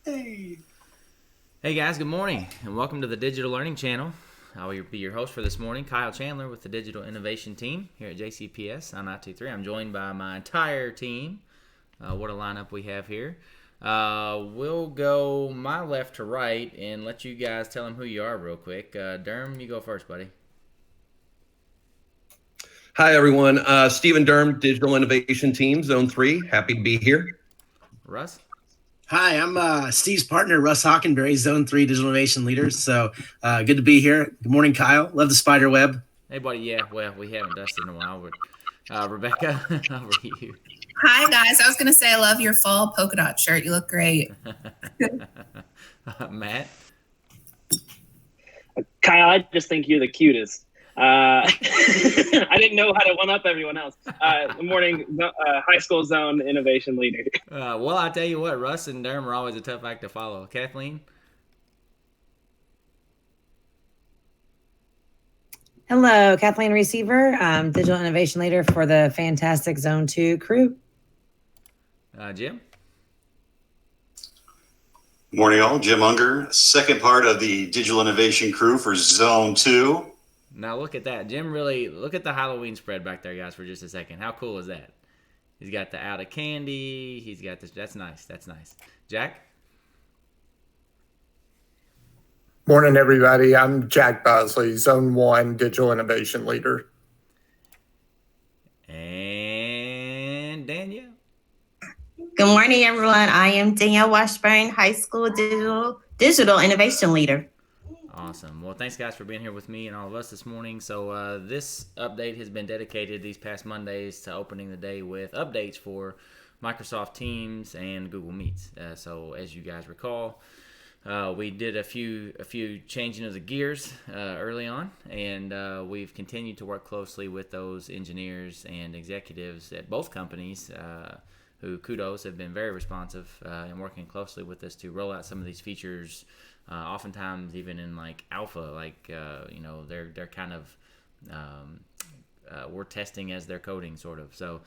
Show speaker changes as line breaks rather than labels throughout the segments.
Hey.
Hey guys, good morning and welcome to the Digital Learning Channel. I will be your host for this morning, Kyle Chandler with the Digital Innovation Team here at JCPS on I-23. I'm joined by my entire team. What a lineup we have here. We'll go my left to right and let you guys tell them who you are real quick. Derm, you go first, buddy.
Hi, everyone. Stephen Durham, Digital Innovation Team, Zone 3. Happy to be here.
Russ?
Hi, I'm Steve's partner, Russ Hockenberry, Zone 3 Digital Innovation Leader. So good to be here. Good morning, Kyle. Love the spider web.
Hey, buddy. Yeah, well, we haven't dusted in a while, but Rebecca, over to you.
Hi guys, I was gonna say I love your fall polka dot shirt. You look great.
Matt?
Kyle, I just think you're the cutest. I didn't know how to one up everyone else. Good morning, high school zone innovation leader.
Well, I tell you what, Russ and Derm are always a tough act to follow. Kathleen?
Hello, Kathleen Receiver, Digital Innovation Leader for the fantastic Zone 2 crew.
Jim?
Morning, all. Jim Unger, second part of the digital innovation crew for Zone 2.
Now look at that. Jim really, look at the Halloween spread back there, guys, for just a second. How cool is that? He's got the out of candy. He's got this. That's nice. That's nice. Jack?
Morning, everybody. I'm Jack Bosley, Zone 1 Digital Innovation Leader.
And Danielle?
Good morning, everyone. I am Danielle Washburn, High School Digital Innovation Leader.
Awesome. Well, thanks, guys, for being here with me and all of us this morning. So this update has been dedicated these past Mondays to opening the day with updates for Microsoft Teams and Google Meets. So as you guys recall, we did a few changing of the gears early on, and we've continued to work closely with those engineers and executives at both companies who, kudos, have been very responsive and working closely with us to roll out some of these features. Oftentimes, even in like alpha, they're kind of we're testing as they're coding, sort of. So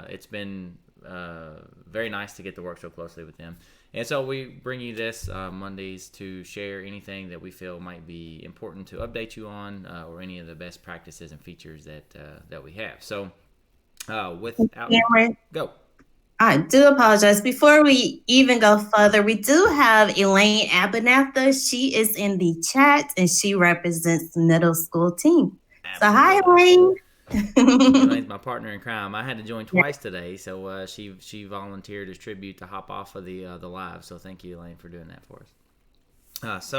it's been very nice to get to work so closely with them. And so we bring you this Mondays to share anything that we feel might be important to update you on, or any of the best practices and features that we have. So without go.
I do apologize. Before we even go further, we do have Elaine Abernathy. She is in the chat and she represents the middle school team. So hi,
Absolutely.
Elaine.
Elaine's my partner in crime. I had to join twice today, so she volunteered as tribute to hop off of the live. So thank you, Elaine, for doing that for us.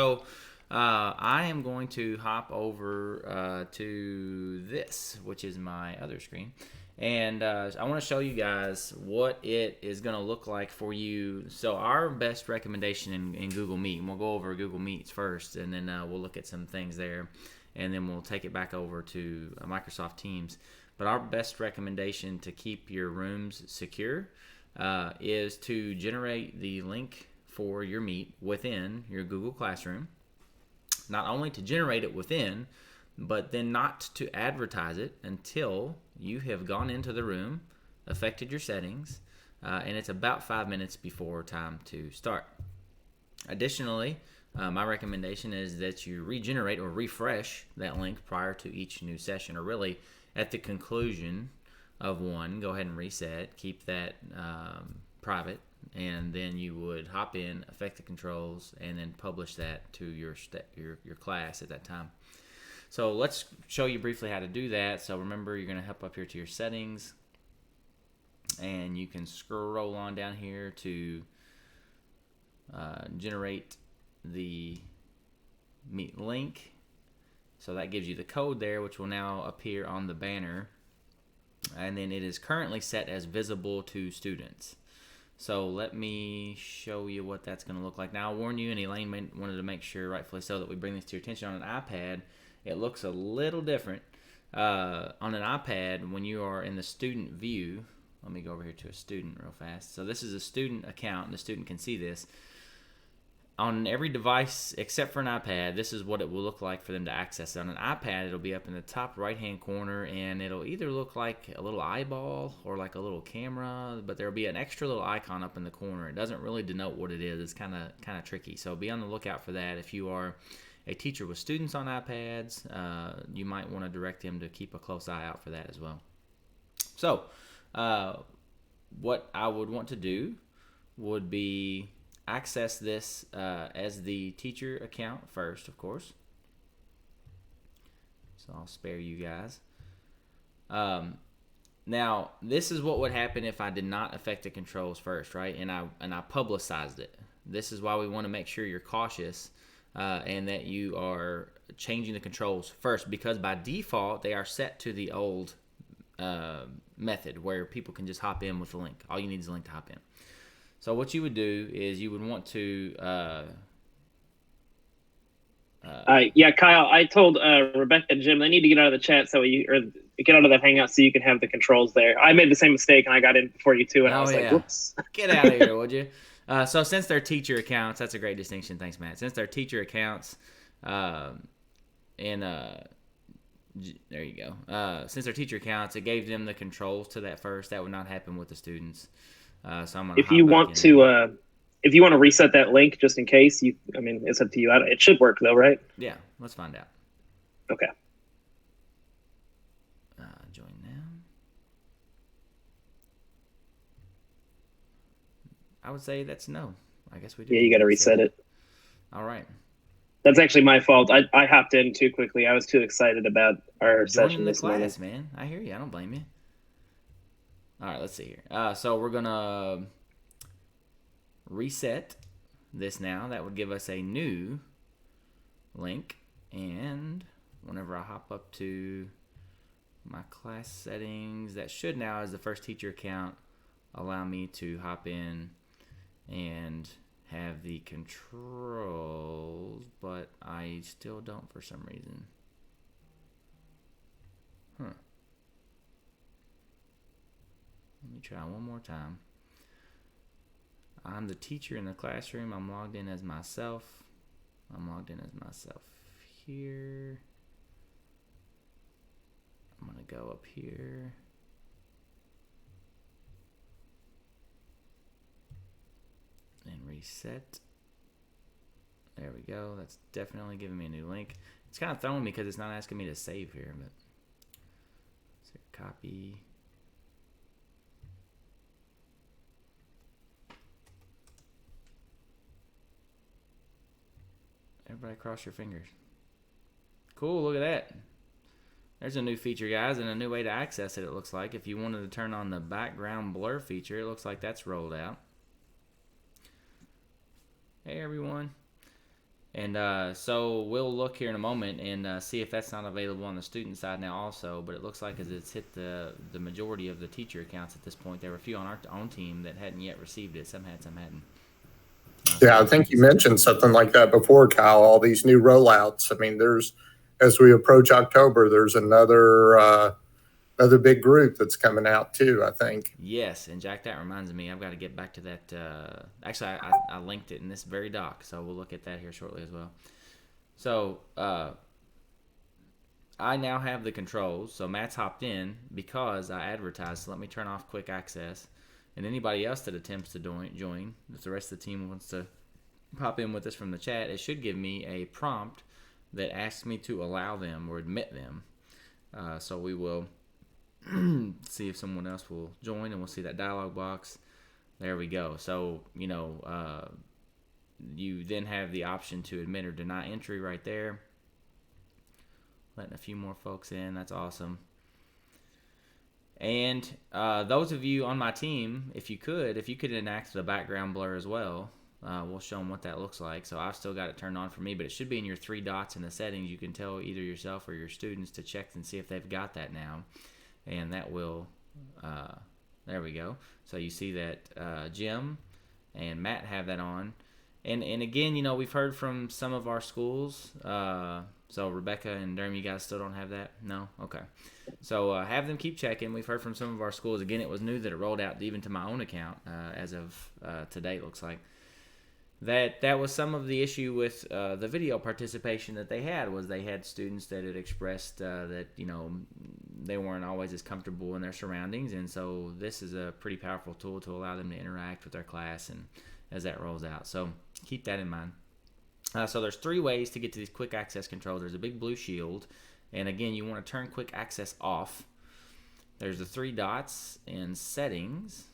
I am going to hop over to this, which is my other screen. And I want to show you guys what it is going to look like for you. So our best recommendation in Google Meet, and we'll go over Google Meets first, and then we'll look at some things there, and then we'll take it back over to Microsoft Teams. But our best recommendation to keep your rooms secure is to generate the link for your Meet within your Google Classroom. Not only to generate it within, but then not to advertise it until you have gone into the room, affected your settings, and it's about 5 minutes before time to start. Additionally, my recommendation is that you regenerate or refresh that link prior to each new session, or really at the conclusion of one. Go ahead and reset, keep that private, and then you would hop in, affect the controls, and then publish that to your class at that time. So let's show you briefly how to do that. So remember, you're going to hop up here to your settings, and you can scroll on down here to generate the Meet link. So that gives you the code there, which will now appear on the banner. And then it is currently set as visible to students. So let me show you what that's going to look like. Now, I'll warn you, and Elaine wanted to make sure, rightfully so, that we bring this to your attention. On an iPad, it looks a little different. On an iPad, when you are in the student view, let me go over here to a student real fast. So this is a student account, and the student can see this. on every device except for an iPad, this is what it will look like for them to access it. On an iPad, it'll be up in the top right-hand corner, and it'll either look like a little eyeball or like a little camera, but there'll be an extra little icon up in the corner. It doesn't really denote what it is. It's kind of tricky. So be on the lookout for that. If you are a teacher with students on iPads, you might want to direct them to keep a close eye out for that as well. So what I would want to do would be access this as the teacher account first, of course. So I'll spare you guys. Now, this is what would happen if I did not affect the controls first, right? And I publicized it. This is why we want to make sure you're cautious and that you are changing the controls first, because by default they are set to the old method where people can just hop in with a link. All you need is a link to hop in. So what you would do is you would want to
yeah, Kyle, I told Rebecca and Jim they need to get out of the chat or get out of that hangout so you can have the controls there. I made the same mistake and I got in before you too, and I was like, whoops.
Get out of here, would you? So since they're teacher accounts, that's a great distinction. Thanks, Matt. Since they're teacher accounts, there you go. Since they're teacher accounts, it gave them the controls to that first. That would not happen with the students. So I'm gonna
if you want to reset that link just in case, it's up to you. It should work though, right?
Yeah, let's find out.
Okay.
Join now. I would say that's no. I guess we do.
Yeah, you got to reset it.
All right.
That's actually my fault. I hopped in too quickly. I was too excited about our session this morning.
Class, man. I hear you. I don't blame you. All right, let's see here. So we're going to reset this now. That would give us a new link. And whenever I hop up to my class settings, that should now, as the first teacher account, allow me to hop in and have the controls, but I still don't for some reason. Let me try one more time. I'm the teacher in the classroom. I'm logged in as myself. Here. I'm going to go up here. And reset. There we go. That's definitely giving me a new link. It's kind of throwing me because it's not asking me to save here, but let's see, copy. Everybody cross your fingers. Cool, look at that. There's a new feature, guys, and a new way to access it, it looks like. If you wanted to turn on the background blur feature, it looks like that's rolled out. Hey, everyone. And so we'll look here in a moment and see if that's not available on the student side now also, but it looks like as it's hit the majority of the teacher accounts at this point. There were a few on our own team that hadn't yet received it. Some had, some hadn't.
Yeah, I think you mentioned something like that before, Kyle, all these new rollouts. I mean, as we approach October, there's another big group that's coming out too, I think.
Yes, and Jack, that reminds me, I've got to get back to that. Actually, I linked it in this very doc, so we'll look at that here shortly as well. So I now have the controls. So Matt's hopped in because I advertised. So let me turn off quick access. And anybody else that attempts to join, if the rest of the team wants to pop in with us from the chat, it should give me a prompt that asks me to allow them or admit them. So we will see if someone else will join, and we'll see that dialog box. There we go. So, you then have the option to admit or deny entry right there. Letting a few more folks in. That's awesome. And those of you on my team, if you could enact the background blur as well, we'll show them what that looks like. So I've still got it turned on for me, but it should be in your 3 dots in the settings. You can tell either yourself or your students to check and see if they've got that now. And that will, there we go. So you see that Jim and Matt have that on. And again, we've heard from some of our schools. So Rebecca and Durham, you guys still don't have that? No? Okay. So have them keep checking. We've heard from some of our schools. Again, it was new that it rolled out even to my own account as of today, it looks like. that was some of the issue with the video participation that they had. Was they had students that had expressed that they weren't always as comfortable in their surroundings, and so this is a pretty powerful tool to allow them to interact with their class and as that rolls out. So keep that in mind. So there's 3 ways to get to these quick access controls. There's a big blue shield, and again, you want to turn quick access off. There's the 3 dots in settings.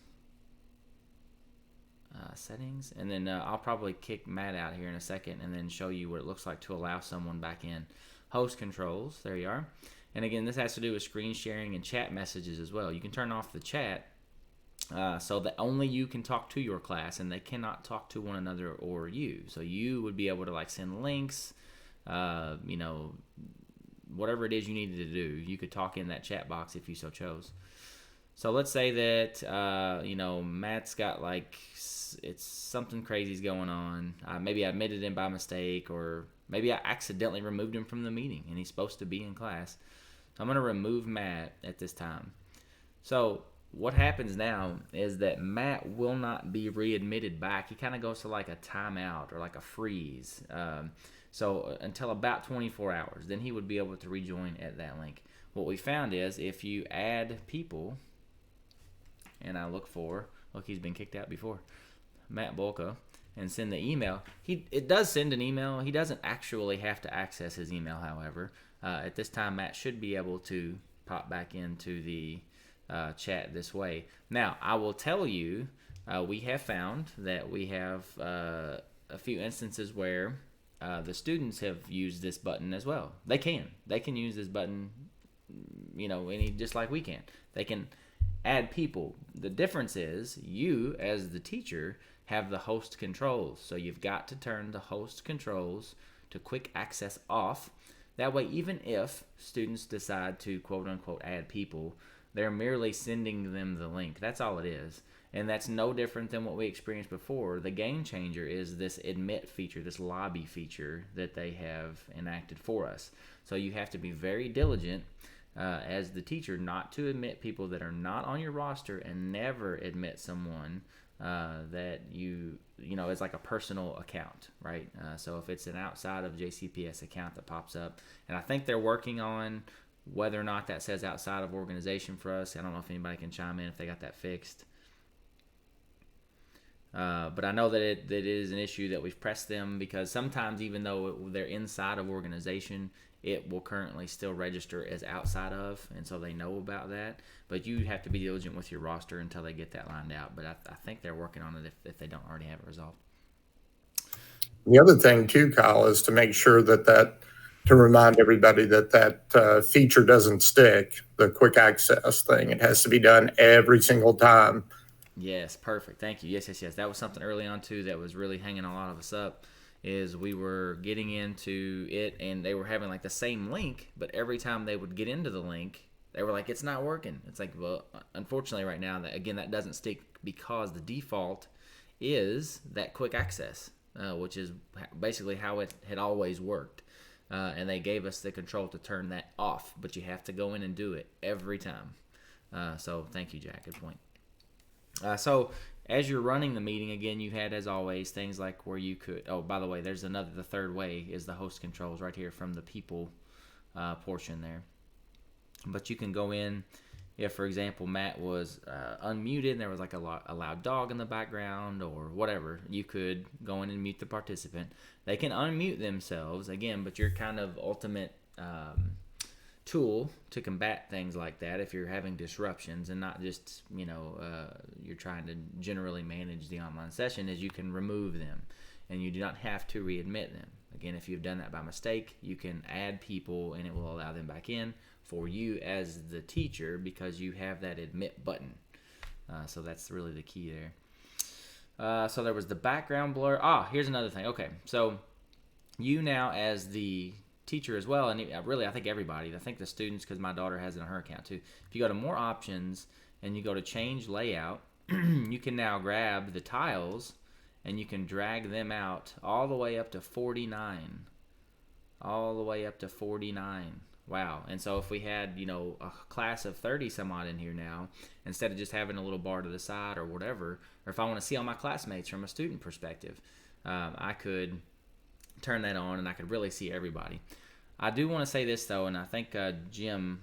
Settings, and then I'll probably kick Matt out here in a second and then show you what it looks like to allow someone back in. Host controls, there you are. And again, this has to do with screen sharing and chat messages as well. You can turn off the chat so that only you can talk to your class and they cannot talk to one another or you. So you would be able to send links, whatever it is you needed to do. You could talk in that chat box if you so chose. So let's say that Matt's got it's something crazy's going on. Maybe I admitted him by mistake, or maybe I accidentally removed him from the meeting and he's supposed to be in class. So I'm going to remove Matt at this time. So what happens now is that Matt will not be readmitted back. He kind of goes to a timeout or a freeze. So until about 24 hours, then he would be able to rejoin at that link. What we found is if you add people, and I look, he's been kicked out before, Matt Bolka, and send the email. It does send an email. He doesn't actually have to access his email, however. At this time, Matt should be able to pop back into the chat this way. Now, I will tell you, we have found that we have a few instances where the students have used this button as well. They can use this button, just like we can. They can add people. The difference is you, as the teacher, have the host controls. So you've got to turn the host controls to quick access off. That way, even if students decide to quote unquote add people, they're merely sending them the link. That's all it is. And that's no different than what we experienced before. The game changer is this admit feature, this lobby feature that they have enacted for us. So you have to be very diligent as the teacher not to admit people that are not on your roster, and never admit someone that it's like a personal account, right? So if it's an outside of JCPS account that pops up, and I think they're working on whether or not that says outside of organization for us. I don't know if anybody can chime in if they got that fixed. But I know that it is an issue that we've pressed them, because sometimes even though they're inside of organization, it will currently still register as outside of, and so they know about that. But you have to be diligent with your roster until they get that lined out. But I think they're working on it if they don't already have it resolved.
The other thing too, Kyle, is to make sure to remind everybody that feature doesn't stick, the quick access thing. It has to be done every single time.
Yes, perfect. Thank you. Yes. That was something early on too that was really hanging a lot of us up. Is we were getting into it and they were having the same link, but every time they would get into the link, they were like, it's not working. It's like, well, unfortunately right now, that doesn't stick, because the default is that quick access, which is basically how it had always worked. And they gave us the control to turn that off, but you have to go in and do it every time. So thank you, Jack. Good point. So as you're running the meeting, again, you had, as always, things like where you could, by the way, there's the third way is the host controls right here from the people portion there. But you can go in, if, for example, Matt was unmuted and there was a loud dog in the background or whatever, you could go in and mute the participant. They can unmute themselves, again, but your kind of ultimate tool to combat things like that, if you're having disruptions and not just you're trying to generally manage the online session, is you can remove them and you do not have to readmit them. Again, if you've done that by mistake, you can add people and it will allow them back in for you as the teacher, because you have that admit button. So that's really the key there. So there was the background blur. Here's another thing. Okay, so you now as the teacher as well, and really I think everybody, I think the students, because my daughter has it on her account too, if you go to more options and you go to change layout, you can now grab the tiles and you can drag them out all the way up to 49. Wow. And so if we had a class of 30 some odd in here now, instead of just having a little bar to the side or whatever, or if I want to see all my classmates from a student perspective, I could turn that on and I could really see everybody. I do want to say this though, and I think Jim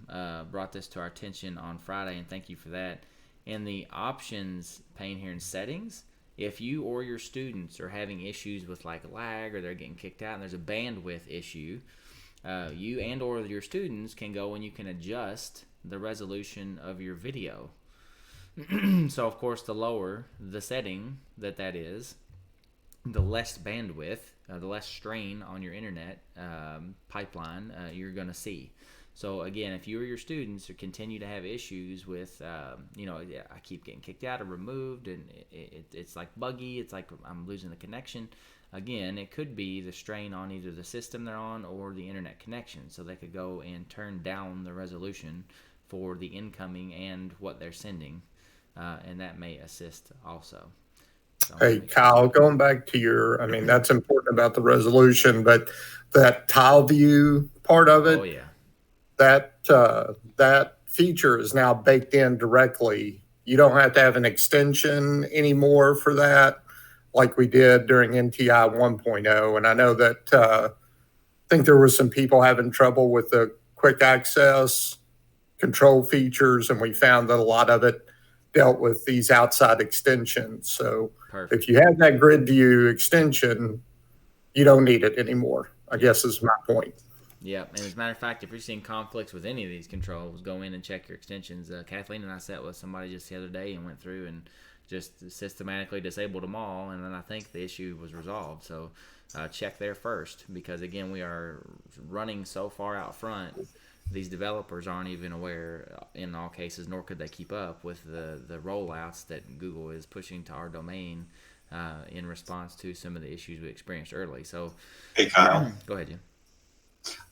brought this to our attention on Friday, and thank you for that. In the options pane here in settings, if you or your students are having issues with like lag or they're getting kicked out and there's a bandwidth issue, you and or your students can go and you can adjust the resolution of your video. So of course, the lower the setting that is, the less bandwidth, the less strain on your internet pipeline you're going to see. So again, if you or your students continue to have issues with, I keep getting kicked out or removed, and it's like buggy, it's like I'm losing the connection. Again, it could be the strain on either the system they're on or the internet connection. So they could go and turn down the resolution for the incoming and what they're sending, and that may assist also. So,
hey, Kyle, going back to that's important about the resolution, but that tile view part of it,
oh yeah,
that feature is now baked in directly. You don't have to have an extension anymore for that, like we did during NTI 1.0. And I know that I think there was some people having trouble with the quick access control features, and we found that a lot of it dealt with these outside extensions. So
perfect.
If you have that grid view extension, you don't need it anymore, I guess is my point.
Yeah, and as a matter of fact, if you're seeing conflicts with any of these controls, go in and check your extensions. Kathleen and I sat with somebody just the other day and went through and just systematically disabled them all, and then I think the issue was resolved. So check there first, because again, we are running so far out front, these developers aren't even aware in all cases, nor could they keep up with the rollouts that Google is pushing to our domain in response to some of the issues we experienced early. So,
Hey, Kyle.
Go ahead, Jim.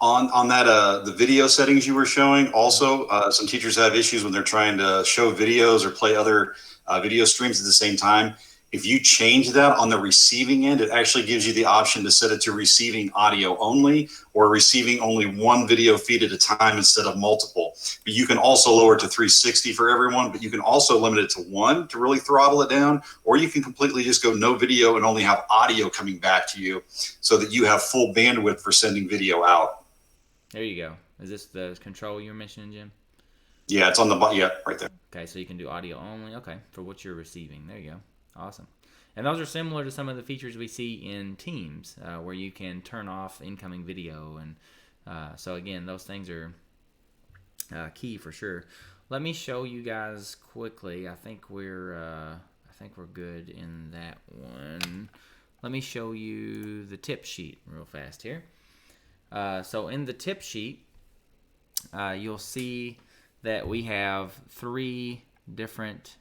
On that, the video settings you were showing, also, some teachers have issues when they're trying to show videos or play other video streams at the same time. If you change that on the receiving end, it actually gives you the option to set it to receiving audio only or receiving only one video feed at a time instead of multiple. But you can also lower it to 360 for everyone, but you can also limit it to one to really throttle it down, or you can completely just go no video and only have audio coming back to you so that you have full bandwidth for sending video out.
There you go. Is this the control you were mentioning, Jim?
Yeah, it's on the button. Yeah, right there.
Okay, so you can do audio only. Okay, for what you're receiving. There you go. Awesome. And those are similar to some of the features we see in Teams, where you can turn off incoming video. And so again, those things are key for sure. Let me show you guys quickly. I think we're good in that one. Let me show you the tip sheet real fast here. So in the tip sheet, you'll see that we have three different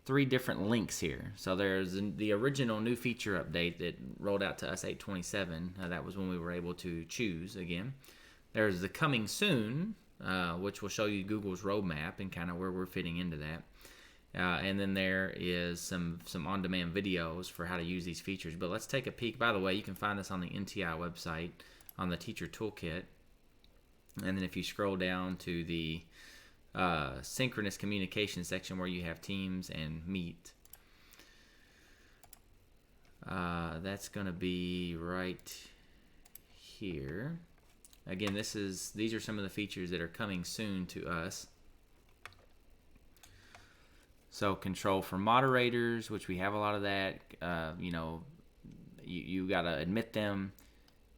links here. So there's the original new feature update that rolled out to us 8/27. That was when we were able to choose again. There's the coming soon, which will show you Google's roadmap and kind of where we're fitting into that. And then there is some on-demand videos for how to use these features. But let's take a peek. By the way, you can find this on the NTI website on the Teacher Toolkit. And then if you scroll down to the synchronous communication section where you have Teams and Meet, that's going to be right here. Again, these are some of the features that are coming soon to us. So control for moderators, which we have a lot of that. You got to admit them.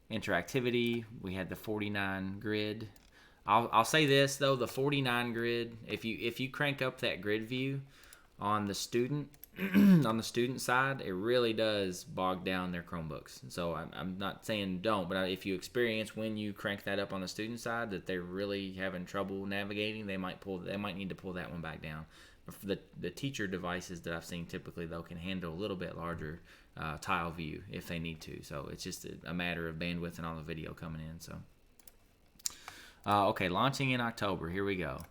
Interactivity, we had the 49 grid. I'll say this though, the 49 grid, if you crank up that grid view on the student side, it really does bog down their Chromebooks. So I'm not saying don't, but if you experience when you crank that up on the student side that they're really having trouble navigating, they might need to pull that one back down. But for the teacher devices that I've seen typically, though, can handle a little bit larger tile view if they need to. So it's just a matter of bandwidth and all the video coming in. So okay, launching in October. Here we go.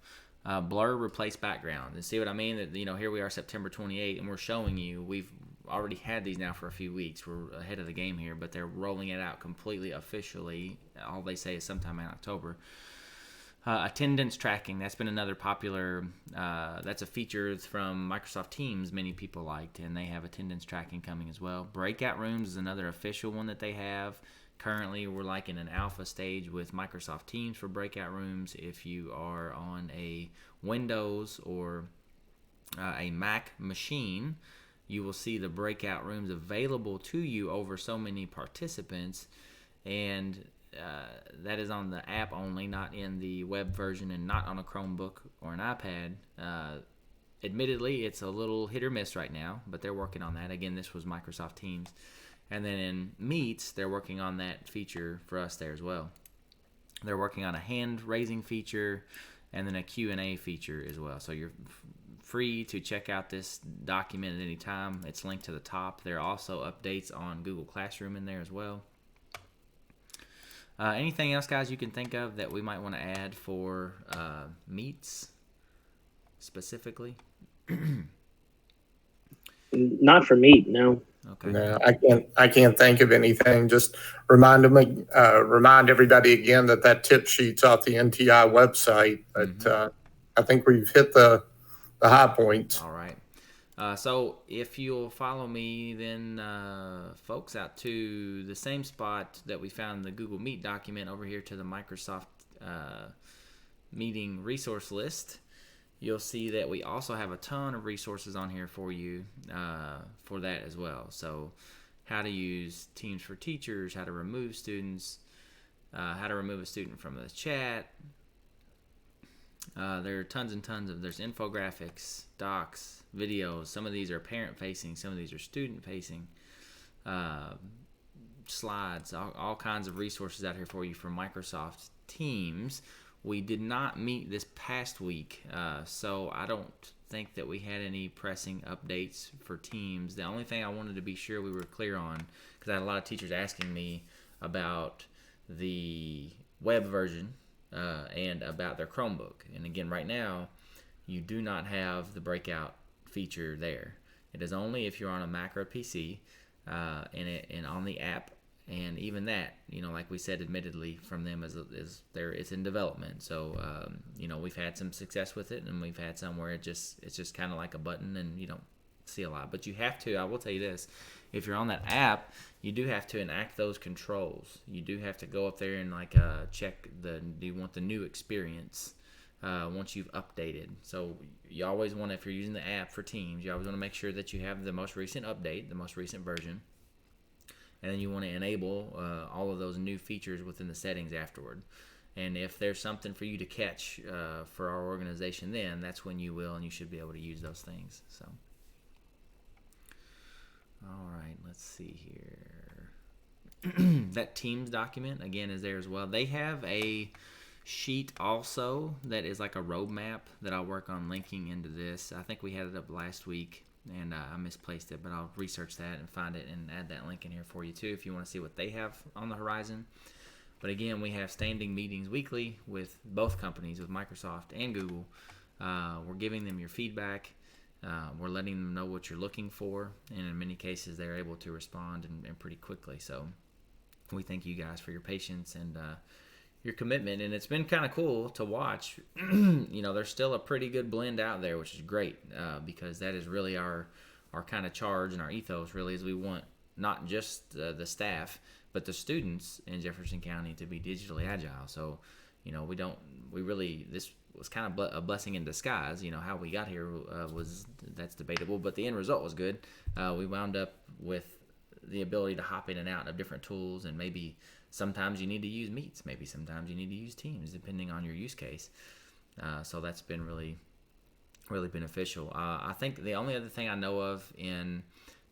Blur replace background. And see what I mean? That here we are, September 28, and we're showing you we've already had these now for a few weeks. We're ahead of the game here, but they're rolling it out completely officially. All they say is sometime in October. Attendance tracking, that's been another popular, that's a feature from Microsoft Teams many people liked, and they have attendance tracking coming as well. Breakout rooms is another official one that they have. Currently, we're like in an alpha stage with Microsoft Teams for breakout rooms. If you are on a Windows or a Mac machine, you will see the breakout rooms available to you over so many participants, and that is on the app only, not in the web version and not on a Chromebook or an iPad. Admittedly, it's a little hit or miss right now, but they're working on that. Again, this was Microsoft Teams. And then in Meets, they're working on that feature for us there as well. They're working on a hand-raising feature and then a Q&A feature as well. So you're free to check out this document at any time. It's linked to the top. There are also updates on Google Classroom in there as well. Anything else, guys, you can think of that we might want to add for Meets specifically?
Not for Meet, no.
Okay.
No, I can't think of anything. Just remind everybody again that tip sheet's off the NTI website. But I think we've hit the high points.
All right. So if you'll follow me, then folks, out to the same spot that we found the Google Meet document over here to the Microsoft meeting resource list, you'll see that we also have a ton of resources on here for you for that as well. So how to use Teams for Teachers, how to remove students, how to remove a student from the chat. There are tons and tons of, there's infographics, docs, videos. Some of these are parent facing, some of these are student facing, slides, all kinds of resources out here for you from Microsoft Teams. We did not meet this past week, so I don't think that we had any pressing updates for Teams. The only thing I wanted to be sure we were clear on, because I had a lot of teachers asking me about the web version and about their Chromebook. And again, right now, you do not have the breakout feature there. It is only if you're on a Mac or a PC and on the app. And even that, like we said, admittedly from them is there, it's in development. So, we've had some success with it, and we've had some where it's just kind of like a button, and you don't see a lot. But you have to, I will tell you this, if you're on that app, you do have to enact those controls. You do have to go up there and check do you want the new experience once you've updated. So you always want to, if you're using the app for Teams, you always want to make sure that you have the most recent update, the most recent version. And then you want to enable all of those new features within the settings afterward. And if there's something for you to catch for our organization, then that's when you will, and you should be able to use those things. So, all right, let's see here. That Teams document, again, is there as well. They have a sheet also that is like a roadmap that I'll work on linking into this. I think we had it up last week, and I misplaced it, but I'll research that and find it and add that link in here for you too if you want to see what they have on the horizon. But again, we have standing meetings weekly with both companies, with Microsoft and Google. We're giving them your feedback. We're letting them know what you're looking for, and in many cases they're able to respond and pretty quickly. So we thank you guys for your patience and your commitment, and it's been kind of cool to watch. There's still a pretty good blend out there, which is great, because that is really our kind of charge and our ethos really is we want not just the staff, but the students in Jefferson County to be digitally agile. So, this was kind of a blessing in disguise. How we got here that's debatable, but the end result was good. We wound up with the ability to hop in and out of different tools, and maybe sometimes you need to use Meets, maybe sometimes you need to use Teams, depending on your use case. So that's been really, really beneficial. I think the only other thing I know of in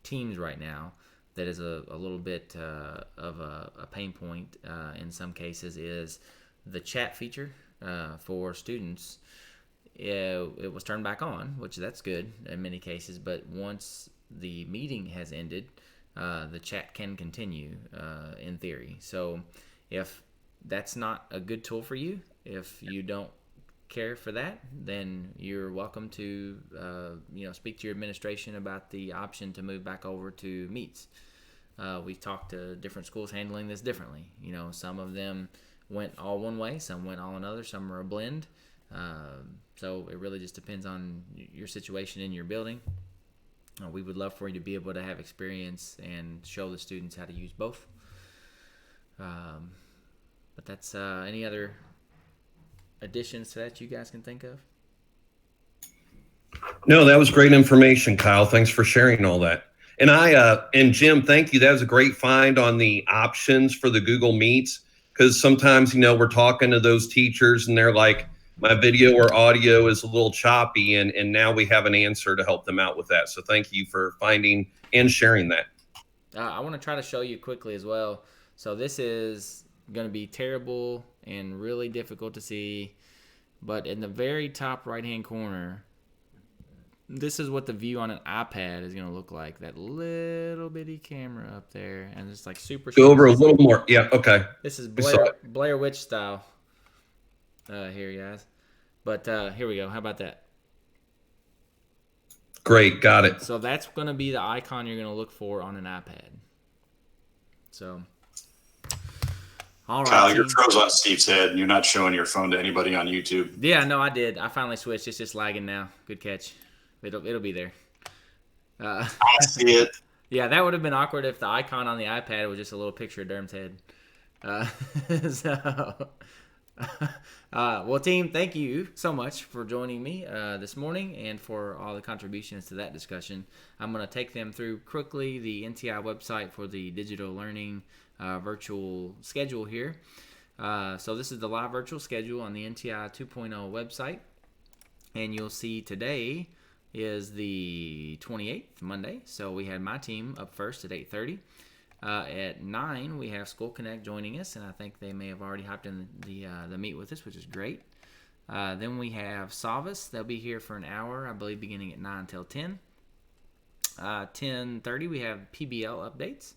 Teams right now that is a little bit of a pain point in some cases is the chat feature for students. It was turned back on, which that's good in many cases, but once the meeting has ended, the chat can continue in theory. So if that's not a good tool for you, if you don't care for that, then you're welcome to speak to your administration about the option to move back over to Meets. We've talked to different schools handling this differently. Some of them went all one way, some went all another, some are a blend. So it really just depends on your situation in your building. We would love for you to be able to have experience and show the students how to use both. But that's any other additions to that you guys can think of?
No, that was great information, Kyle. Thanks for sharing all that. And and Jim, thank you. That was a great find on the options for the Google Meets, because sometimes, we're talking to those teachers and they're like, my video or audio is a little choppy, and now we have an answer to help them out with that. So thank you for finding and sharing that.
I want to try to show you quickly as well. So this is going to be terrible and really difficult to see, but in the very top right-hand corner, this is what the view on an iPad is going to look like. That little bitty camera up there, and it's like super.
Go over a little more. Yeah, okay.
This is Blair Witch style. Here, guys. But here we go. How about that?
Great, got it.
So that's going to be the icon you're going to look for on an iPad. So, all right.
Kyle, you're froze on Steve's head, and you're not showing your phone to anybody on YouTube.
Yeah, no, I did. I finally switched. It's just lagging now. Good catch. It'll be there.
I see it.
Yeah, that would have been awkward if the icon on the iPad was just a little picture of Derm's head. Well, team, thank you so much for joining me this morning and for all the contributions to that discussion. I'm going to take them through quickly the NTI website for the digital learning virtual schedule here. So this is the live virtual schedule on the NTI 2.0 website. And you'll see today is the 28th, Monday. So we had my team up first at 8:30. At 9, we have School Connect joining us, and I think they may have already hopped in the meet with us, which is great. Then we have Savas. They'll be here for an hour, I believe, beginning at 9 till 10. 10:30, we have PBL updates,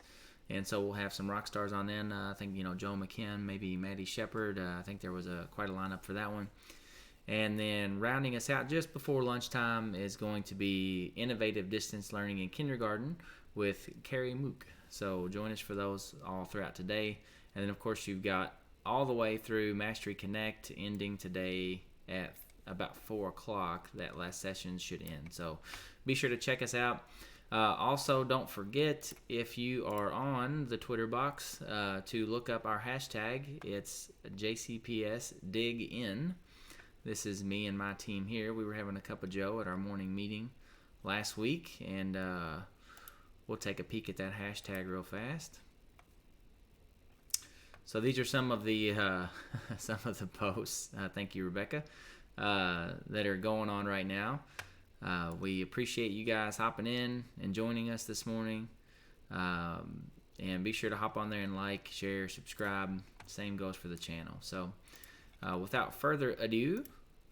and so we'll have some rock stars on then. I think, Joe McKinn, maybe Maddie Shepard. I think there was quite a lineup for that one. And then rounding us out just before lunchtime is going to be Innovative Distance Learning in Kindergarten with Carrie Mook. So join us for those all throughout today. And then, of course, you've got all the way through Mastery Connect ending today at about 4 o'clock. That last session should end. So be sure to check us out. Also, don't forget, if you are on the Twitter box, to look up our hashtag. It's JCPSDigIn. This is me and my team here. We were having a cup of Joe at our morning meeting last week, and we'll take a peek at that hashtag real fast. So these are some of the posts. Thank you, Rebecca, that are going on right now. We appreciate you guys hopping in and joining us this morning. And be sure to hop on there and like, share, subscribe. Same goes for the channel. So without further ado,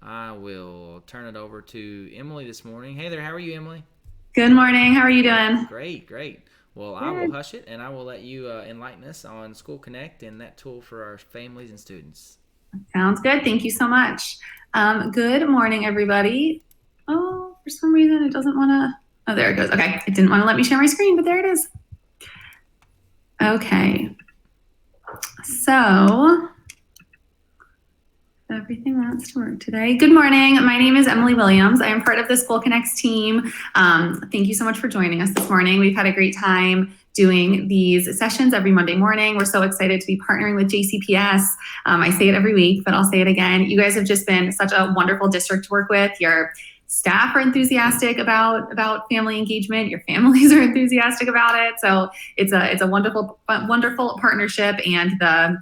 I will turn it over to Emily this morning. Hey there, how are you, Emily?
Good morning. How are you doing?
Great. Well, I will hush it, and I will let you enlighten us on School Connect and that tool for our families and students.
Sounds good. Thank you so much. Good morning, everybody. Oh, for some reason it doesn't want to. Oh, there it goes. Okay. It didn't want to let me share my screen, but there it is. Okay. So everything wants to work today. Good morning. My name is Emily Williams. I am part of the School Connects team. Thank you so much for joining us this morning. We've had a great time doing these sessions every Monday morning. We're so excited to be partnering with JCPS. I say it every week, but I'll say it again. You guys have just been such a wonderful district to work with. Your staff are enthusiastic about family engagement. Your families are enthusiastic about it. So it's a wonderful partnership, and the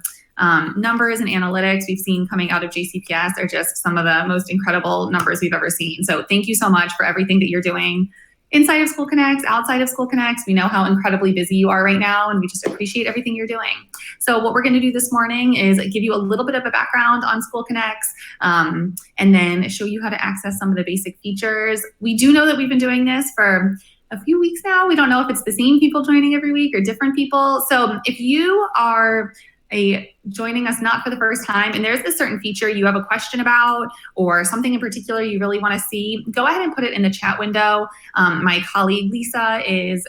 numbers and analytics we've seen coming out of JCPS are just some of the most incredible numbers we've ever seen. So thank you so much for everything that you're doing inside of School Connects, outside of School Connects. We know how incredibly busy you are right now, and we just appreciate everything you're doing. So what we're going to do this morning is give you a little bit of a background on School Connects, and then show you how to access some of the basic features. We do know that we've been doing this for a few weeks now. We don't know if it's the same people joining every week or different people. So if you are joining us not for the first time, and there's a certain feature you have a question about or something in particular you really want to see, go ahead and put it in the chat window. My colleague Lisa is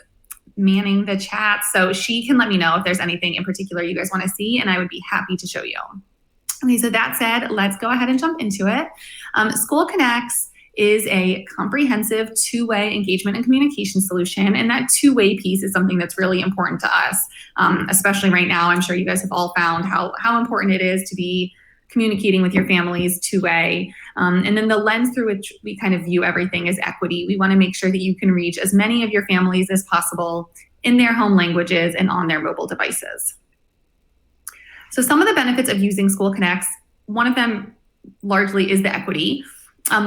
manning the chat, so she can let me know if there's anything in particular you guys want to see, and I would be happy to show you. Okay, so that said, let's go ahead and jump into it. School Connects is a comprehensive two-way engagement and communication solution. And that two-way piece is something that's really important to us, especially right now. I'm sure you guys have all found how important it is to be communicating with your families two-way. And then the lens through which we kind of view everything is equity. We want to make sure that you can reach as many of your families as possible in their home languages and on their mobile devices. So some of the benefits of using School Connects, one of them largely is the equity.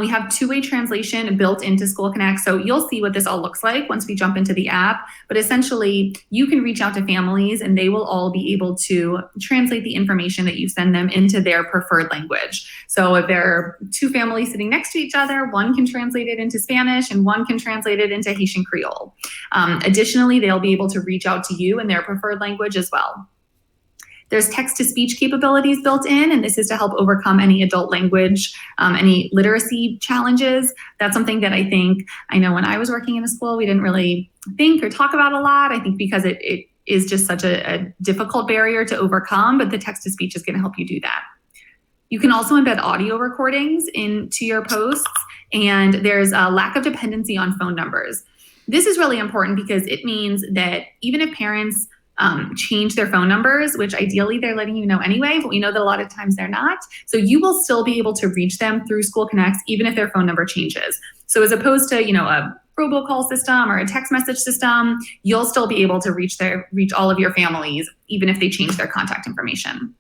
We have two-way translation built into School Connect. So you'll see what this all looks like once we jump into the app. But essentially, you can reach out to families and they will all be able to translate the information that you send them into their preferred language. So if there are two families sitting next to each other, one can translate it into Spanish and one can translate it into Haitian Creole. Additionally, they'll be able to reach out to you in their preferred language as well. There's text-to-speech capabilities built in, and this is to help overcome any adult language, any literacy challenges. That's something that I know when I was working in a school, we didn't really think or talk about a lot. I think because it is just such a difficult barrier to overcome, but the text-to-speech is gonna help you do that. You can also embed audio recordings into your posts, and there's a lack of dependency on phone numbers. This is really important because it means that even if parents change their phone numbers, which ideally they're letting you know anyway, but we know that a lot of times they're not. So you will still be able to reach them through School Connects, even if their phone number changes. So as opposed to, a robocall system or a text message system, you'll still be able to reach all of your families, even if they change their contact information.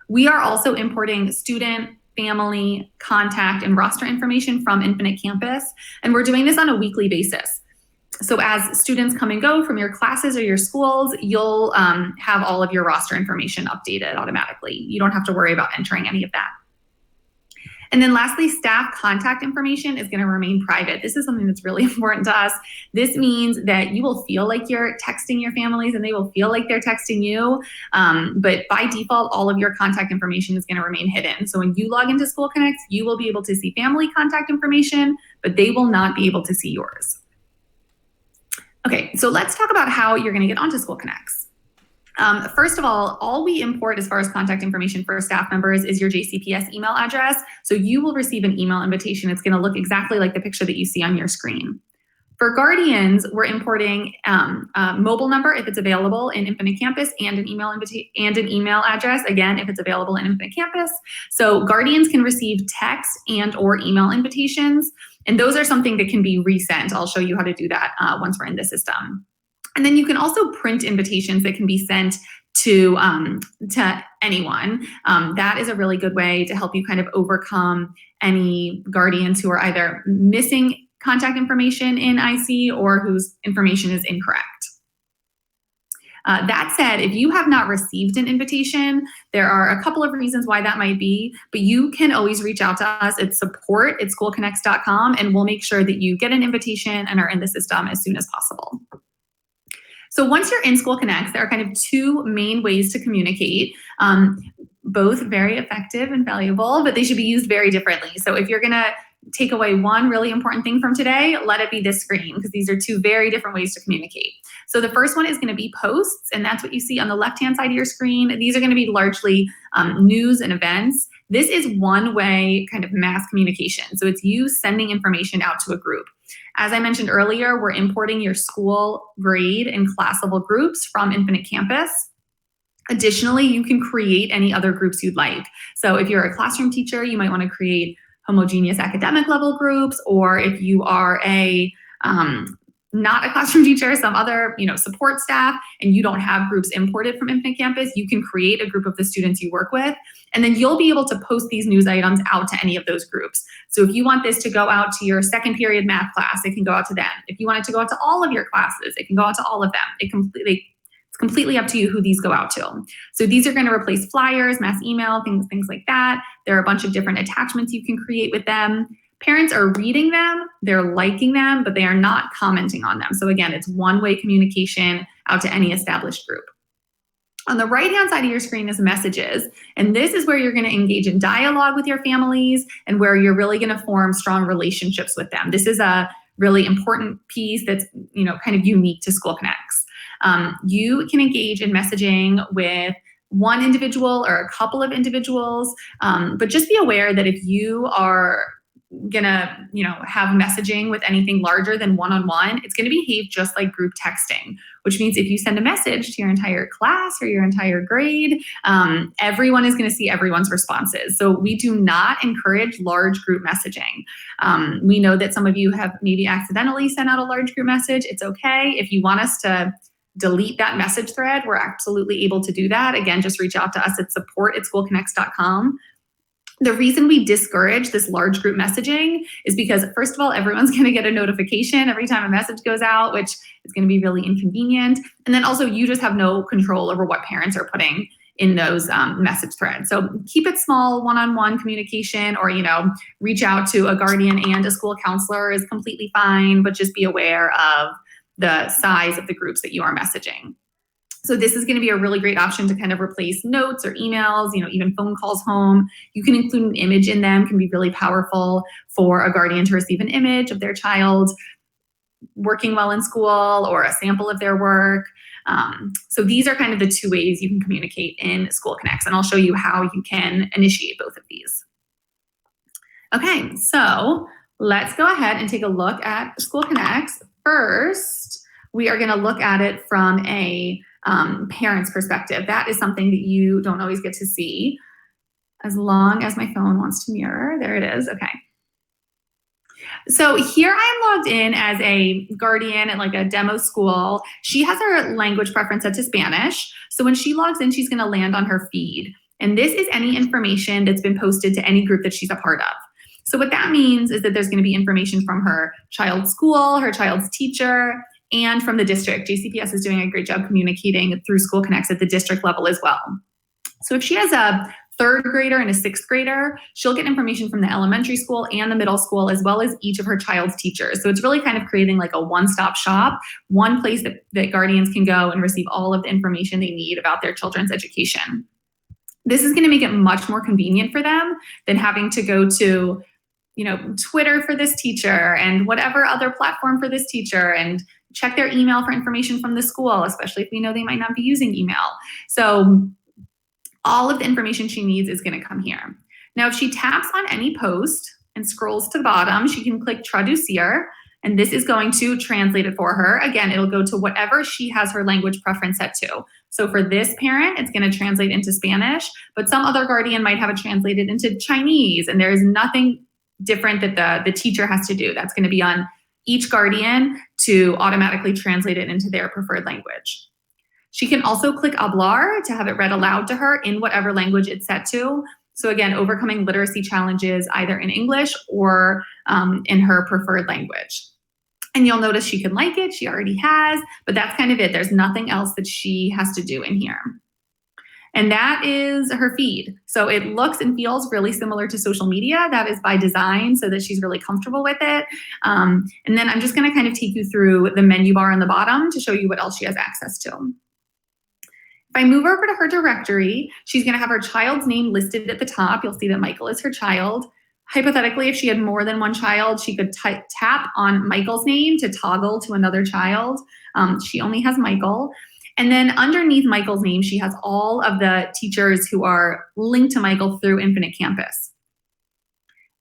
We are also importing student, family, contact, and roster information from Infinite Campus, and we're doing this on a weekly basis. So as students come and go from your classes or your schools, you'll have all of your roster information updated automatically. You don't have to worry about entering any of that. And then lastly, staff contact information is going to remain private. This is something that's really important to us. This means that you will feel like you're texting your families and they will feel like they're texting you. But by default, all of your contact information is going to remain hidden. So when you log into School Connect, you will be able to see family contact information, but they will not be able to see yours. Okay, so let's talk about how you're going to get onto School Connects. First of all we import as far as contact information for staff members is your JCPS email address. So you will receive an email invitation. It's going to look exactly like the picture that you see on your screen. For guardians, we're importing a mobile number if it's available in Infinite Campus and an email address, again, if it's available in Infinite Campus. So guardians can receive text and or email invitations. And those are something that can be resent. I'll show you how to do that once we're in the system. And then you can also print invitations that can be sent to anyone. That is a really good way to help you kind of overcome any guardians who are either missing contact information in IC or whose information is incorrect. That said, if you have not received an invitation, there are a couple of reasons why that might be, but you can always reach out to us at support@schoolconnects.com and we'll make sure that you get an invitation and are in the system as soon as possible. So once you're in School Connects, there are kind of two main ways to communicate, both very effective and valuable, but they should be used very differently. So if you're gonna take away one really important thing from today, let it be this screen, because these are two very different ways to communicate. So the first one is going to be posts, and that's what you see on the left-hand side of your screen. These are going to be largely news and events. This is one-way kind of mass communication. So it's you sending information out to a group. As I mentioned earlier, we're importing your school, grade, and class level groups from Infinite Campus. Additionally, you can create any other groups you'd like. So if you're a classroom teacher, you might want to create homogeneous academic level groups, or if you are not a classroom teacher, some other support staff, and you don't have groups imported from Infinite Campus, you can create a group of the students you work with, and then you'll be able to post these news items out to any of those groups. So if you want this to go out to your second period math class, it can go out to them. If you want it to go out to all of your classes, it can go out to all of them. It's completely up to you who these go out to. So these are going to replace flyers, mass email, things like that. There are a bunch of different attachments you can create with them. Parents are reading them, they're liking them, but they are not commenting on them. So again, it's one-way communication out to any established group. On the right-hand side of your screen is messages, and this is where you're going to engage in dialogue with your families and where you're really going to form strong relationships with them. This is a really important piece that's kind of unique to School Connects. You can engage in messaging with one individual or a couple of individuals, but just be aware that if you are gonna, have messaging with anything larger than one-on-one, it's gonna behave just like group texting, which means if you send a message to your entire class or your entire grade, everyone is gonna see everyone's responses. So we do not encourage large group messaging. We know that some of you have maybe accidentally sent out a large group message. It's okay. If you want us to delete that message thread, we're absolutely able to do that. Again, just reach out to us at support@schoolconnects.com. The reason we discourage this large group messaging is because, first of all, everyone's going to get a notification every time a message goes out, which is going to be really inconvenient. And then also you just have no control over what parents are putting in those message threads. So keep it small, one-on-one communication, or, reach out to a guardian and a school counselor is completely fine, but just be aware of the size of the groups that you are messaging. So this is going to be a really great option to kind of replace notes or emails, even phone calls home. You can include an image in them, can be really powerful for a guardian to receive an image of their child working well in school or a sample of their work. So these are kind of the two ways you can communicate in School Connects, and I'll show you how you can initiate both of these. Okay, so let's go ahead and take a look at School Connects. First, we are going to look at it from a parent's perspective. That is something that you don't always get to see, as long as my phone wants to mirror. There it is. Okay. So here I'm logged in as a guardian at like a demo school. She has her language preference set to Spanish. So when she logs in, she's going to land on her feed. And this is any information that's been posted to any group that she's a part of. So what that means is that there's going to be information from her child's school, her child's teacher, and from the district. JCPS is doing a great job communicating through School Connects at the district level as well. So if she has a third grader and a sixth grader, she'll get information from the elementary school and the middle school, as well as each of her child's teachers. So it's really kind of creating like a one-stop shop, one place that guardians can go and receive all of the information they need about their children's education. This is going to make it much more convenient for them than having to go to, Twitter for this teacher and whatever other platform for this teacher and check their email for information from the school, especially if we know they might not be using email. So all of the information she needs is going to come here. Now, if she taps on any post and scrolls to the bottom, she can click Traducir, and this is going to translate it for her. Again, it'll go to whatever she has her language preference set to. So for this parent, it's going to translate into Spanish, but some other guardian might have it translated into Chinese, and there is nothing different that the teacher has to do. That's going to be on each guardian to automatically translate it into their preferred language. She can also click Hablar to have it read aloud to her in whatever language it's set to. So again, overcoming literacy challenges either in English or in her preferred language. And you'll notice she can like it, she already has, but that's kind of it. There's nothing else that she has to do in here. And that is her feed. So it looks and feels really similar to social media. That is by design so that she's really comfortable with it. And then I'm just going to kind of take you through the menu bar on the bottom to show you what else she has access to. If I move over to her directory, she's going to have her child's name listed at the top. You'll see that Michael is her child. Hypothetically, if she had more than one child, she could tap on Michael's name to toggle to another child. She only has Michael. And then underneath Michael's name, she has all of the teachers who are linked to Michael through Infinite Campus.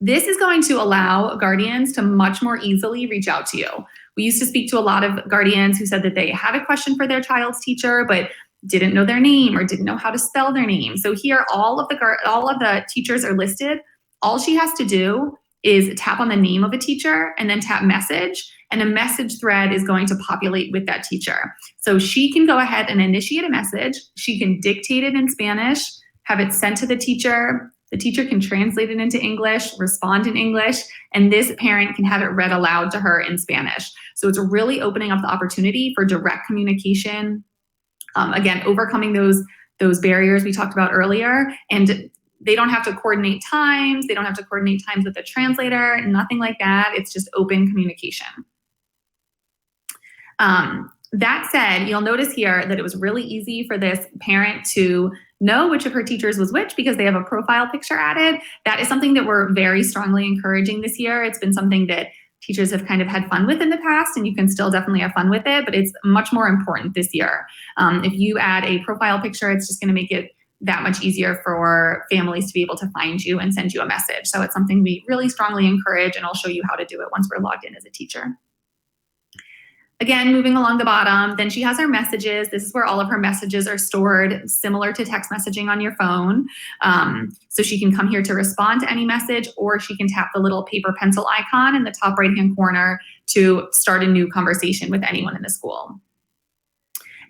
This is going to allow guardians to much more easily reach out to you. We used to speak to a lot of guardians who said that they had a question for their child's teacher, but didn't know their name or didn't know how to spell their name. So here, all of the teachers are listed. All she has to do is tap on the name of a teacher and then tap message, and a message thread is going to populate with that teacher. So she can go ahead and initiate a message. She can dictate it in Spanish, have it sent to the teacher. The teacher can translate it into English, respond in English, and this parent can have it read aloud to her in Spanish. So it's really opening up the opportunity for direct communication. Again, overcoming those barriers we talked about earlier, and they don't have to coordinate times. They don't have to coordinate times with the translator, nothing like that. It's just open communication. That said, you'll notice here that it was really easy for this parent to know which of her teachers was which because they have a profile picture added. That is something that we're very strongly encouraging this year. It's been something that teachers have kind of had fun with in the past, and you can still definitely have fun with it, but it's much more important this year. If you add a profile picture, it's just going to make it that much easier for families to be able to find you and send you a message. So it's something we really strongly encourage, and I'll show you how to do it once we're logged in as a teacher. Again, moving along the bottom, then she has her messages. This is where all of her messages are stored, similar to text messaging on your phone. So she can come here to respond to any message, or she can tap the little paper pencil icon in the top right-hand corner to start a new conversation with anyone in the school.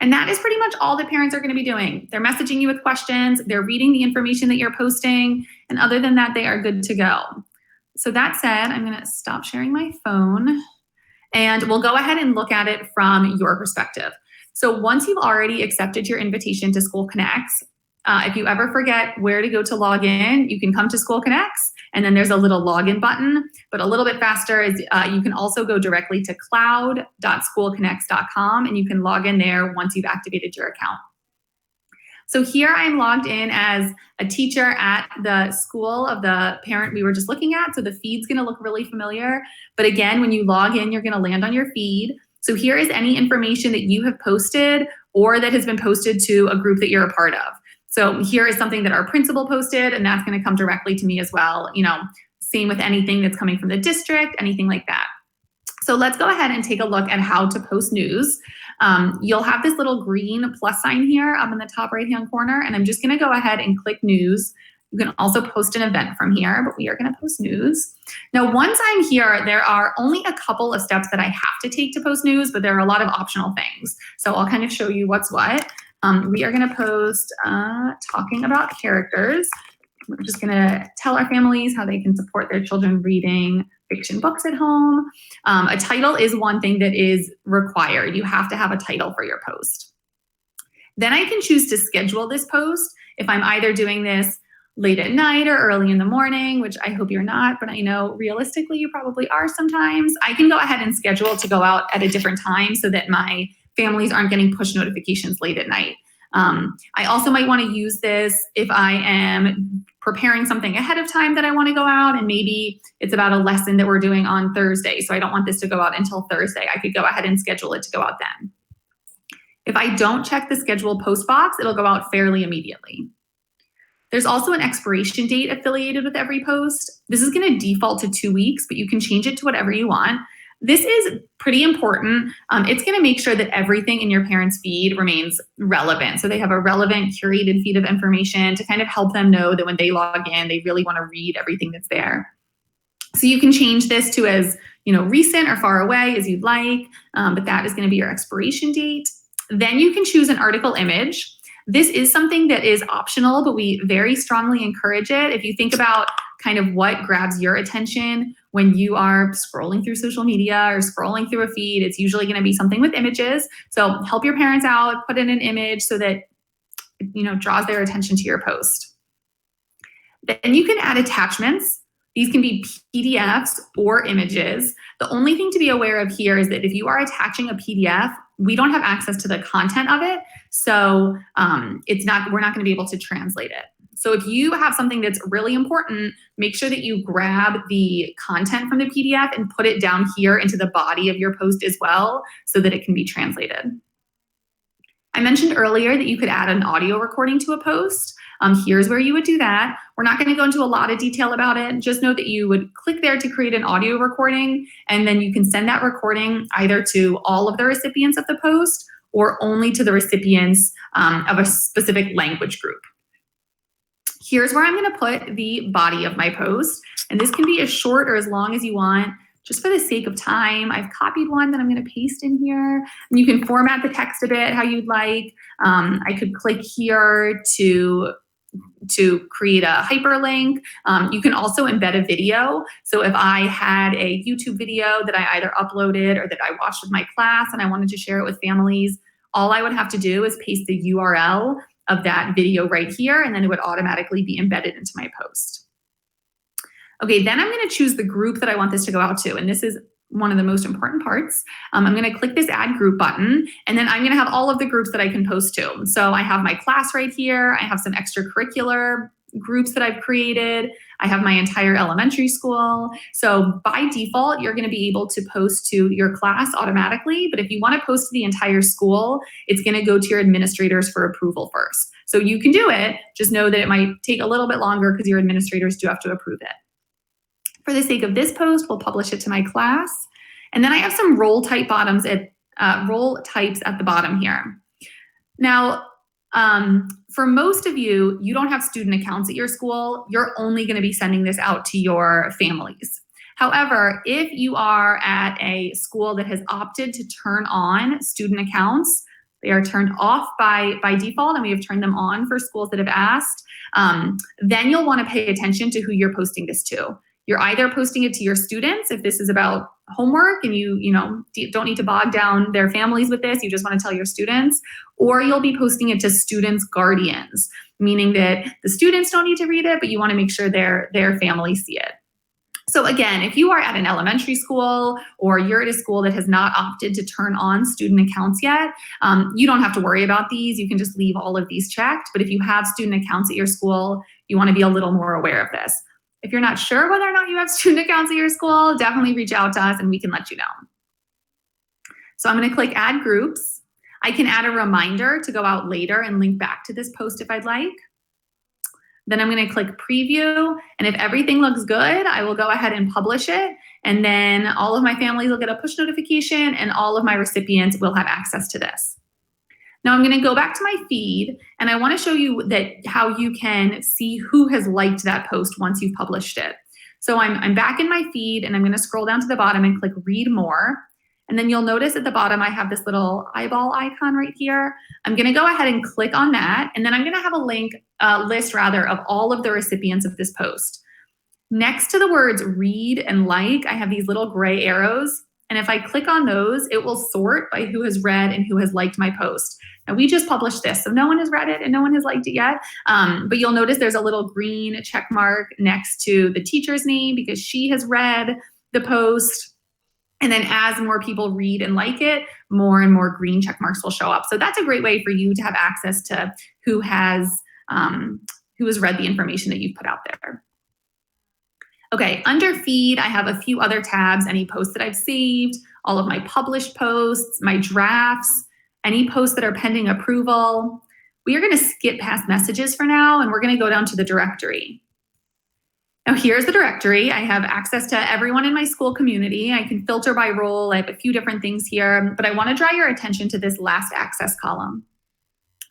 And that is pretty much all that parents are going to be doing. They're messaging you with questions, they're reading the information that you're posting, and other than that, they are good to go. So that said, I'm going to stop sharing my phone. And we'll go ahead and look at it from your perspective. So once you've already accepted your invitation to School Connects, if you ever forget where to go to log in, you can come to School Connects, and then there's a little login button. But a little bit faster is you can also go directly to cloud.schoolconnects.com, and you can log in there once you've activated your account. So here I'm logged in as a teacher at the school of the parent we were just looking at. So the feed's going to look really familiar. But again, when you log in, you're going to land on your feed. So here is any information that you have posted or that has been posted to a group that you're a part of. So here is something that our principal posted, and that's going to come directly to me as well. You know, same with anything that's coming from the district, anything like that. So let's go ahead and take a look at how to post news. You'll have this little green plus sign here up in the top right-hand corner, and I'm just going to go ahead and click news. You can also post an event from here, but we are going to post news. Now, once I'm here, there are only a couple of steps that I have to take to post news, but there are a lot of optional things. So I'll kind of show you what's what. We are going to post talking about characters. We're just going to tell our families how they can support their children reading fiction books at home. A title is one thing that is required. You have to have a title for your post. Then I can choose to schedule this post if I'm either doing this late at night or early in the morning, which I hope you're not, but I know realistically you probably are sometimes. I can go ahead and schedule to go out at a different time so that my families aren't getting push notifications late at night. I also might want to use this if I am preparing something ahead of time that I want to go out, and maybe it's about a lesson that we're doing on Thursday, so I don't want this to go out until Thursday. I could go ahead and schedule it to go out then. If I don't check the schedule post box, it'll go out fairly immediately. There's also an expiration date affiliated with every post. This is going to default to 2 weeks, but you can change it to whatever you want. This is pretty important. It's going to make sure that everything in your parents' feed remains relevant. So they have a relevant, curated feed of information to kind of help them know that when they log in, they really want to read everything that's there. So you can change this to as, you know, recent or far away as you'd like, but that is going to be your expiration date. Then you can choose an article image. This is something that is optional, but we very strongly encourage it. If you think about kind of what grabs your attention when you are scrolling through social media or scrolling through a feed, it's usually going to be something with images. So help your parents out, put in an image so that, you know, draws their attention to your post. Then you can add attachments. These can be PDFs or images. The only thing to be aware of here is that if you are attaching a PDF, we don't have access to the content of it. So we're not going to be able to translate it. So if you have something that's really important, make sure that you grab the content from the PDF and put it down here into the body of your post as well so that it can be translated. I mentioned earlier that you could add an audio recording to a post. Here's where you would do that. We're not going to go into a lot of detail about it. Just know that you would click there to create an audio recording, and then you can send that recording either to all of the recipients of the post or only to the recipients of a specific language group. Here's where I'm going to put the body of my post, and this can be as short or as long as you want. Just for the sake of time, I've copied one that I'm going to paste in here. And you can format the text a bit how you'd like. I could click here to create a hyperlink. You can also embed a video. So if I had a YouTube video that I either uploaded or that I watched with my class and I wanted to share it with families, all I would have to do is paste the URL of that video right here, and then it would automatically be embedded into my post. Okay, then I'm going to choose the group that I want this to go out to, and this is one of the most important parts. I'm going to click this add group button, and then I'm going to have all of the groups that I can post to. So I have my class right here. I have some extracurricular groups that I've created. I have my entire elementary school. So by default, you're going to be able to post to your class automatically. But if you want to post to the entire school, it's going to go to your administrators for approval first. So you can do it, just know that it might take a little bit longer because your administrators do have to approve it. For the sake of this post, we'll publish it to my class. And then I have some role types at the bottom here. Now, for most of you, you don't have student accounts at your school. You're only going to be sending this out to your families. However, if you are at a school that has opted to turn on student accounts, they are turned off by default, and we have turned them on for schools that have asked, then you'll want to pay attention to who you're posting this to. You're either posting it to your students if this is about homework and you don't need to bog down their families with this, you just want to tell your students, or you'll be posting it to students' guardians, meaning that the students don't need to read it, but you want to make sure their families see it. So again, if you are at an elementary school or you're at a school that has not opted to turn on student accounts yet, you don't have to worry about these. You can just leave all of these checked. But if you have student accounts at your school, you want to be a little more aware of this. If you're not sure whether or not you have student accounts at your school, definitely reach out to us and we can let you know. So I'm going to click Add Groups. I can add a reminder to go out later and link back to this post if I'd like. Then I'm going to click Preview, and if everything looks good, I will go ahead and publish it, and then all of my families will get a push notification and all of my recipients will have access to this. Now I'm going to go back to my feed, and I want to show you how you can see who has liked that post once you've published it. So I'm back in my feed, and I'm going to scroll down to the bottom and click Read More. And then you'll notice at the bottom, I have this little eyeball icon right here. I'm going to go ahead and click on that. And then I'm going to have a list of all of the recipients of this post. Next to the words read and like, I have these little gray arrows. And if I click on those, it will sort by who has read and who has liked my post. Now we just published this, so no one has read it and no one has liked it yet. But you'll notice there's a little green check mark next to the teacher's name because she has read the post. And then as more people read and like it, more and more green check marks will show up. So that's a great way for you to have access to who has read the information that you've put out there. Okay, under feed, I have a few other tabs, any posts that I've saved, all of my published posts, my drafts, any posts that are pending approval. We are going to skip past messages for now, and we're going to go down to the directory. Now here's the directory. I have access to everyone in my school community. I can filter by role. I have a few different things here, but I want to draw your attention to this last access column.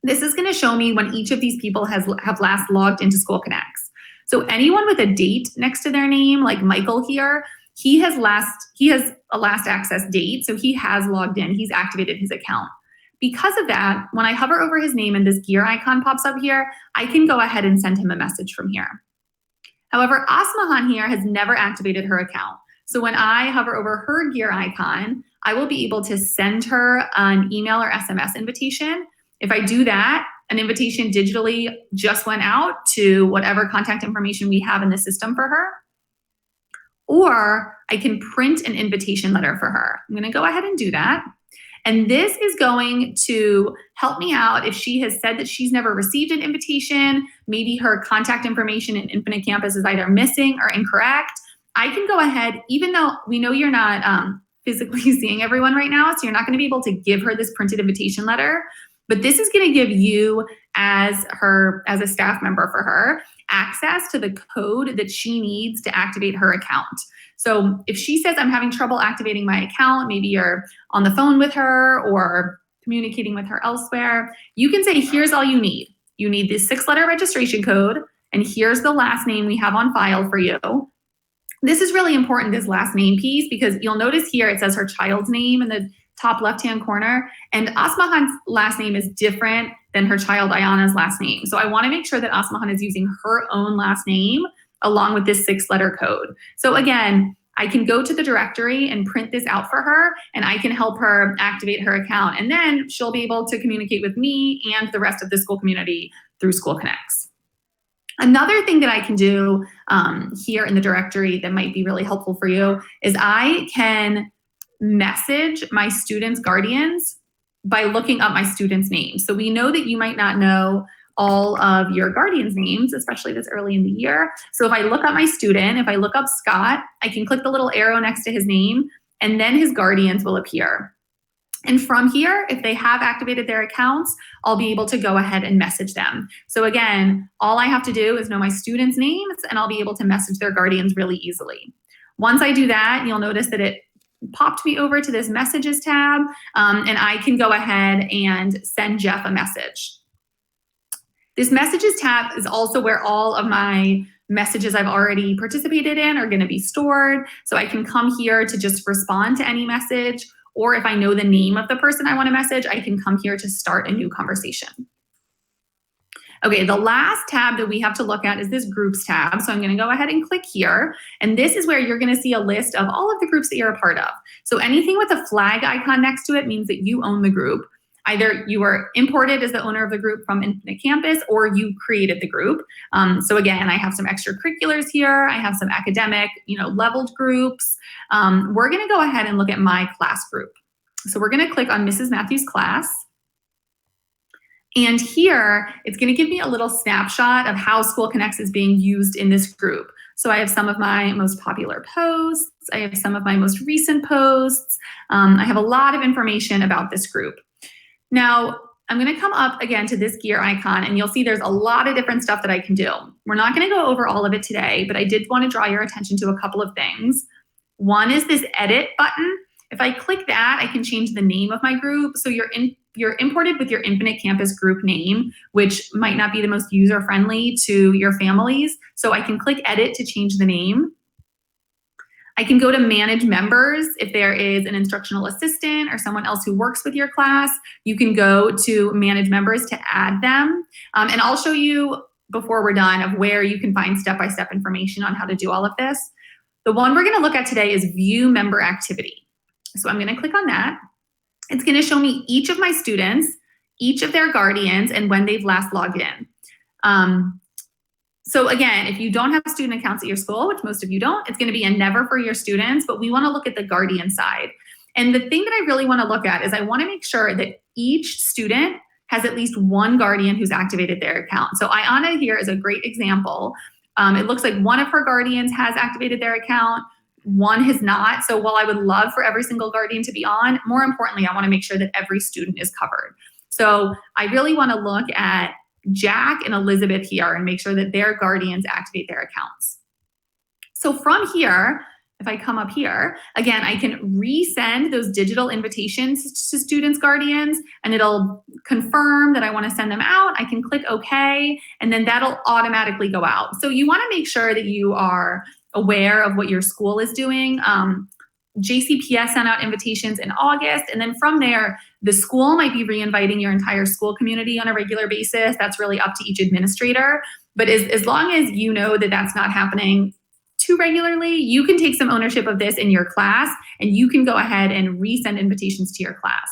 This is going to show me when each of these people have last logged into School Connects. So anyone with a date next to their name, like Michael here, he has a last access date, so he has logged in. He's activated his account. Because of that, when I hover over his name and this gear icon pops up here, I can go ahead and send him a message from here. However, Asmahan here has never activated her account. So when I hover over her gear icon, I will be able to send her an email or SMS invitation. If I do that, an invitation digitally just went out to whatever contact information we have in the system for her. Or I can print an invitation letter for her. I'm going to go ahead and do that. And this is going to help me out if she has said that she's never received an invitation, maybe her contact information in Infinite Campus is either missing or incorrect. I can go ahead, even though we know you're not physically seeing everyone right now, so you're not going to be able to give her this printed invitation letter, but this is going to give you as a staff member for her access to the code that she needs to activate her account. So if she says, I'm having trouble activating my account, maybe you're on the phone with her or communicating with her elsewhere, you can say, here's all you need. You need this 6-letter registration code, and here's the last name we have on file for you. This is really important, this last name piece, because you'll notice here it says her child's name in the top left-hand corner, and Asmahan's last name is different than her child Ayana's last name. So I want to make sure that Asmahan is using her own last name along with this 6-letter code. So again, I can go to the directory and print this out for her, and I can help her activate her account. And then she'll be able to communicate with me and the rest of the school community through School Connects. Another thing that I can do here in the directory that might be really helpful for you is I can message my students' guardians by looking up my students' names. So we know that you might not know all of your guardians' names, especially this early in the year. So if I look up my student, if I look up Scott, I can click the little arrow next to his name, and then his guardians will appear. And from here, if they have activated their accounts, I'll be able to go ahead and message them. So again, all I have to do is know my students' names, and I'll be able to message their guardians really easily. Once I do that, you'll notice that it popped me over to this messages tab, and I can go ahead and send Jeff a message. This messages tab is also where all of my messages I've already participated in are going to be stored. So I can come here to just respond to any message, or if I know the name of the person I want to message, I can come here to start a new conversation. Okay, the last tab that we have to look at is this groups tab. So I'm going to go ahead and click here. And this is where you're going to see a list of all of the groups that you're a part of. So anything with a flag icon next to it means that you own the group. Either you were imported as the owner of the group from Infinite Campus, or you created the group. So again, I have some extracurriculars here. I have some academic, leveled groups. We're going to go ahead and look at my class group. So we're going to click on Mrs. Matthews' class. And here, it's going to give me a little snapshot of how School Connects is being used in this group. So I have some of my most popular posts. I have some of my most recent posts. I have a lot of information about this group. Now, I'm going to come up again to this gear icon, and you'll see there's a lot of different stuff that I can do. We're not going to go over all of it today, but I did want to draw your attention to a couple of things. One is this edit button. If I click that, I can change the name of my group. So you're imported with your Infinite Campus group name, which might not be the most user-friendly to your families. So I can click edit to change the name. I can go to manage members. If there is an instructional assistant or someone else who works with your class, you can go to manage members to add them. And I'll show you before we're done of where you can find step-by-step information on how to do all of this. The one we're gonna look at today is view member activity. So I'm gonna click on that. It's gonna show me each of my students, each of their guardians, and when they've last logged in. So again, if you don't have student accounts at your school, which most of you don't, it's going to be a never for your students, but we want to look at the guardian side. And the thing that I really want to look at is I want to make sure that each student has at least one guardian who's activated their account. So Ayana here is a great example. It looks like one of her guardians has activated their account, one has not. So while I would love for every single guardian to be on, more importantly, I want to make sure that every student is covered. So I really want to look at Jack and Elizabeth here and make sure that their guardians activate their accounts. So from here, if I come up here, again, I can resend those digital invitations to students' guardians, and it'll confirm that I want to send them out. I can click OK, and then that'll automatically go out. So you want to make sure that you are aware of what your school is doing. JCPS sent out invitations in August, and then from there, the school might be re-inviting your entire school community on a regular basis. That's really up to each administrator. But as long as you know that that's not happening too regularly, you can take some ownership of this in your class, and you can go ahead and resend invitations to your class.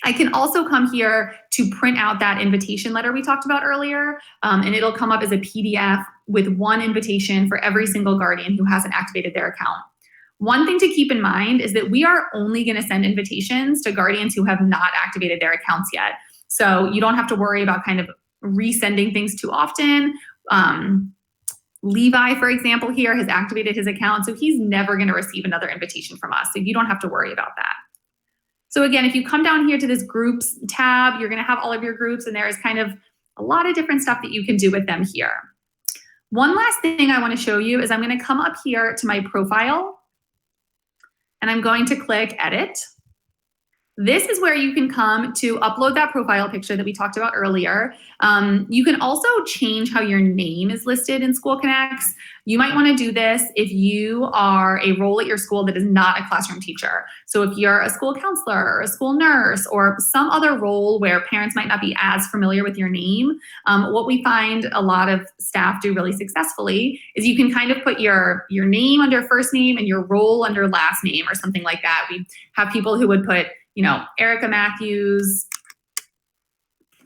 I can also come here to print out that invitation letter we talked about earlier, and it'll come up as a PDF with one invitation for every single guardian who hasn't activated their account. One thing to keep in mind is that we are only going to send invitations to guardians who have not activated their accounts yet. So you don't have to worry about kind of resending things too often. Levi, for example, here has activated his account, so he's never going to receive another invitation from us. So you don't have to worry about that. So again, if you come down here to this groups tab, you're going to have all of your groups, and there is kind of a lot of different stuff that you can do with them here. One last thing I want to show you is I'm going to come up here to my profile, and I'm going to click edit. This is where you can come to upload that profile picture that we talked about earlier. You can also change how your name is listed in School Connects. You might want to do this if you are a role at your school that is not a classroom teacher. So if you're a school counselor or a school nurse or some other role where parents might not be as familiar with your name, what we find a lot of staff do really successfully is you can kind of put your name under first name and your role under last name or something like that. We have people who would put, Erica Matthews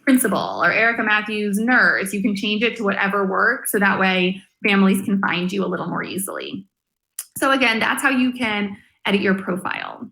principal or Erica Matthews nurse. You can change it to whatever works, so that way families can find you a little more easily. So again, that's how you can edit your profile.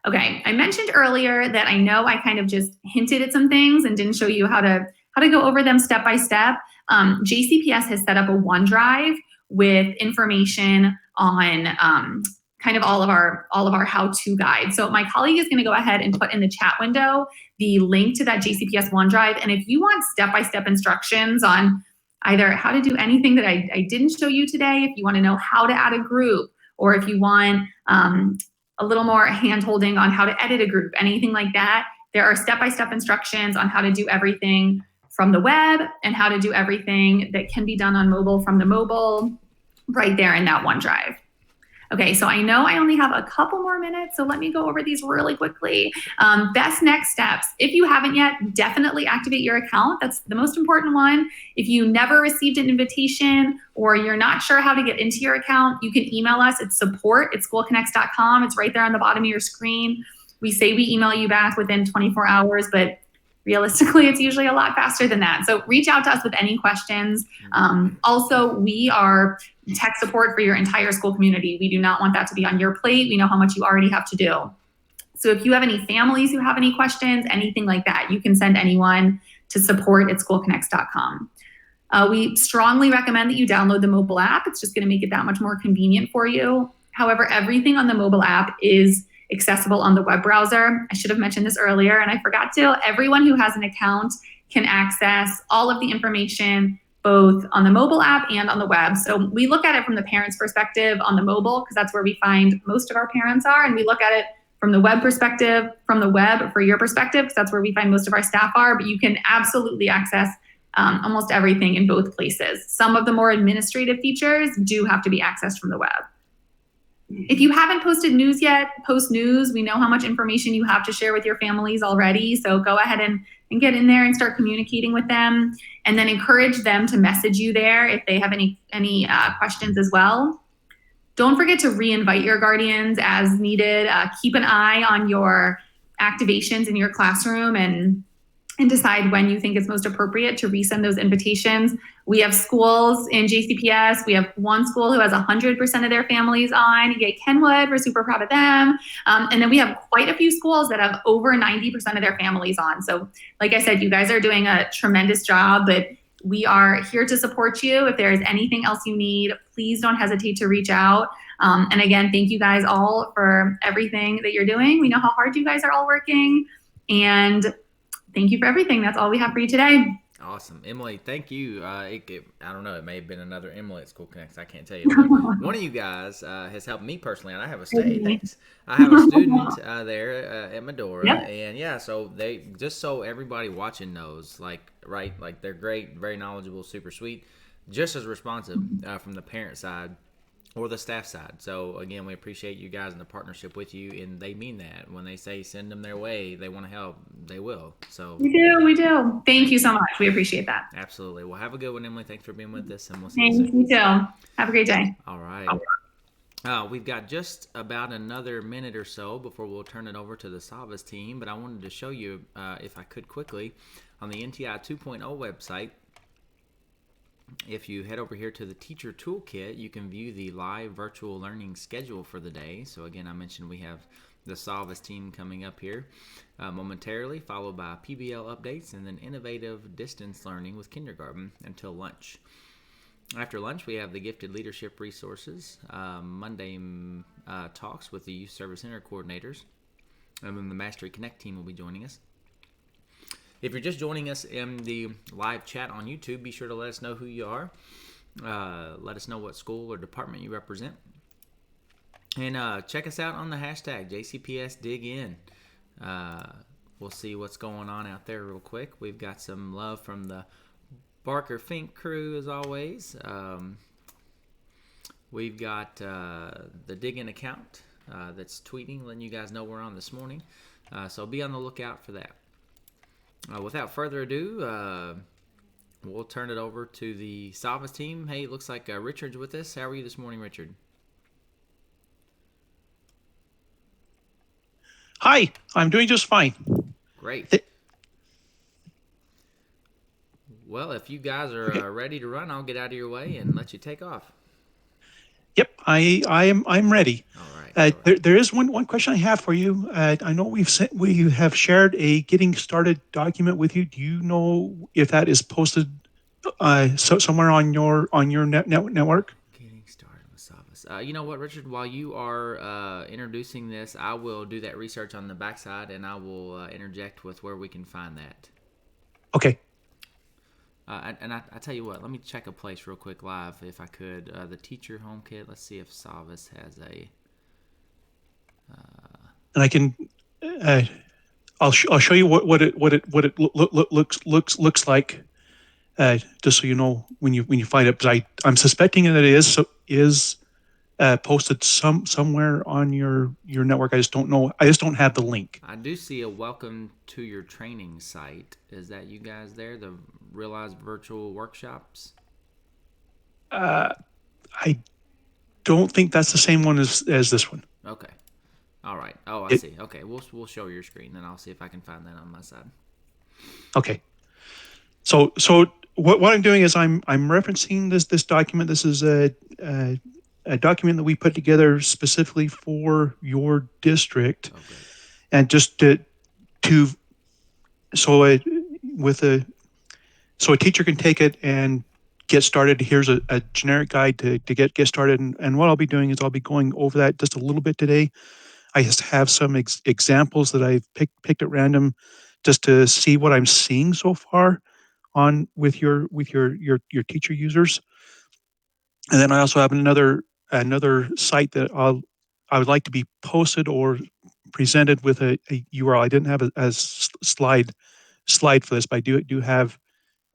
Okay, I mentioned earlier that I know I kind of just hinted at some things and didn't show you how to go over them step by step. JCPS has set up a OneDrive with information on kind of all of our how-to guide. So my colleague is going to go ahead and put in the chat window the link to that JCPS OneDrive. And if you want step-by-step instructions on either how to do anything that I didn't show you today, if you want to know how to add a group, or if you want a little more hand-holding on how to edit a group, anything like that, there are step-by-step instructions on how to do everything from the web and how to do everything that can be done on mobile from the mobile right there in that OneDrive. Okay, so I know I only have a couple more minutes, so let me go over these really quickly. Best next steps. If you haven't yet, definitely activate your account. That's the most important one. If you never received an invitation or you're not sure how to get into your account, you can email us at support@schoolconnects.com. It's right there on the bottom of your screen. We say we email you back within 24 hours, but realistically, it's usually a lot faster than that. So reach out to us with any questions. Also, we are tech support for your entire school community. We do not want that to be on your plate. We know how much you already have to do. So if you have any families who have any questions, anything like that, you can send anyone to support@schoolconnects.com. We strongly recommend that you download the mobile app. It's just going to make it that much more convenient for you. However, everything on the mobile app is accessible on the web browser. I should have mentioned this earlier and I forgot to. Everyone who has an account can access all of the information both on the mobile app and on the web. So we look at it from the parents' perspective on the mobile because that's where we find most of our parents are, and we look at it from the web perspective, from the web for your perspective, because that's where we find most of our staff are, but you can absolutely access almost everything in both places. Some of the more administrative features do have to be accessed from the web. If you haven't posted news yet, post news. We know how much information you have to share with your families already. So go ahead and get in there and start communicating with them, and then encourage them to message you there if they have any questions as well. Don't forget to re-invite your guardians as needed. Keep an eye on your activations in your classroom and decide when you think it's most appropriate to resend those invitations. We have schools in JCPS. We have one school who has 100% of their families on. Yay, Kenwood, we're super proud of them. And then we have quite a few schools that have over 90% of their families on. So like I said, you guys are doing a tremendous job, but we are here to support you. If there's anything else you need, please don't hesitate to reach out. And again, thank you guys all for everything that you're doing. We know how hard you guys are all working, and thank you for everything. That's all we have for you today.
Awesome. Emily, thank you. I don't know, it may have been another Emily at School Connects. I can't tell you. One of you guys has helped me personally, and I have a thanks. I have a student there at Medora. Yep. And yeah, so they, just so everybody watching knows, like they're great, very knowledgeable, super sweet, just as responsive from the parent side or the staff side. So again, we appreciate you guys and the partnership with you, and they mean that. When they say send them their way, they want to help, they will. So we
do. Thank you so much. We appreciate that.
Absolutely. Well, have a good one, Emily. Thanks for being with us, and we'll see you soon.
Thank you too. Have a great day.
All right. We've got just about another minute or so before we'll turn it over to the Savas team, but I wanted to show you, if I could quickly, on the NTI 2.0 website, if you head over here to the teacher toolkit, you can view the live virtual learning schedule for the day. So again, I mentioned we have the Savas team coming up here momentarily, followed by PBL updates and then innovative distance learning with kindergarten until lunch. After lunch, we have the gifted leadership resources, Monday talks with the youth service center coordinators, and then the Mastery Connect team will be joining us. If you're just joining us in the live chat on YouTube, be sure to let us know who you are. Let us know what school or department you represent. And check us out on the hashtag JCPSDigIn. We'll see what's going on out there real quick. We've got some love from the Barker Fink crew as always. We've got the Dig In account that's tweeting, letting you guys know we're on this morning. So be on the lookout for that. Without further ado, we'll turn it over to the Savas team. Hey, it looks like Richard's with us. How are you this morning, Richard?
Hi, I'm doing just fine.
Great. Well, if you guys are ready to run, I'll get out of your way and let you take off.
Yep, I'm ready.
All right.
There is one question I have for you. I know we have shared a getting started document with you. Do you know if that is posted somewhere on your network?
Getting started with Savas goodness. You know what, Richard? While you are introducing this, I will do that research on the backside, and I will interject with where we can find that.
Okay.
And I tell you what, let me check a place real quick live if I could. The teacher home kit. Let's see if Savas has a.
And I can. I'll show you what it looks like. Just so you know when you find it, because I'm suspecting that it is posted somewhere on your network. I just don't know. I just don't have the link.
I do see a welcome to your training site. Is that you guys there? The Realize Virtual Workshops?
I don't think that's the same one as this one.
Okay. All right. Oh, I see. Okay, we'll show your screen, and I'll see if I can find that on my side.
Okay. So what I'm doing is I'm referencing this document. This is a document that we put together specifically for your district, and just so a teacher can take it and get started. Here's a generic guide to get started, and what I'll be doing is I'll be going over that just a little bit today. I just have some examples that I've picked at random, just to see what I'm seeing so far on with your teacher users. And then I also have another site that I would like to be posted or presented with a URL. I didn't have a slide for this, but I do have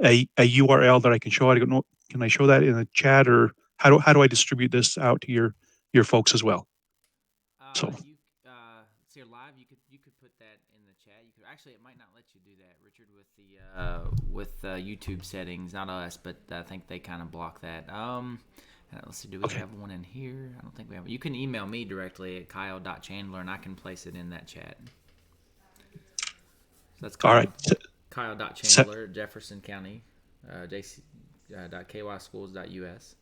a URL that I can show. I don't know, can I show that in a chat, or how do I distribute this out to your folks as well? So
See live. You could put that in the chat. You could actually, it might not let you do that, Richard, with the YouTube settings. Not us, but I think they kind of block that. Let's see. Do we have one in here? I don't think we have. You can email me directly at kyle.chandler, and I can place it in that chat. So that's Kyle,
all right.
Kyle.Chandler, Jefferson County, jc.kyschools.us.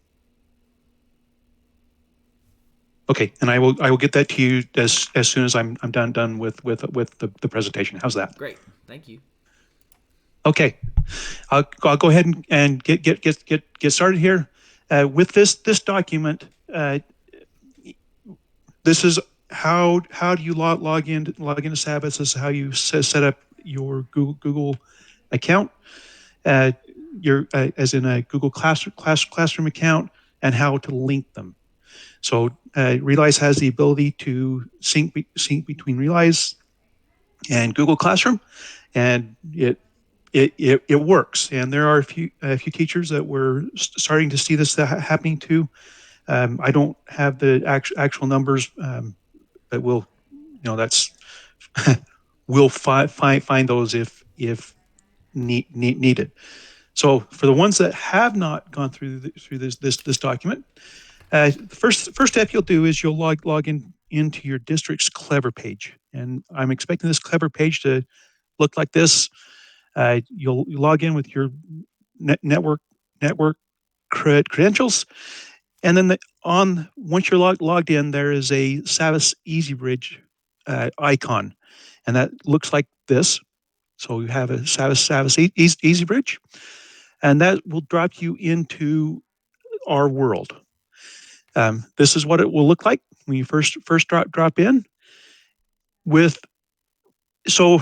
Okay, and I will get that to you as soon as I'm done with the presentation. How's that?
Great, thank you.
Okay, I'll go ahead and get started here with this document. This is how do you log into Savas. This is how you set up your Google account. Your as in a Google Classroom account, and how to link them. So Realize has the ability to sync between Realize and Google Classroom, and it works. And there are a few teachers that we're starting to see this happening to. I don't have the actual numbers, but we'll we'll find those if needed. So for the ones that have not gone through this document, the first step you'll do is you'll log into your district's Clever page, and I'm expecting this Clever page to look like this. You'll log in with your network credentials, and then once you're logged in, there is a Savas EasyBridge icon, and that looks like this. So you have a Savas EasyBridge, and that will drop you into our world. This is what it will look like when you first drop in. So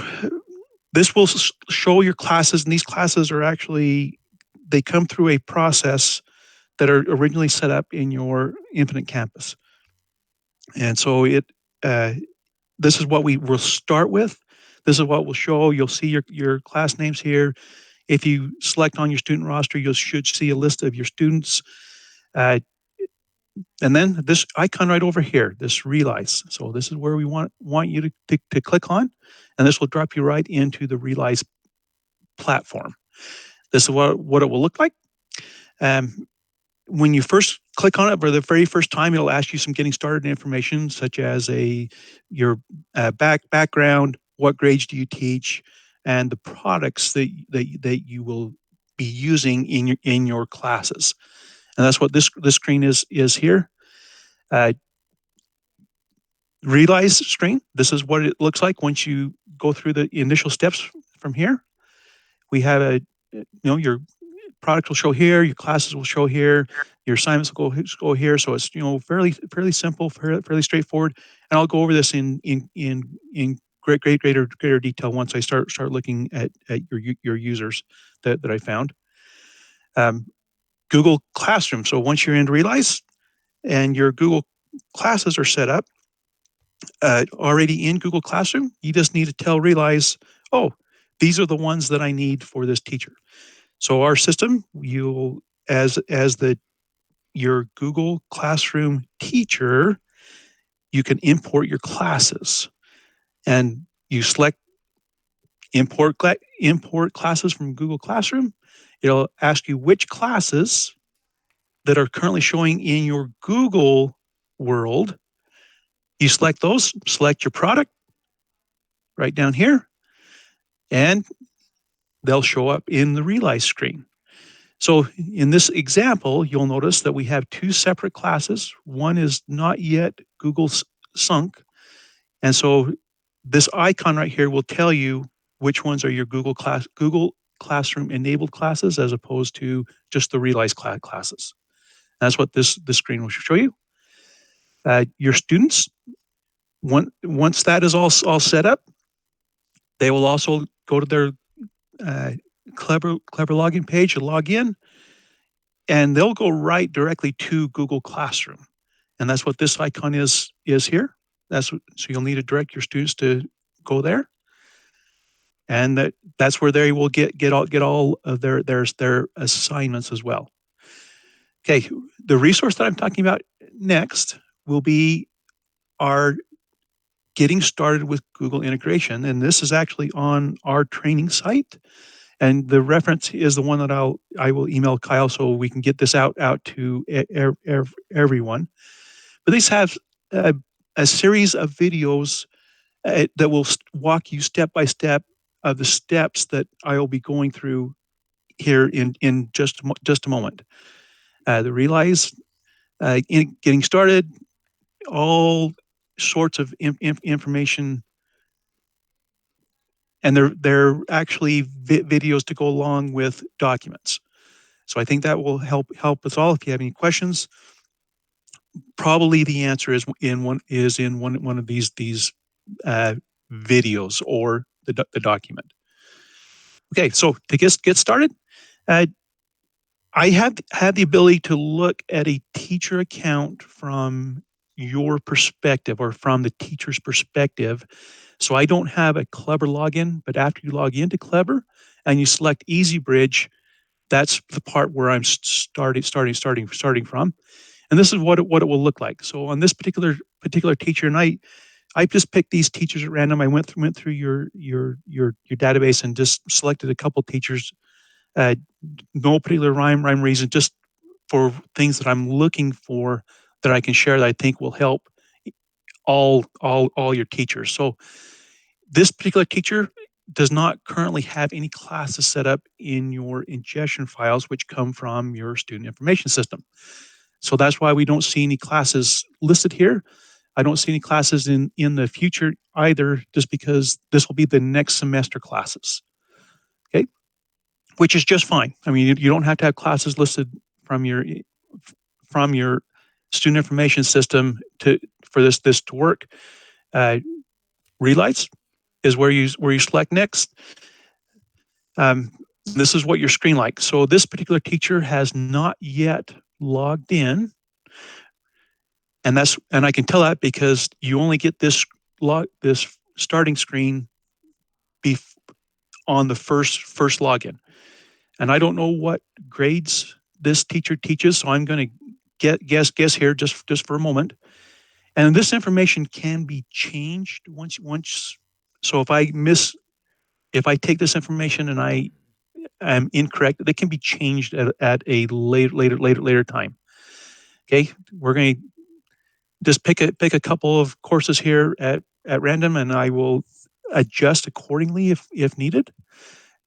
this will show your classes, and these classes are they come through a process that are originally set up in your Infinite Campus. And so this is what we will start with. This is what we'll show. You'll see your class names here. If you select on your student roster, you should see a list of your students. And then this icon right over here, this Realize. So this is where we want you to click on, and this will drop you right into the Realize platform. This is what it will look like. When you first click on it for the very first time, it'll ask you some getting started information, such as your background, what grades do you teach, and the products that you will be using in your classes. And that's what this screen is here. Realize screen. This is what it looks like once you go through the initial steps from here. We have your products will show here, your classes will show here, your assignments will go here. So it's fairly simple, fairly straightforward. And I'll go over this in greater detail once I start looking at your users that I found. Google Classroom. So once you're in Realize and your Google classes are set up already in Google Classroom, you just need to tell Realize, oh, these are the ones that I need for this teacher. So our system, you'll as your Google Classroom teacher, you can import your classes, and you select import classes from Google Classroom. It'll ask you which classes that are currently showing in your Google world. You select those, select your product right down here, and they'll show up in the Realize screen. So in this example, you'll notice that we have two separate classes. One is not yet Google sunk. And so this icon right here will tell you which ones are your Google Classroom enabled classes as opposed to just the Realize classes. That's what this screen will show you. Your students, once that is all set up, they will also go to their Clever login page to log in, and they'll go right directly to Google Classroom. And that's what this icon is here. So you'll need to direct your students to go there. And that's where they will get all of their assignments as well. Okay, the resource that I'm talking about next will be our getting started with Google integration. And this is actually on our training site. And the reference is the one that I will email Kyle so we can get this out to everyone. But these have a series of videos that will walk you step by step of the steps that I will be going through here in just a moment. The Realize, in getting started, all sorts of information, and they're actually videos to go along with documents. So I think that will help us all. If you have any questions, probably the answer is in one of these videos or the document. Okay, so to get started, I have had the ability to look at a teacher account from your perspective or from the teacher's perspective. So I don't have a Clever login, but after you log into Clever and you select Easy Bridge, that's the part where I'm starting from. And this is what it will look like. So on this particular teacher, and I just picked these teachers at random. I went through your database and just selected a couple teachers. No particular rhyme reason, just for things that I'm looking for that I can share that I think will help all your teachers. So this particular teacher does not currently have any classes set up in your ingestion files, which come from your student information system. So that's why we don't see any classes listed here. I don't see any classes in the future either, just because this will be the next semester classes. Okay, which is just fine. I mean, you don't have to have classes listed from your student information system for this to work. Realize is where you select next. This is what your screen like. So this particular teacher has not yet logged in, and I can tell that because you only get this starting screen on the first login. And I don't know what grades this teacher teaches, so I'm going to guess here just for a moment. And this information can be changed once. So if I take this information and I am incorrect, they can be changed at a later time. Okay, we're going to just pick a couple of courses here at random, and I will adjust accordingly if needed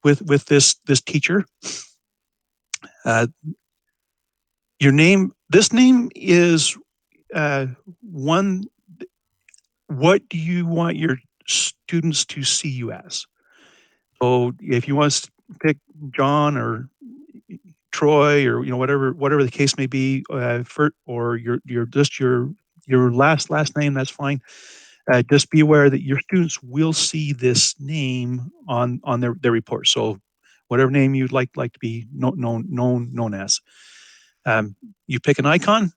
with this teacher. Your name. This name is one. What do you want your students to see you as? So if you want to pick John or Troy, or whatever the case may be, or your last name, that's fine. Just be aware that your students will see this name on their report. So whatever name you'd like to be known as. You pick an icon.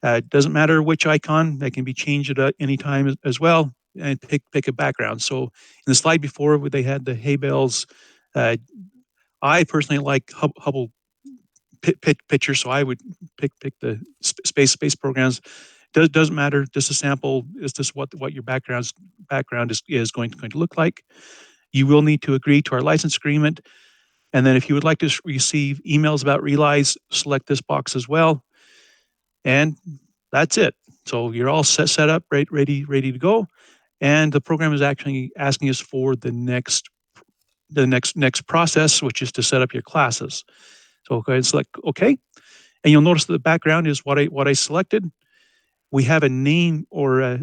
It doesn't matter which icon; that can be changed at any time as well. And pick a background. So in the slide before, where they had the hay bales, I personally like Hubble picture, so I would pick the space programs. Doesn't matter. Just a sample is just what your background is going to look like. You will need to agree to our license agreement, and then if you would like to receive emails about Realize, select this box as well, and that's it. So you're all set up, ready to go, and the program is actually asking us for the next process, which is to set up your classes. So go ahead and select OK. And you'll notice that the background is what I selected. We have a name or a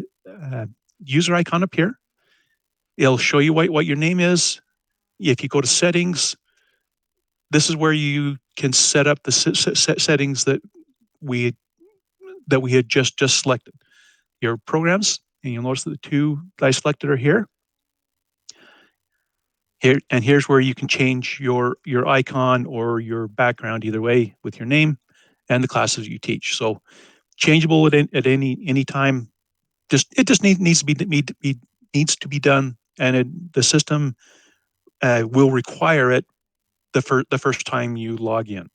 user icon up here. It'll show you what your name is. If you go to settings, this is where you can set up the settings that we had just selected. Your programs, and you'll notice that the two that I selected are here. Here's where you can change your icon or your background either way with your name and the classes you teach. So changeable at any time. It just needs to be done, and the system will require it the first time you log in.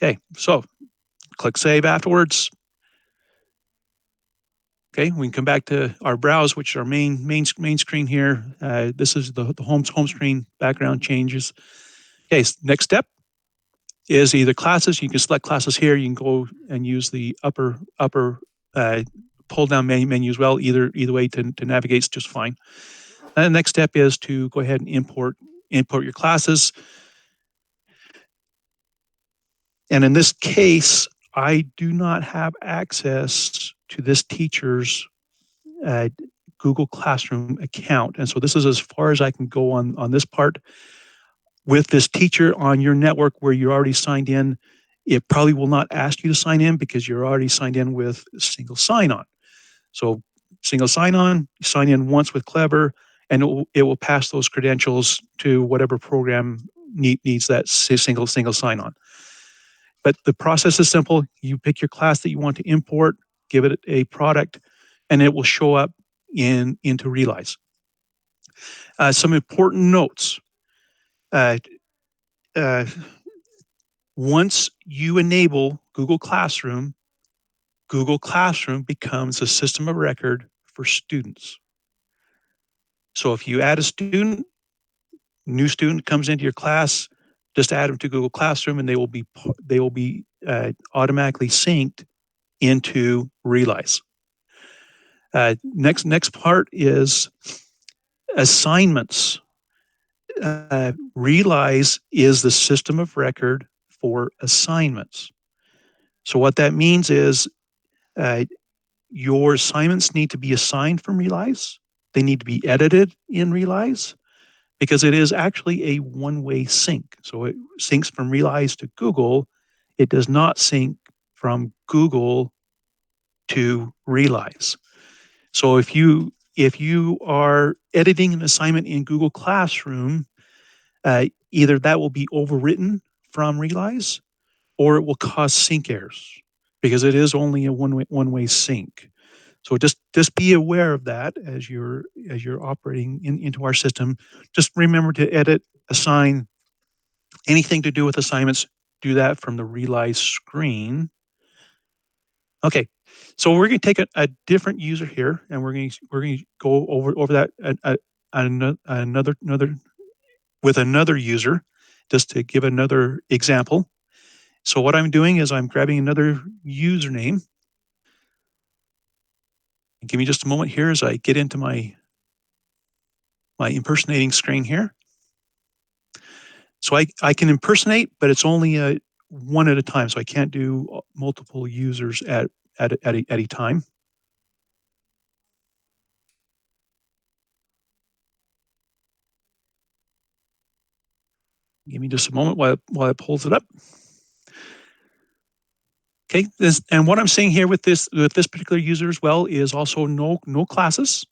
Okay, so click save afterwards. Okay, we can come back to our browse, which is our main screen here. This is the home screen. Background changes. Okay, next step is either classes. You can select classes here. You can go and use the upper pull down menu as well. Either way to navigate is just fine. And the next step is to go ahead and import your classes. And in this case, I do not have access to this teacher's Google Classroom account. And so this is as far as I can go on this part. With this teacher on your network where you're already signed in, it probably will not ask you to sign in because you're already signed in with single sign-on. So single sign-on, sign in once with Clever, and it will pass those credentials to whatever program needs that single sign-on. But the process is simple. You pick your class that you want to import, give it a product, and it will show up into Realize. Some important notes. Once you enable Google Classroom becomes a system of record for students. So if you add a student, new student comes into your class, just add them to Google Classroom, and they will be automatically synced into Realize. Next part is assignments. Realize is the system of record for assignments. So what that means is your assignments need to be assigned from Realize. They need to be edited in Realize because it is actually a one-way sync. So it syncs from Realize to Google. It does not sync from Google to Realize. So if you are editing an assignment in Google Classroom, either that will be overwritten from Realize or it will cause sync errors because it is only a one-way sync. So just be aware of that as you're operating into our system. Just remember to edit, assign, anything to do with assignments, do that from the Realize screen. Okay, so we're going to take a different user here, and we're going to go over that another with another user, just to give another example. So what I'm doing is I'm grabbing another username. Give me just a moment here as I get into my impersonating screen here. So I can impersonate, but it's only one at a time. So I can't do multiple users at a time. Give me just a moment while it pulls it up. Okay, and what I'm saying here with this particular user as well is also no classes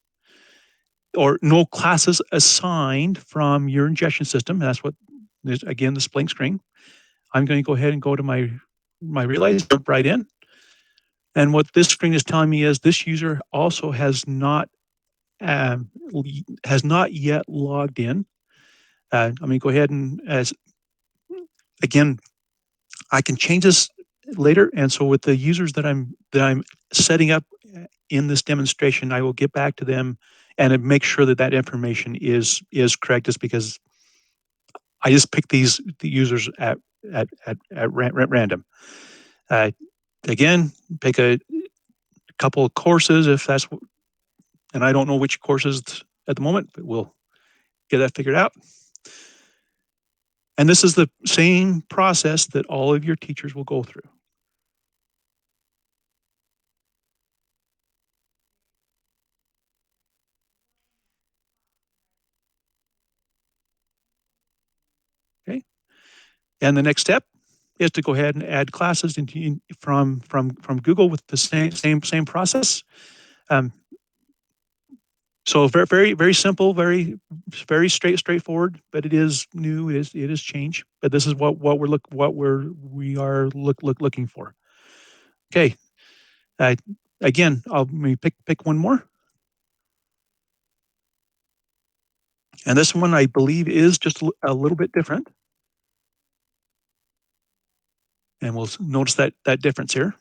or no classes assigned from your ingestion system. That's what is, again, this blank screen. I'm going to go ahead and go to my Realize, jump right in. And what this screen is telling me is this user also has not yet logged in. I'm going to go ahead and again, I can change this later. And so with the users that I'm setting up in this demonstration, I will get back to them and make sure that information is correct, just because I just picked the users at random. Again, pick a couple of courses if that's, and I don't know which courses at the moment, but we'll get that figured out. And this is the same process that all of your teachers will go through. Okay. And the next step is to go ahead and add classes from Google with the same process. So very simple, very straightforward, but it is new. It is change. But this is what we are looking for. Okay. Again, I'll maybe pick one more. And this one I believe is just a little bit different. And we'll notice that difference here.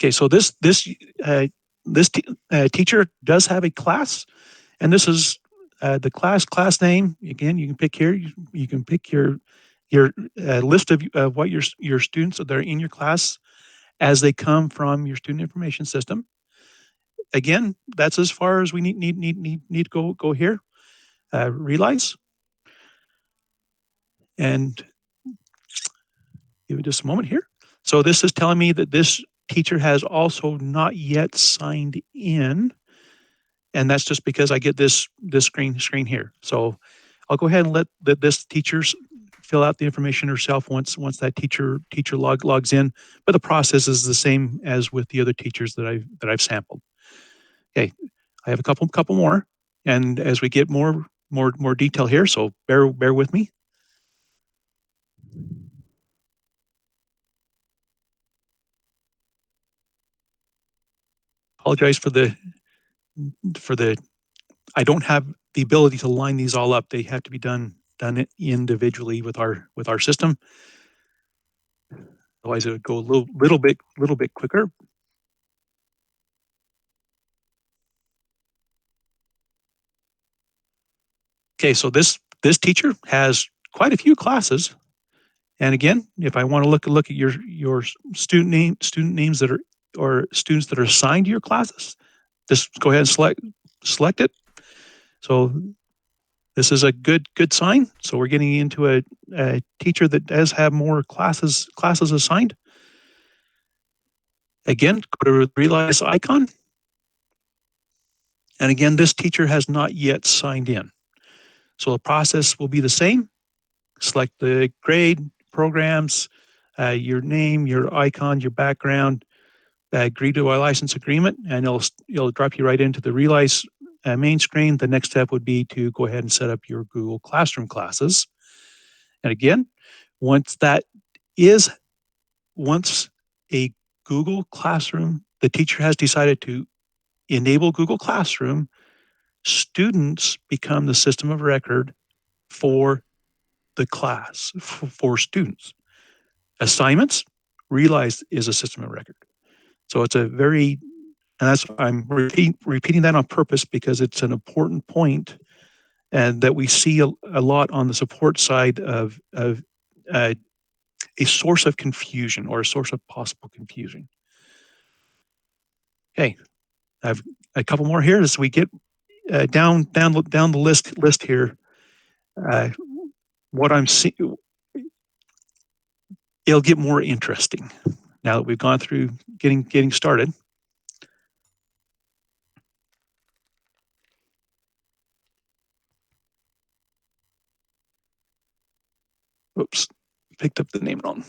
Okay, so this teacher does have a class, and this is the class name. Again, you can pick here. You can pick your list of what your students that are in your class as they come from your student information system. Again, that's as far as we need to go here. Realize, and give it just a moment here. So this is telling me that this teacher has also not yet signed in, and that's just because I get this screen here. So I'll go ahead and let this teacher fill out the information herself once that teacher logs in. But the process is the same as with the other teachers that I've sampled. Okay, I have a couple more, and as we get more detail here, so bear with me. Apologize for the I don't have the ability to line these all up. They have to be done individually with our system. Otherwise, it would go a little bit quicker. Okay, so this teacher has quite a few classes, and again, if I want to look at your student names that are, or students that are assigned to your classes, just go ahead and select it. So this is a good sign. So we're getting into a teacher that does have more classes assigned. Again, go to the Realize icon. And again, this teacher has not yet signed in. So the process will be the same. Select the grade, programs, your name, your icon, your background, agree to our license agreement, and it'll drop you right into the Realize main screen. The next step would be to go ahead and set up your Google Classroom classes. And again, once a Google Classroom, the teacher has decided to enable Google Classroom, students become the system of record for the class, for students. Assignments, Realize is a system of record. So it's a very, and that's, I'm repeating that on purpose because it's an important point, and that we see a lot on the support side of a source of confusion or a source of possible confusion. Okay, I have a couple more here as we get down the list here. What I'm seeing, it'll get more interesting. now that we've gone through getting started. Oops, picked up the name wrong.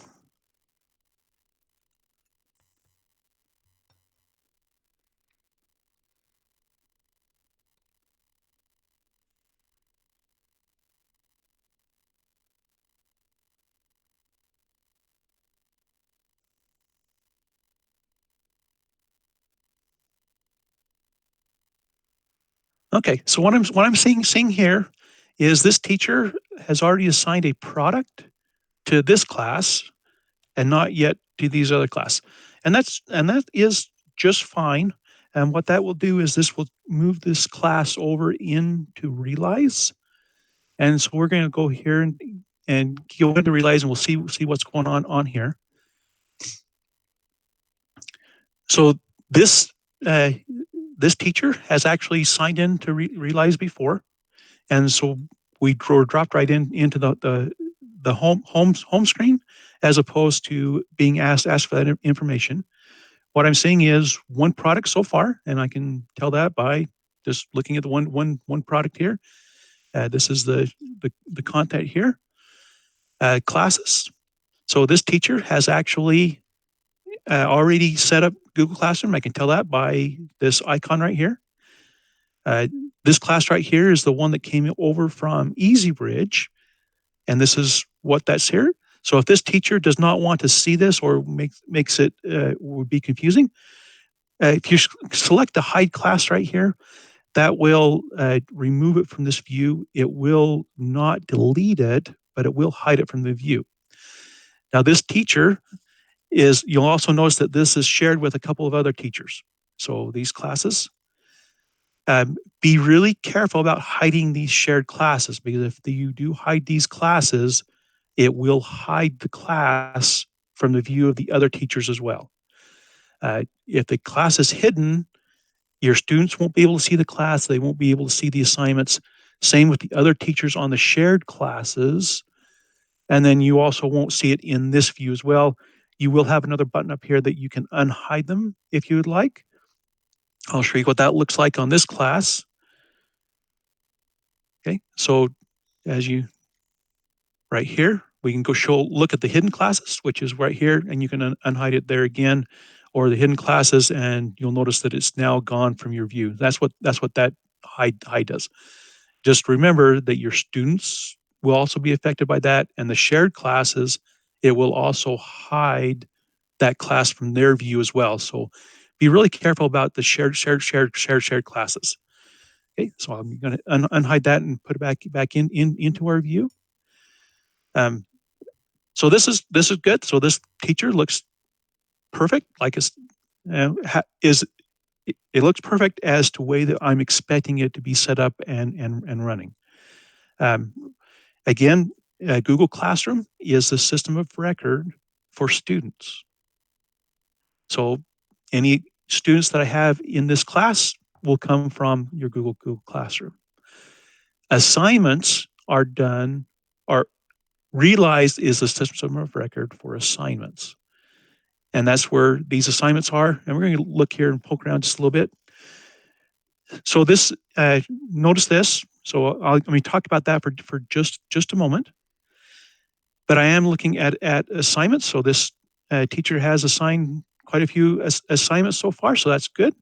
Okay, so what I'm seeing here is this teacher has already assigned a product to this class and not yet to these other class. And that is just fine. And what that will do is this will move this class over into Realize. And so we're going to go here and go into Realize, and we'll see what's going on here. So this this teacher has actually signed in to Realize before, and so we dropped right into the home screen, as opposed to being asked for that information. What I'm seeing is one product so far, and I can tell that by just looking at the one product here. This is the content here. Classes. So this teacher has actually already set up Google Classroom. I can tell that by this icon right here. This class right here is the one that came over from EasyBridge, and this is what that's here. So if this teacher does not want to see this or makes it would be confusing, if you select the hide class right here, that will remove it from this view. It will not delete it, but it will hide it from the view. Now this teacher you'll also notice that this is shared with a couple of other teachers. So these classes, be really careful about hiding these shared classes, because if you do hide these classes, it will hide the class from the view of the other teachers as well. If the class is hidden, your students won't be able to see the class. They won't be able to see the assignments. Same with the other teachers on the shared classes. And then you also won't see it in this view as well. You will have another button up here that you can unhide them if you would like. I'll show you what that looks like on this class. Okay, so right here, we can go look at the hidden classes, which is right here, and you can unhide it there again, or the hidden classes, and you'll notice that it's now gone from your view. That's what that hide does. Just remember that your students will also be affected by that, and the shared classes, it will also hide that class from their view as well. So be really careful about the shared classes. Okay, so I'm going to unhide that and put it back into our view. So this is good. So this teacher looks perfect, like it looks perfect as to way that I'm expecting it to be set up and running. Again, Google Classroom is the system of record for students. So any students that I have in this class will come from your Google Classroom. Assignments are done, or Realize is the system of record for assignments. And that's where these assignments are. And we're going to look here and poke around just a little bit. So this, notice this. So let me talk about that for just a moment. But I am looking at assignments. So this teacher has assigned quite a few assignments so far, so that's good.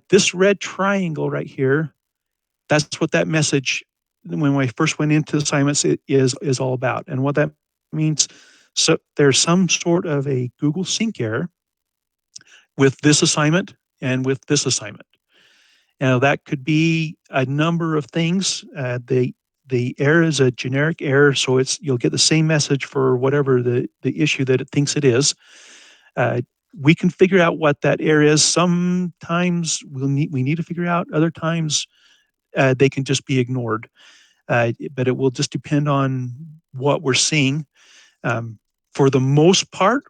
This red triangle right here, that's what that message, when I first went into assignments, it is all about. And what that means, so there's some sort of a Google Sync error with this assignment and with this assignment. Now that could be a number of things. The error is a generic error, so you'll get the same message for whatever the issue that it thinks it is. We can figure out what that error is. Sometimes we need to figure out. Other times they can just be ignored. But it will just depend on what we're seeing. For the most part,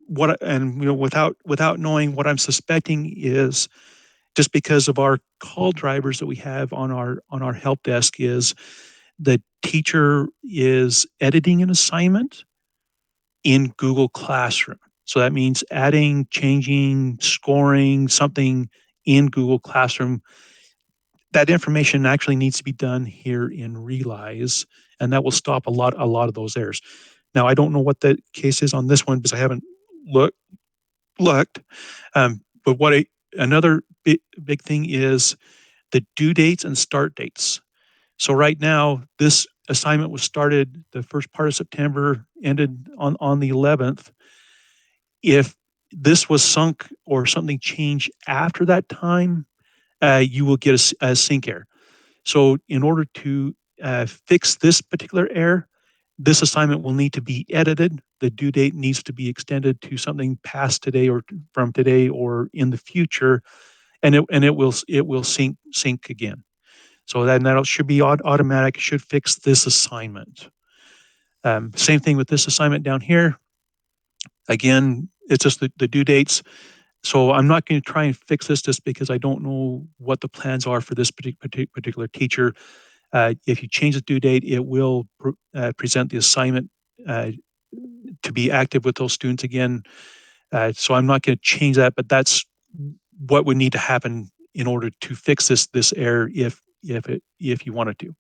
without knowing, what I'm suspecting is, just because of our call drivers that we have on our help desk, is the teacher is editing an assignment in Google Classroom. So that means adding, changing, scoring something in Google Classroom. That information actually needs to be done here in Realize, and that will stop a lot of those errors. Now, I don't know what the case is on this one because I haven't looked. But another big thing is the due dates and start dates. So right now, this assignment was started the first part of September, ended on the 11th. If this was sunk or something changed after that time, you will get a sync error. So in order to fix this particular error, this assignment will need to be edited. The due date needs to be extended to something past today or from today or in the future, and it will sync again. So that should be automatic. Should fix this assignment. Same thing with this assignment down here. Again, it's just the due dates. So I'm not going to try and fix this just because I don't know what the plans are for this particular teacher. If you change the due date, it will present the assignment to be active with those students again. So I'm not going to change that, but that's what would need to happen in order to fix this error if you wanted to.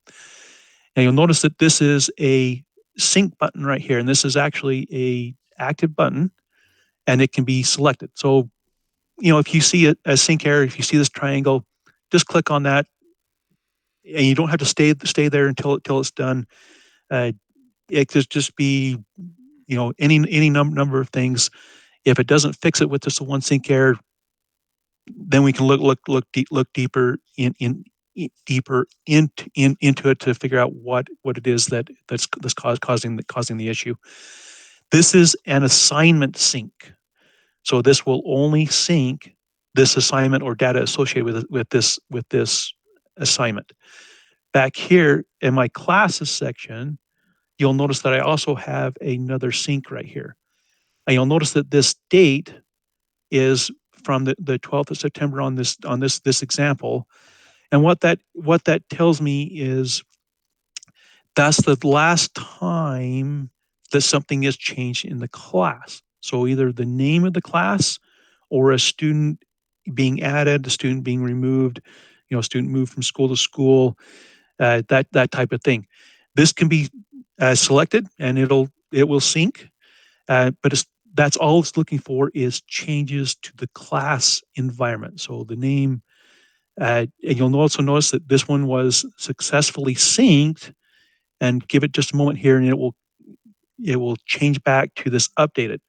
Now you'll notice that this is a sync button right here, and this is actually a active button, and it can be selected. So, if you see a sync error, if you see this triangle, just click on that, and you don't have to stay there until it's done. It could just be, any number of things. If it doesn't fix it with just a one sync error, then we can look deeper deeper into it to figure out what it is that's causing the issue. This is an assignment sync, so this will only sync this assignment or data associated with this assignment. Back here in my classes section, you'll notice that I also have another sync right here. And you'll notice that this date is from the 12th of September on this example. And what that tells me is that's the last time that something is changed in the class. So either the name of the class or a student being added, a student being removed, a student moved from school to school, that type of thing. This can be selected and it will sync, but that's all it's looking for is changes to the class environment. So the name, and you'll also notice that this one was successfully synced, and give it just a moment here and it will change back to this updated.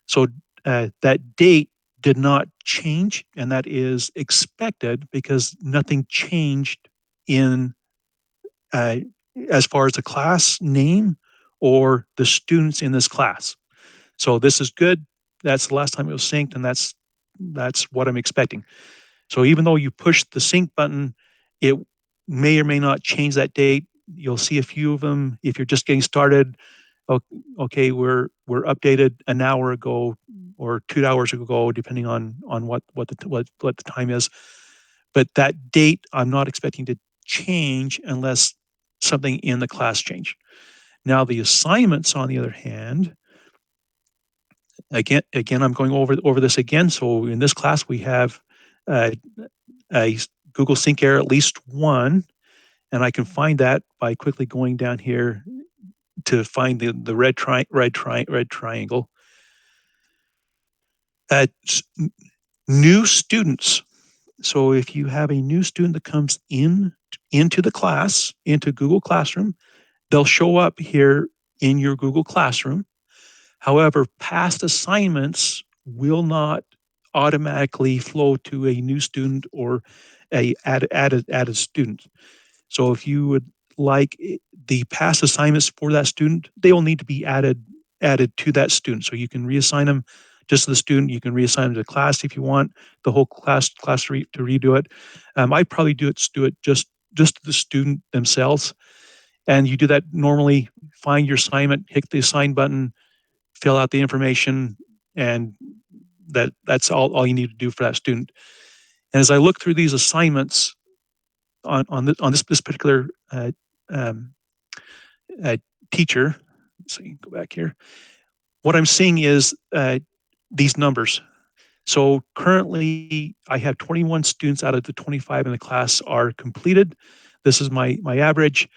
So that date did not change, and that is expected because nothing changed in as far as the class name or the students in this class. So this is good. That's the last time it was synced, and that's what I'm expecting. So even though you push the sync button, it may or may not change that date. You'll see a few of them if you're just getting started. Okay, we're updated an hour ago or 2 hours ago, depending on what the time is. But that date, I'm not expecting to change unless something in the class changed. Now the assignments, on the other hand, again, I'm going over this again. So in this class, we have a Google Sync error at least one, and I can find that by quickly going down here to find the red triangle. New students. So if you have a new student that comes into the class, into Google Classroom, they'll show up here in your Google Classroom. However, past assignments will not automatically flow to a new student or a added student. So if you would like the past assignments for that student, they will need to be added to that student. So you can reassign them just to the student. You can reassign them to the class if you want the whole class to redo it. I'd probably do it just to the student themselves. And you do that normally. Find your assignment, hit the assign button, fill out the information, and that's all you need to do for that student. And as I look through these assignments on this particular teacher, so you can go back here. what I'm seeing is these numbers. So currently, I have 21 students out of the 25 in the class are completed. This is my average.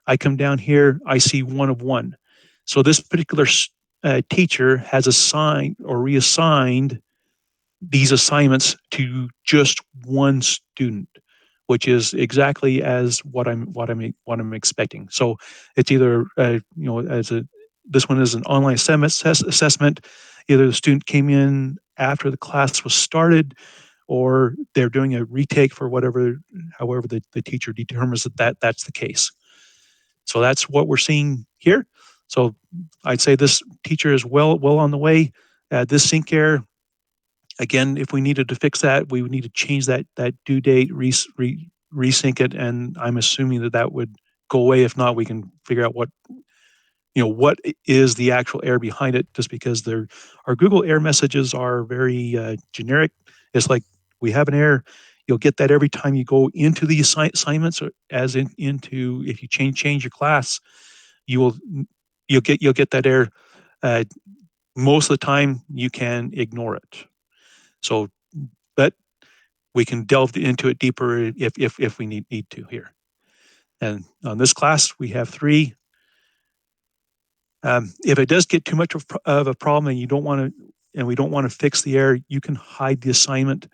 I come down here, I see 1 of 1. So this particular teacher has assigned or reassigned these assignments to just one student, which is exactly as what I'm expecting. So it's either this one is an online assessment. Either the student came in after the class was started, or they're doing a retake for however the teacher determines that's the case. So that's what we're seeing here. So I'd say this teacher is well on the way. This sync error, again, if we needed to fix that, we would need to change that due date, resync it, and I'm assuming that would go away. If not, we can figure out what is the actual error behind it, just because our Google error messages are very generic. It's like, we have an error. You'll get that every time you go into the assignments, or into if you change your class, you'll get that error. Most of the time, you can ignore it. So, but we can delve into it deeper if we need to here. And on this class, we have 3. If it does get too much of a problem and we don't want to fix the error, you can hide the assignment.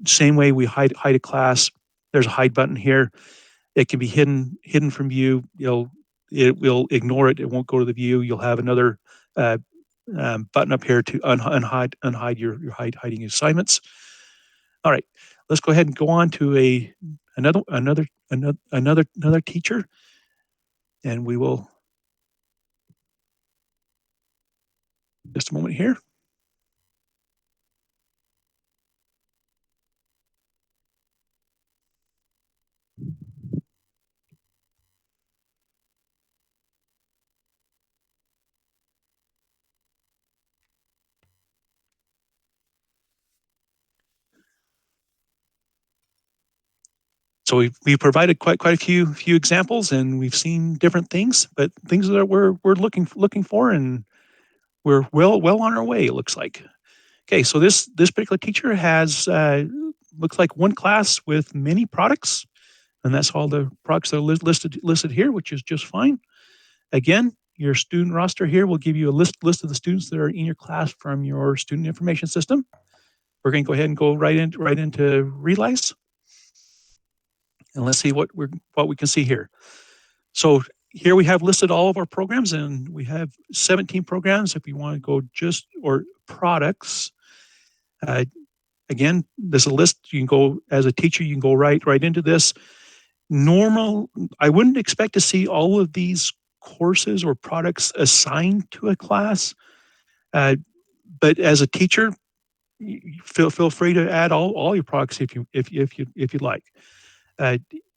Same way we hide a class. There's a hide button here. It can be hidden from view. It will ignore it. It won't go to the view. You'll have another button up here to unhide your hiding assignments. All right, let's go ahead and go on to another teacher, and we will, just a moment here. So we've provided quite a few examples, and we've seen different things, but things that we're looking for, and we're well on our way, it looks like. Okay, so this particular teacher has looks like one class with many products, and that's all the products that are listed here, which is just fine. Again, your student roster here will give you a list of the students that are in your class from your student information system. We're going to go ahead and go right into Realize. And let's see what we can see here. So here we have listed all of our programs, and we have 17 programs. If you want to go or products, again, there's a list. You can go, as a teacher, you can go right into this. I wouldn't expect to see all of these courses or products assigned to a class, but as a teacher, feel free to add all your products if you'd like.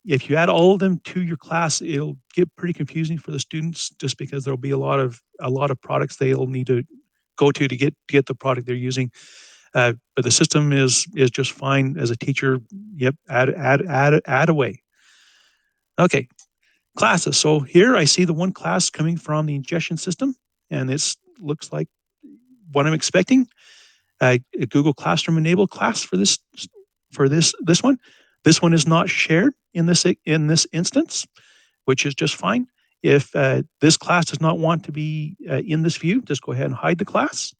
If you add all of them to your class, it'll get pretty confusing for the students, just because there'll be a lot of products they'll need to go to get the product they're using. But the system is just fine as a teacher. Yep, add away. Okay, classes. So here I see the one class coming from the ingestion system, and it looks like what I'm expecting. A Google Classroom enabled class for this one. This one is not shared in this instance, which is just fine. If this class does not want to be in this view, just go ahead and hide the class.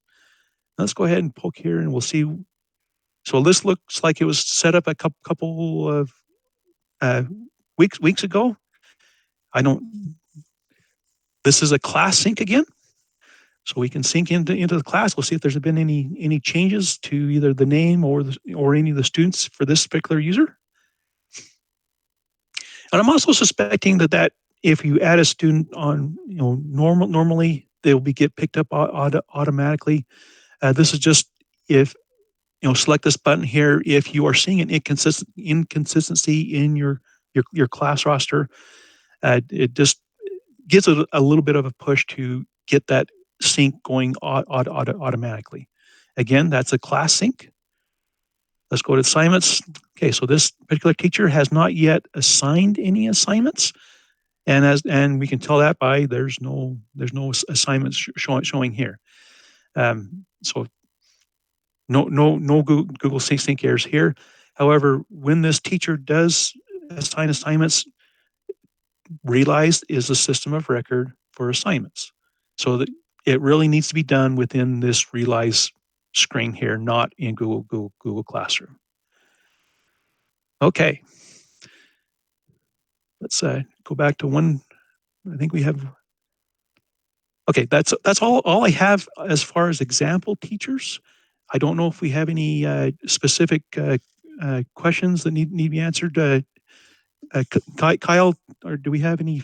Let's go ahead and poke here, and we'll see. So this looks like it was set up a couple of weeks ago. This is a class sync again. So we can sync into the class. We'll see if there's been any changes to either the name or any of the students for this particular user. And I'm also suspecting that if you add a student on, normally they'll get picked up automatically. This is just if, select this button here. If you are seeing an inconsistency in your class roster, it just gives it a little bit of a push to get that sync going automatically. Again, that's a class sync. Let's go to assignments. Okay, so this particular teacher has not yet assigned any assignments. And we can tell that by there's no assignments showing here. So no Google Sync errors here. However, when this teacher does assign assignments, Realize is a system of record for assignments. So that it really needs to be done within this Realize screen here, not in Google Classroom. Okay. Let's go back to one. I think we have. Okay, that's all I have as far as example teachers. I don't know if we have any specific questions that need to be answered. Kyle, or do we have any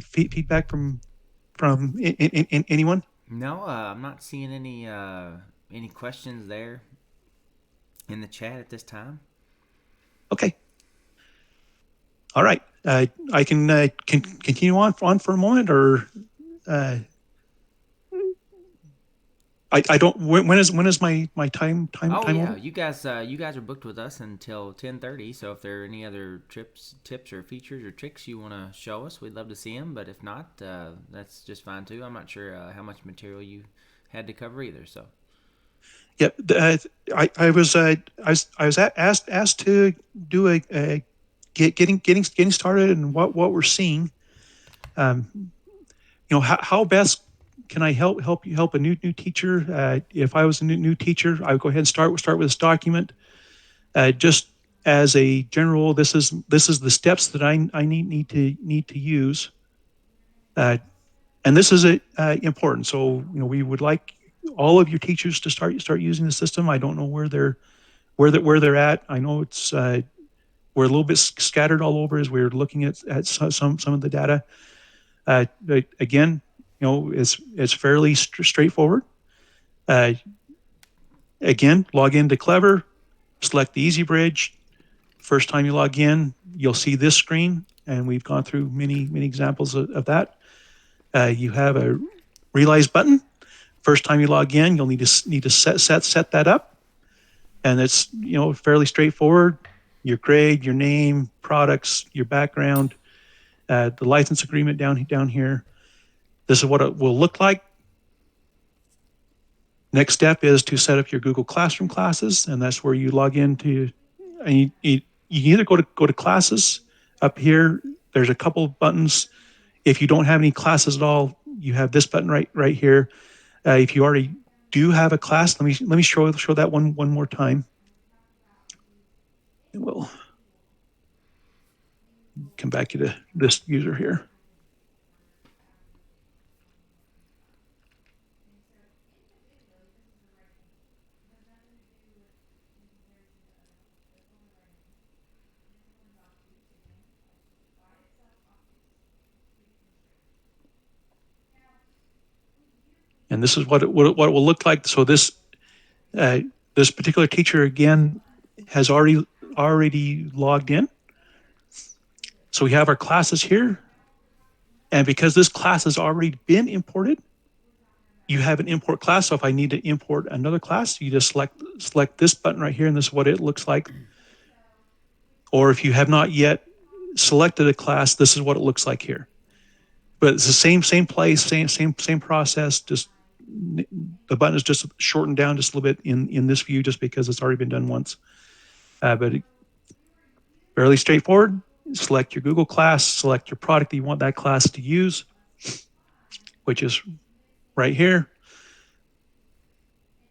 feedback from anyone?
No, I'm not seeing any questions there in the chat at this time.
Okay. All right. I can continue on for a moment, or I don't. When is my time?
Oh yeah,
over?
you guys are booked with us until 10:30. So if there are any other tips, or features or tricks you want to show us, we'd love to see them. But if not, that's just fine too. I'm not sure how much material you had to cover either. So.
Yeah, I was asked to do a getting started and what we're seeing. How best can I help a new teacher? If I was a new teacher, I would go ahead and start with this document. Just as a general, this is the steps that I need to use, and this is important. So we would like all of your teachers to start using the system. I don't know where they're at. I know it's we're a little bit scattered all over as we're looking at some of the data. But again, it's fairly straightforward. Again, log into Clever, select the Easy Bridge. First time you log in, you'll see this screen, and we've gone through many examples of that. You have a Realize button. First time you log in, you'll need to set that up, and it's fairly straightforward. Your grade, your name, products, your background, the license agreement down here. This is what it will look like. Next step is to set up your Google Classroom classes, and that's where you log into. And you either go to classes up here. There's a couple buttons. If you don't have any classes at all, you have this button right here. If you already do have a class, let me show that one more time. And we'll come back to this user here. And this is what it will look like. So this particular teacher again has already logged in. So we have our classes here, and because this class has already been imported, you have an import class. So if I need to import another class, you just select this button right here, and this is what it looks like. Or if you have not yet selected a class, this is what it looks like here. But it's the same place, same process. Just the button is just shortened down just a little bit in this view, just because it's already been done once. But fairly straightforward. Select your Google class, select your product that you want that class to use, which is right here,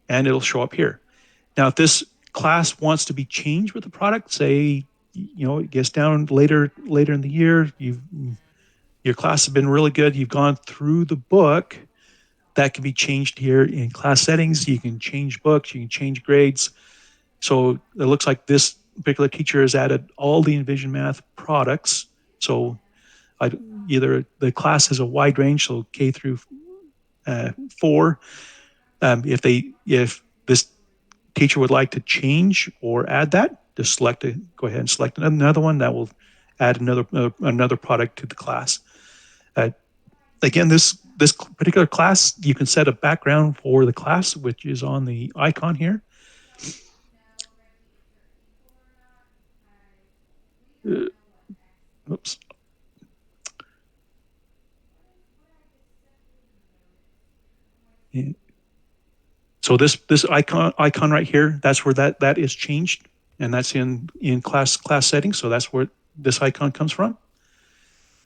and it'll show up here. Now, if this class wants to be changed with the product, say, it gets down later in the year, your class has been really good, you've gone through the book, that can be changed here in class settings. You can change books, you can change grades. So it looks like this particular teacher has added all the Envision Math products. So either the class has a wide range, so K through 4. If this teacher would like to change or add that, just go ahead and select another one that will add another product to the class. Again, this particular class, you can set a background for the class, which is on the icon here. Oops. So this icon right here, that's where that is changed, and that's in class settings. So that's where this icon comes from.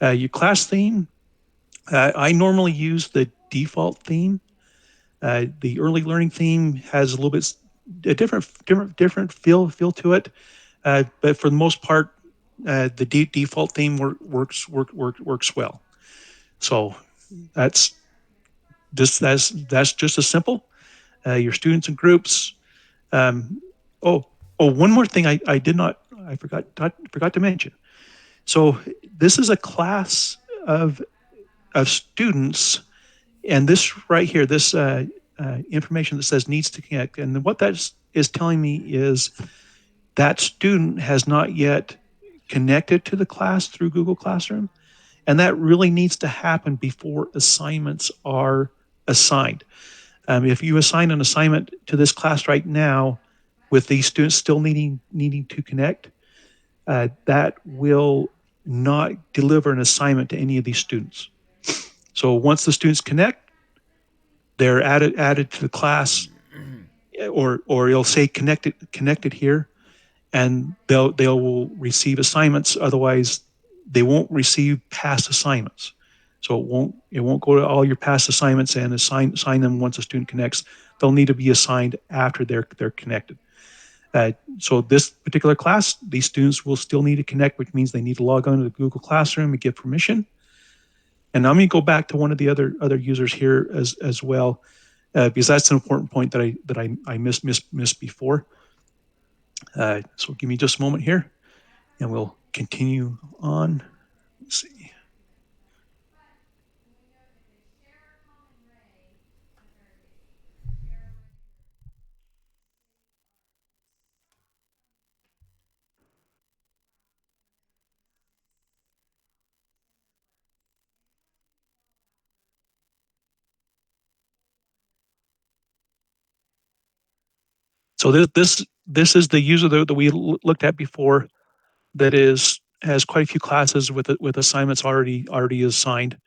Your class theme, I normally use the default theme. The early learning theme has a little bit a different feel to it, but for the most part, the default theme works well. So that's just as simple. Your students and groups. Oh, one more thing I forgot to mention. So this is a class of students, and this right here, this information that says needs to connect, and what that is telling me is that student has not yet connected to the class through Google Classroom, and that really needs to happen before assignments are assigned. If you assign an assignment to this class right now, with these students still needing to connect, that will not deliver an assignment to any of these students. So once the students connect, they're added to the class, or it'll say connected here, and they'll receive assignments. Otherwise, they won't receive past assignments. So it won't go to all your past assignments and assign them once a student connects. They'll need to be assigned after they're connected. So this particular class, these students will still need to connect, which means they need to log on to the Google Classroom and give permission. And I'm going to go back to one of the other users here as well, because that's an important point that I missed before. So give me just a moment here, and we'll continue on. Let's see. So this is the user that we looked at before, that has quite a few classes with assignments already assigned.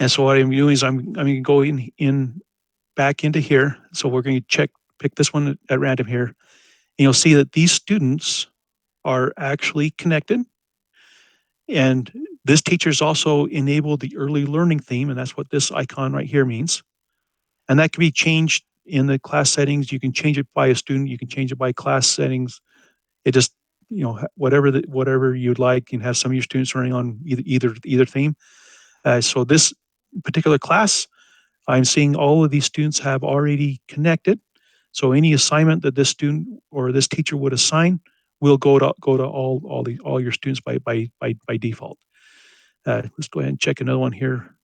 And so what I'm doing is I'm going to go in back into here. So we're going to pick this one at random here, and you'll see that these students are actually connected. And this teacher's also enabled the early learning theme, and that's what this icon right here means. And that can be changed in the class settings. You can change it by a student. You can change it by class settings. It just, whatever you'd like. You can have some of your students running on either theme. So this particular class, I'm seeing all of these students have already connected. So any assignment that this student or this teacher would assign will go to all your students by default. Let's go ahead and check another one here,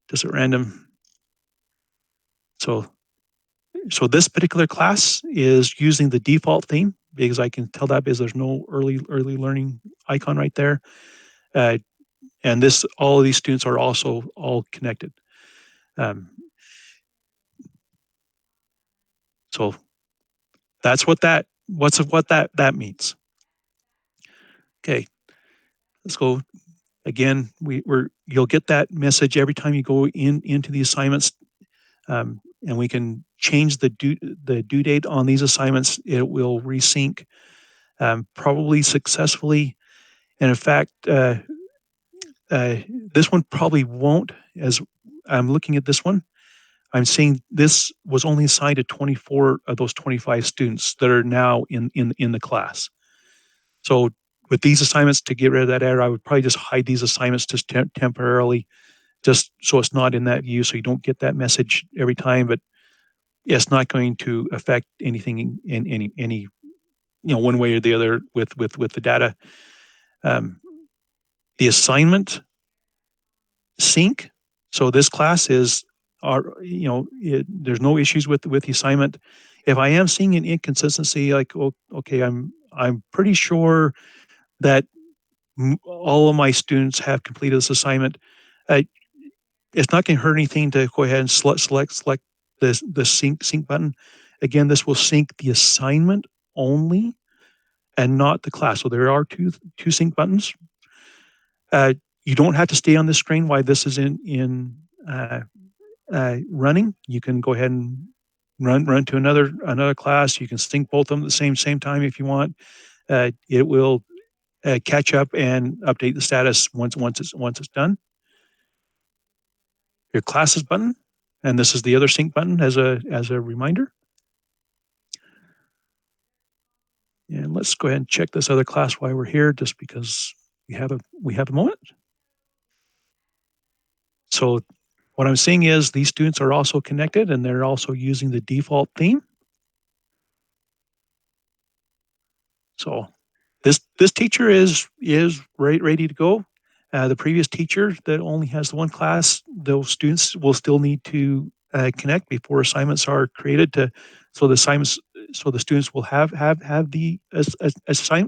just at random. So this particular class is using the default theme, because I can tell that because there's no early learning icon right there. And all of these students are also all connected. So that's what that means. Okay, let's go again. You'll get that message every time you go into the assignments, and we can change the due date on these assignments. It will resync probably successfully, and in fact, this one probably won't. As I'm looking at this one, I'm seeing this was only assigned to 24 of those 25 students that are now in the class. So with these assignments, to get rid of that error, I would probably just hide these assignments just temporarily, just so it's not in that view, so you don't get that message every time. But it's not going to affect anything in any one way or the other with the data. The assignment sync. So this class there's no issues with the assignment. If I am seeing an inconsistency, like, okay, I'm pretty sure that all of my students have completed this assignment, it's not going to hurt anything to go ahead and select the sync button. Again, this will sync the assignment only and not the class. So there are two sync buttons. You don't have to stay on the screen while this is in running, you can go ahead and run to another class. You can sync both of them at the same time if you want. It will catch up and update the status once it's done. Your classes button, and this is the other sync button as a reminder. And let's go ahead and check this other class while we're here, just because we have a moment. So what I'm seeing is these students are also connected, and they're also using the default theme. So this teacher is ready to go. The previous teacher that only has the one class, those students will still need to connect before assignments are created so the students will have the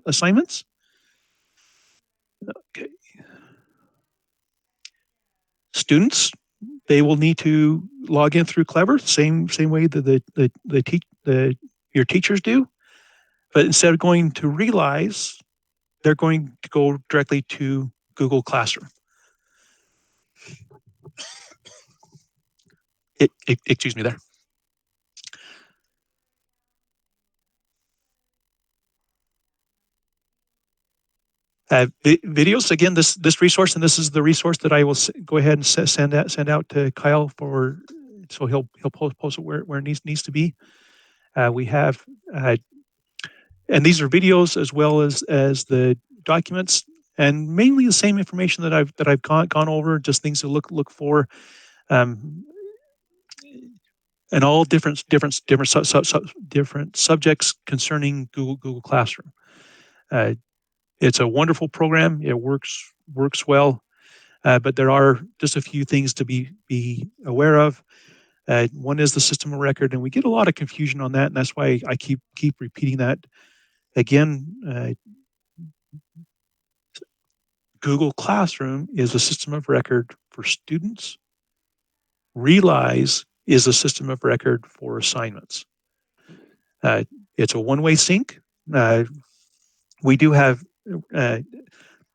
assignments. Okay. Students, they will need to log in through Clever, same way that your teachers do, but instead of going to Realize, they're going to go directly to Google Classroom. Excuse me there. Videos, again, this resource, and this is the resource that I will go ahead and send out to Kyle so he'll post it where it needs to be. We have, and these are videos as well as the documents, and mainly the same information that I've gone over, just things to look for, and all different subjects concerning Google Classroom. It's a wonderful program. It works well, but there are just a few things to be aware of. One is the system of record, and we get a lot of confusion on that, and that's why I keep repeating that. Again, Google Classroom is a system of record for students. Realize is a system of record for assignments. It's a one-way sync. We do have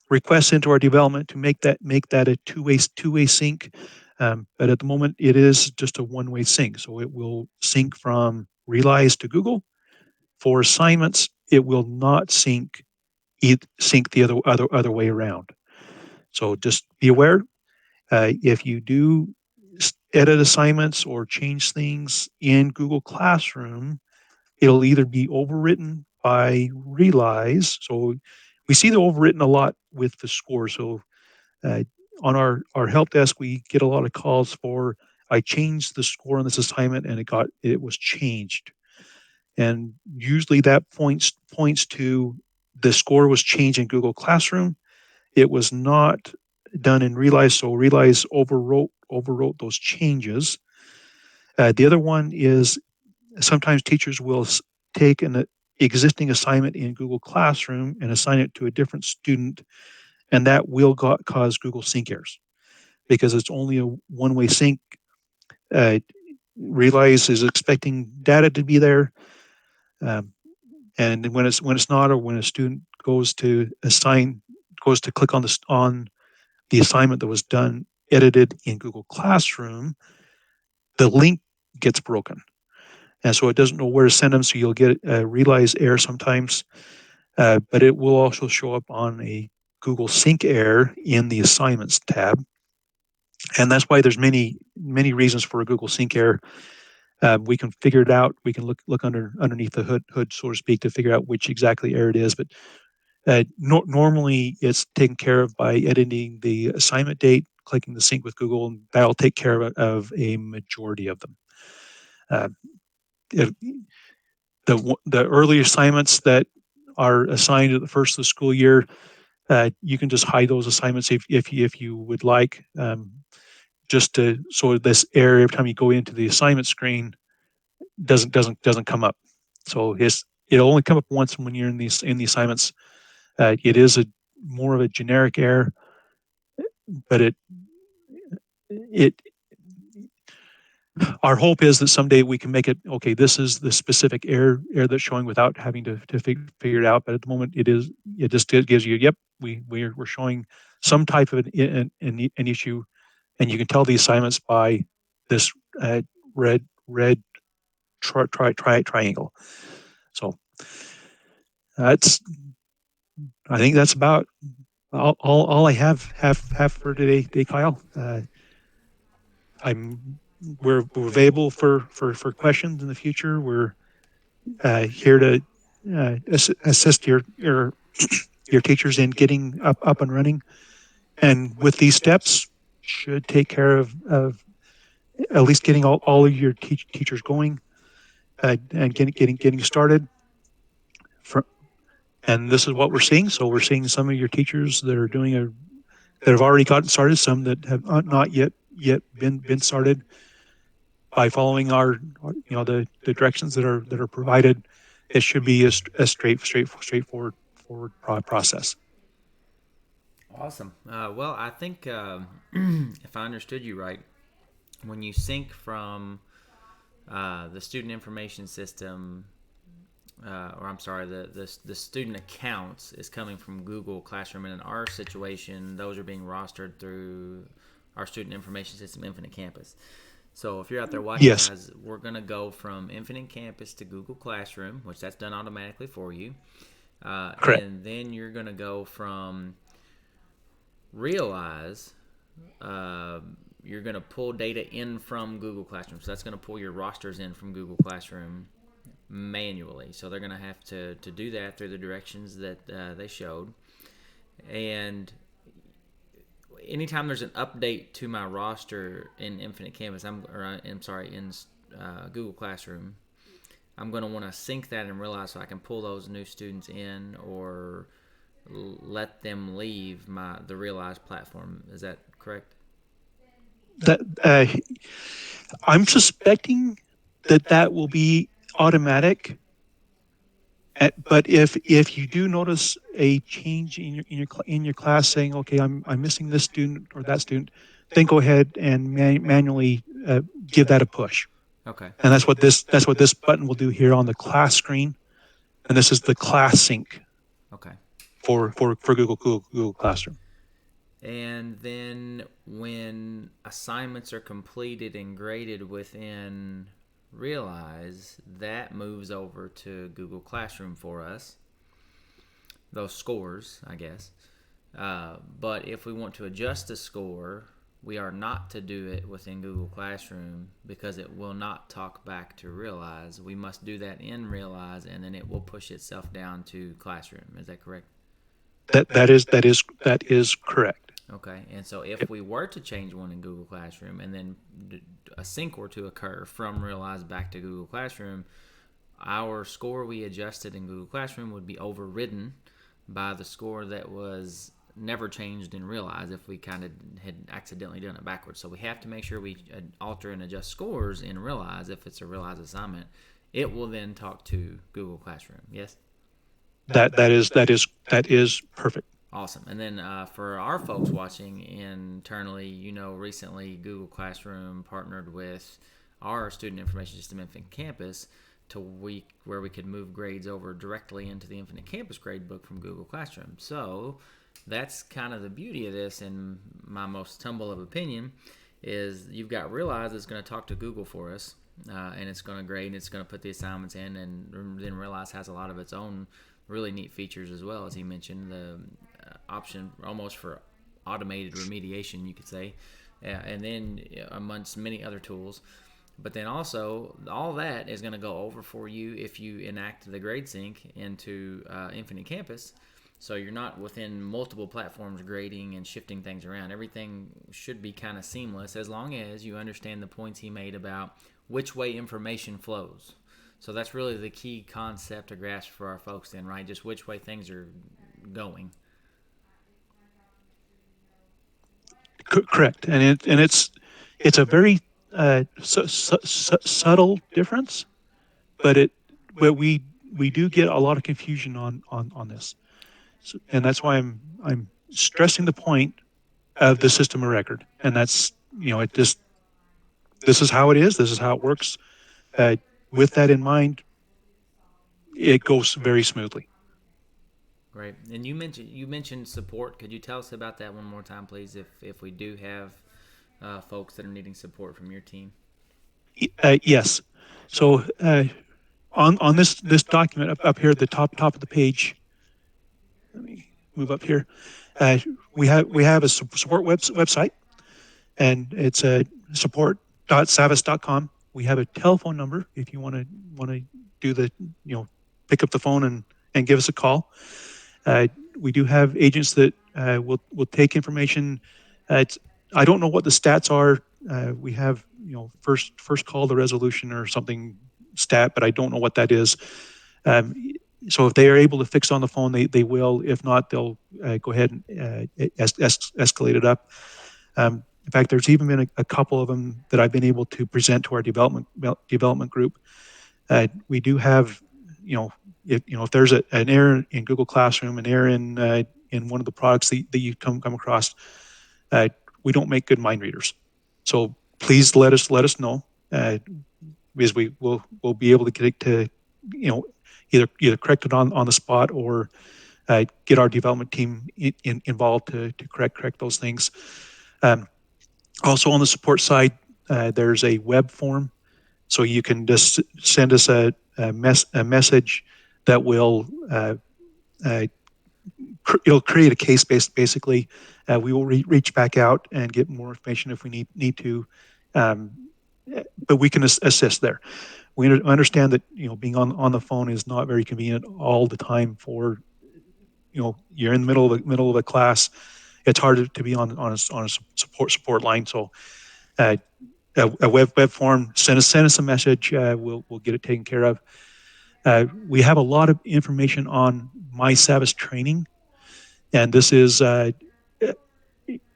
requests into our development to make that a two-way sync, but at the moment it is just a one-way sync. So it will sync from Realize to Google. For assignments, it will not sync the other way around. So just be aware. If you do edit assignments or change things in Google Classroom, it'll either be overwritten by Realize. So we see the overwritten a lot with the score. So on our help desk, we get a lot of calls for, I changed the score on this assignment and it was changed. And usually that points to the score was changed in Google Classroom. It was not done in Realize, so Realize overwrote those changes. The other one is sometimes teachers will take an existing assignment in Google Classroom and assign it to a different student, and that will cause Google sync errors because it's only a one-way sync. Realize is expecting data to be there, and when it's not, or when a student goes to click on the assignment that was edited in Google Classroom, the link gets broken. And so it doesn't know where to send them, so you'll get a Realize error sometimes, but it will also show up on a Google Sync error in the Assignments tab. And that's why there's many reasons for a Google Sync error. We can figure it out. We can look underneath the hood, so to speak, to figure out which exactly error it is. But normally it's taken care of by editing the assignment date, clicking the sync with Google, and that'll take care of a majority of them. The early assignments that are assigned at the first of the school year, you can just hide those assignments if you would like, so this error every time you go into the assignment screen doesn't come up. So it'll only come up once when you're in the assignments. It is more of a generic error, but our hope is that someday we can make it, okay, this is the specific error that's showing without having to figure it out. But at the moment, it just gives you, yep, we're showing some type of an issue, and you can tell the assignments by this red triangle. So that's I think that's about all I have for today, Kyle. We're available for questions in the future. We're here to assist your teachers in getting up and running, and with these steps should take care of at least getting all of your teachers going and getting started. And this is what we're seeing. So we're seeing some of your teachers that are that have already gotten started, some that have not yet been started. By following our the directions that are provided, it should be a straightforward process.
Awesome. Well, I think if I understood you right, when you sync from the student information system, or I'm sorry, the student accounts is coming from Google Classroom, and in our situation, those are being rostered through our student information system, Infinite Campus. So if you're out there watching,
Yes.
guys, we're going to go from Infinite Campus to Google Classroom, which that's done automatically for you.
Correct.
And then you're going to go from Realize, you're going to pull data in from Google Classroom. So that's going to pull your rosters in from Google Classroom manually. So they're going to have to do that through the directions that they showed. And anytime there's an update to my roster in Infinite Campus, in Google Classroom, I'm going to want to sync that and Realize so I can pull those new students in or let them leave the Realize platform. Is that correct?
That I'm suspecting that will be automatic. But if you do notice a change in your class, saying, okay, I'm missing this student or that student, then go ahead and manually give that a push.
Okay.
And that's what this button will do here on the class screen. And this is the class sync.
Okay.
For Google Classroom.
And then when assignments are completed and graded within Realize, that moves over to Google Classroom for us. Those scores, I guess. But if we want to adjust a score, we are not to do it within Google Classroom because it will not talk back to Realize. We must do that in Realize, and then it will push itself down to Classroom. Is that correct?
That is correct.
Okay, and so if we were to change one in Google Classroom and then a sync were to occur from Realize back to Google Classroom, our score we adjusted in Google Classroom would be overridden by the score that was never changed in Realize if we kind of had accidentally done it backwards. So we have to make sure we alter and adjust scores in Realize if it's a Realize assignment. It will then talk to Google Classroom. Yes?
That is perfect.
Awesome. And then for our folks watching internally, recently Google Classroom partnered with our student information system, Infinite Campus, where we could move grades over directly into the Infinite Campus gradebook from Google Classroom. So that's kind of the beauty of this, in my most humble of opinion, is you've got Realize that's going to talk to Google for us, and it's going to grade, and it's going to put the assignments in, and then Realize has a lot of its own really neat features as well, as he mentioned, the option almost for automated remediation, you could say, and then amongst many other tools. But then also, all that is going to go over for you if you enact the grade sync into Infinite Campus. So you're not within multiple platforms grading and shifting things around. Everything should be kind of seamless as long as you understand the points he made about which way information flows. So that's really the key concept to grasp for our folks then, right? Just which way things are going.
Correct. And it's a very subtle difference, but we do get a lot of confusion on this. So, and that's why I'm stressing the point of the system of record. And that's, this is how it is. This is how it works. With that in mind, it goes very smoothly.
Great. And you mentioned support. Could you tell us about that one more time, please? If we do have folks that are needing support from your team?
Yes. So on this document up here at the top of the page, let me move up here. We have a support website, and it's support.savas.com. We have a telephone number if you want to do the pick up the phone and give us a call. We do have agents that will take information. I don't know what the stats are. We have first call to resolution or something stat, but I don't know what that is. So if they are able to fix on the phone, they will. If not, they'll go ahead and escalate it up. In fact, there's even been a couple of them that I've been able to present to our development group. We do have, if there's an error in Google Classroom, an error in one of the products that you come across, we don't make good mind readers. So please let us know, because we'll be able to get it to, either correct it on the spot or get our development team involved to correct those things. Also on the support side, there's a web form, so you can just send us a message that will it'll create a case basically. We will reach back out and get more information if we need to, but we can assist there. We understand that being on the phone is not very convenient all the time. For you're in the middle of a class, it's hard to be on a support line. So a web form, send us a message. We'll get it taken care of. We have a lot of information on My Savas training, and this is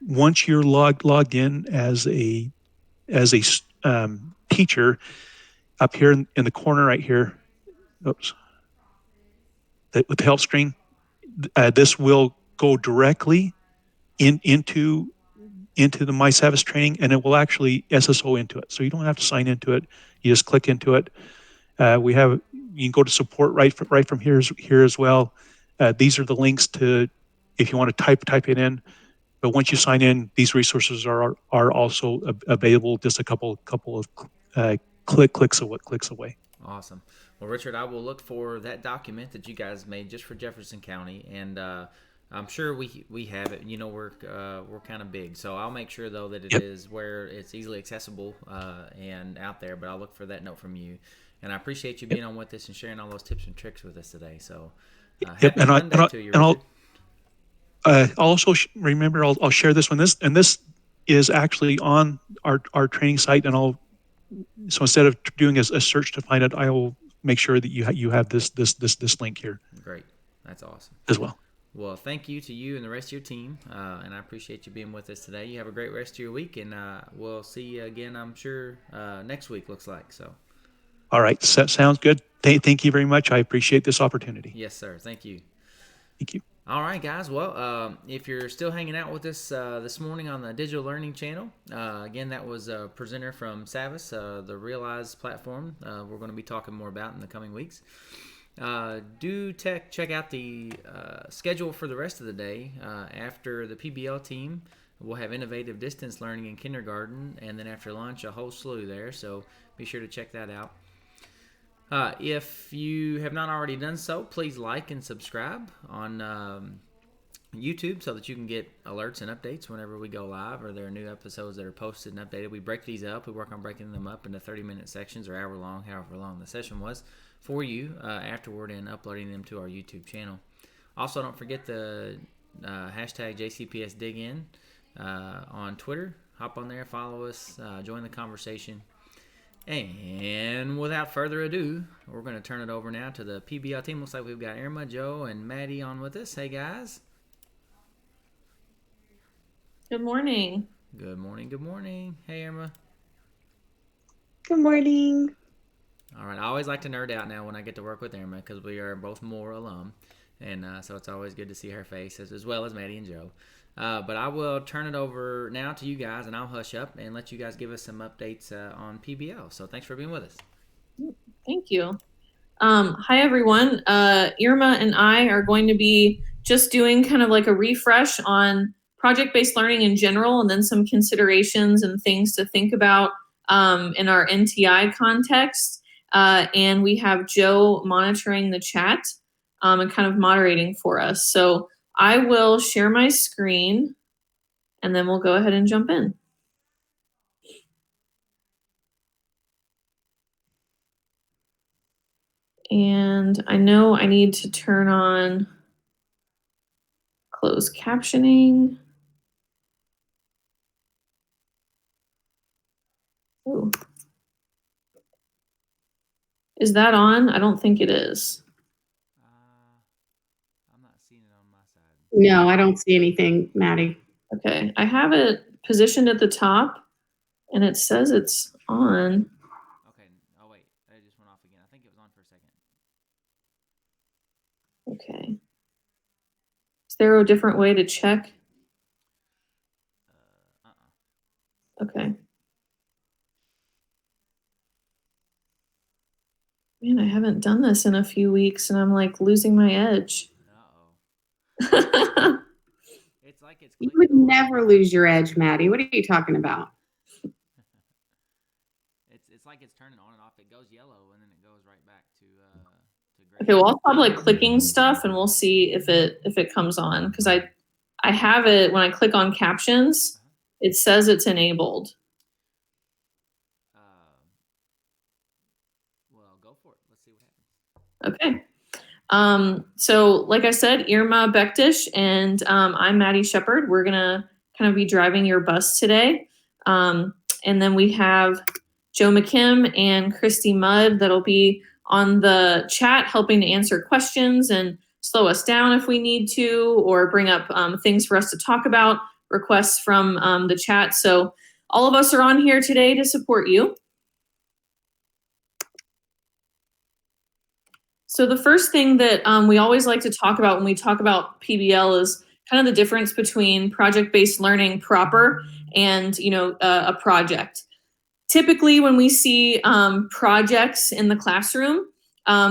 once you're logged in as a teacher, up here in the corner right here, oops, with the help screen, this will go directly into the My Savas training, and it will actually SSO into it. So you don't have to sign into it. You just click into it. You can go to support right from here as well. These are the links to if you want to type it in. But once you sign in, these resources are also available just a couple of clicks away.
Awesome. Well, Richard, I will look for that document that you guys made just for Jefferson County, and I'm sure we have it. We're kind of big, so I'll make sure though that it is where it's easily accessible and out there. But I'll look for that note from you, and I appreciate you being on with us and sharing all those tips and tricks with us today. So happy Monday to you, Richard.
I'll also remember. I'll share this one. This is actually on our training site, and so instead of doing a search to find it, I will make sure that you have this link here.
Great, that's awesome
as well.
Well, thank you to you and the rest of your team, and I appreciate you being with us today. You have a great rest of your week, and we'll see you again, I'm sure, next week. Looks like so.
All right, sounds good. Thank you very much. I appreciate this opportunity.
Yes, sir. Thank you.
Thank you.
All right, guys. Well, if you're still hanging out with us this morning on the Digital Learning Channel, again, that was a presenter from Savas, the Realize platform we're going to be talking more about in the coming weeks. Do check out the schedule for the rest of the day. After the PBL team, we'll have innovative distance learning in kindergarten, and then after lunch, a whole slew there. So be sure to check that out. If you have not already done so, please like and subscribe on YouTube so that you can get alerts and updates whenever we go live or there are new episodes that are posted and updated. We break these up. We work on breaking them up into 30-minute sections or hour long, however long the session was, for you afterward and uploading them to our YouTube channel. Also, don't forget the hashtag JCPSDigIn on Twitter. Hop on there, follow us, join the conversation. And without further ado, we're going to turn it over now to the PBL team. Looks like we've got Irma, Joe, and Maddie on with us. Hey, guys.
Good morning.
Good morning. Good morning. Hey, Irma.
Good morning.
All right. I always like to nerd out now when I get to work with Irma because we are both Moore alum. And so it's always good to see her face as well as Maddie and Joe. But I will turn it over now to you guys, and I'll hush up and let you guys give us some updates on PBL. So thanks for being with us.
Thank you. Hi, everyone. Irma and I are going to be just doing kind of like a refresh on project-based learning in general, and then some considerations and things to think about in our NTI context. And we have Joe monitoring the chat and kind of moderating for us. So I will share my screen and then we'll go ahead and jump in. And I know I need to turn on closed captioning. Ooh. Is that on? I don't think it is.
I'm not seeing it on my side.
No, I don't see anything, Maddie.
Okay, I have it positioned at the top and it says it's on.
Okay, oh wait, it just went off again. I think it was on for a second.
Okay. Is there a different way to check? Okay. Man, I haven't done this in a few weeks and I'm like losing my edge.
It's like it's
You would never lose your edge, Maddie. What are you talking about?
It's like it's turning on and off. It goes yellow and then it goes right back to gray.
Okay, well I'll stop like clicking stuff and we'll see if it comes on, because I have it when I click on captions, it says it's enabled.
Well, go for it. Let's see what happens.
Okay. So like I said, Irma Bektish and I'm Maddie Shepard. We're gonna kind of be driving your bus today. And then we have Joe McKim and Christy Mudd that'll be on the chat helping to answer questions and slow us down if we need to, or bring up things for us to talk about, requests from the chat. So all of us are on here today to support you. So the first thing that we always like to talk about when we talk about PBL is kind of the difference between project-based learning proper and, a project. Typically, when we see projects in the classroom,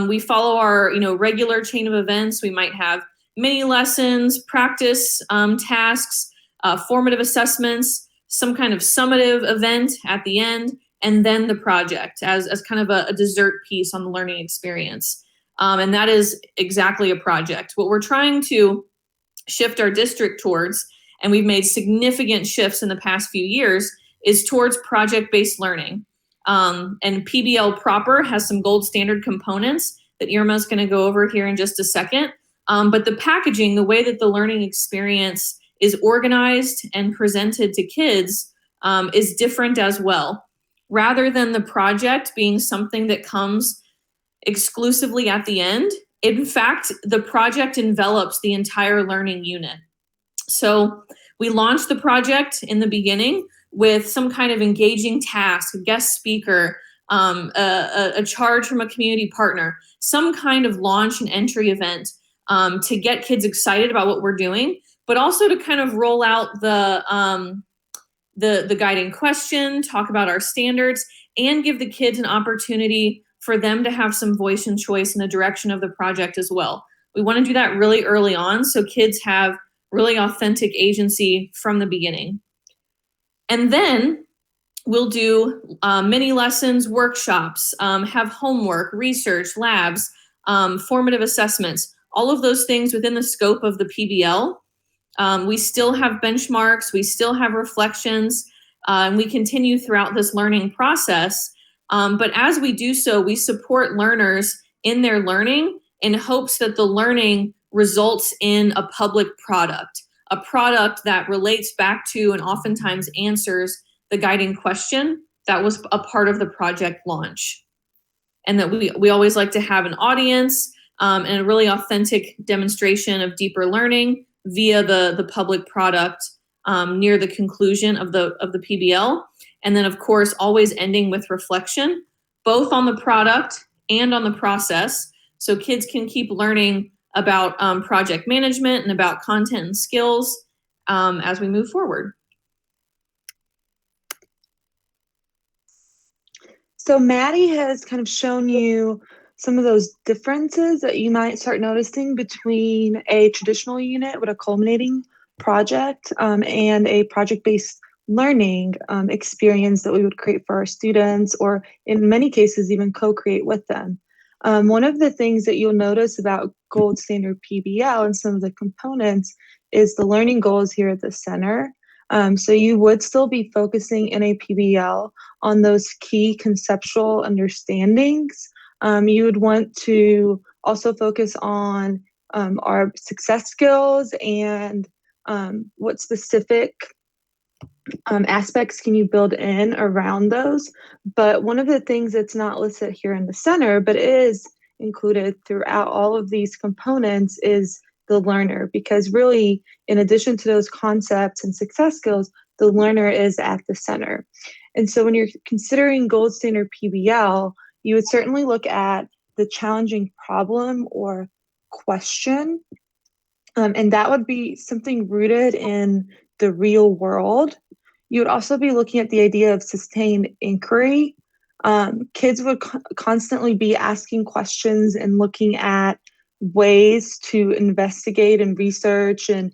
we follow our, regular chain of events. We might have mini lessons, practice tasks, formative assessments, some kind of summative event at the end, and then the project as kind of a dessert piece on the learning experience. And that is exactly a project. What we're trying to shift our district towards, and we've made significant shifts in the past few years, is towards project-based learning. And PBL proper has some gold standard components that Irma's going to go over here in just a second. But the packaging, the way that the learning experience is organized and presented to kids is different as well. Rather than the project being something that comes exclusively at the end, in fact, the project envelops the entire learning unit. So we launched the project in the beginning with some kind of engaging task, a guest speaker, a charge from a community partner, some kind of launch and entry event to get kids excited about what we're doing, but also to kind of roll out the guiding question, talk about our standards, and give the kids an opportunity for them to have some voice and choice in the direction of the project as well. We want to do that really early on so kids have really authentic agency from the beginning. And then we'll do mini lessons, workshops, have homework, research, labs, formative assessments, all of those things within the scope of the PBL. We still have benchmarks, we still have reflections, and we continue throughout this learning process. But as we do so, we support learners in their learning in hopes that the learning results in a public product, a product that relates back to and oftentimes answers the guiding question that was a part of the project launch. And that we always like to have an audience and a really authentic demonstration of deeper learning via the public product near the conclusion of the PBL. And then, of course, always ending with reflection, both on the product and on the process, so kids can keep learning about project management and about content and skills as we move forward.
So Maddie has kind of shown you some of those differences that you might start noticing between a traditional unit with a culminating project and a project-based learning experience that we would create for our students, or in many cases even co-create with them. One of the things that you'll notice about Gold Standard PBL and some of the components is the learning goals here at the center. So you would still be focusing in a PBL on those key conceptual understandings. You would want to also focus on our success skills and what specific aspects can you build in around those. But one of the things that's not listed here in the center, but is included throughout all of these components, is the learner, because really, in addition to those concepts and success skills, the learner is at the center. And so when you're considering Gold Standard PBL, you would certainly look at the challenging problem or question, and that would be something rooted in the real world. You would also be looking at the idea of sustained inquiry. Kids would constantly be asking questions and looking at ways to investigate and research and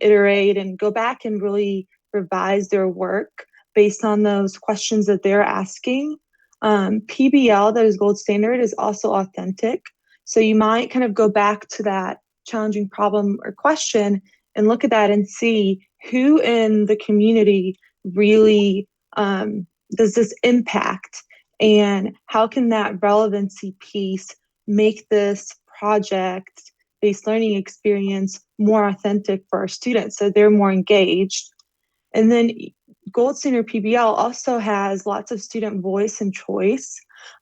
iterate and go back and really revise their work based on those questions that they're asking. PBL, that is Gold Standard, is also authentic. So you might kind of go back to that challenging problem or question and look at that and see who in the community really does this impact, and how can that relevancy piece make this project-based learning experience more authentic for our students so they're more engaged. And then Gold Standard PBL also has lots of student voice and choice,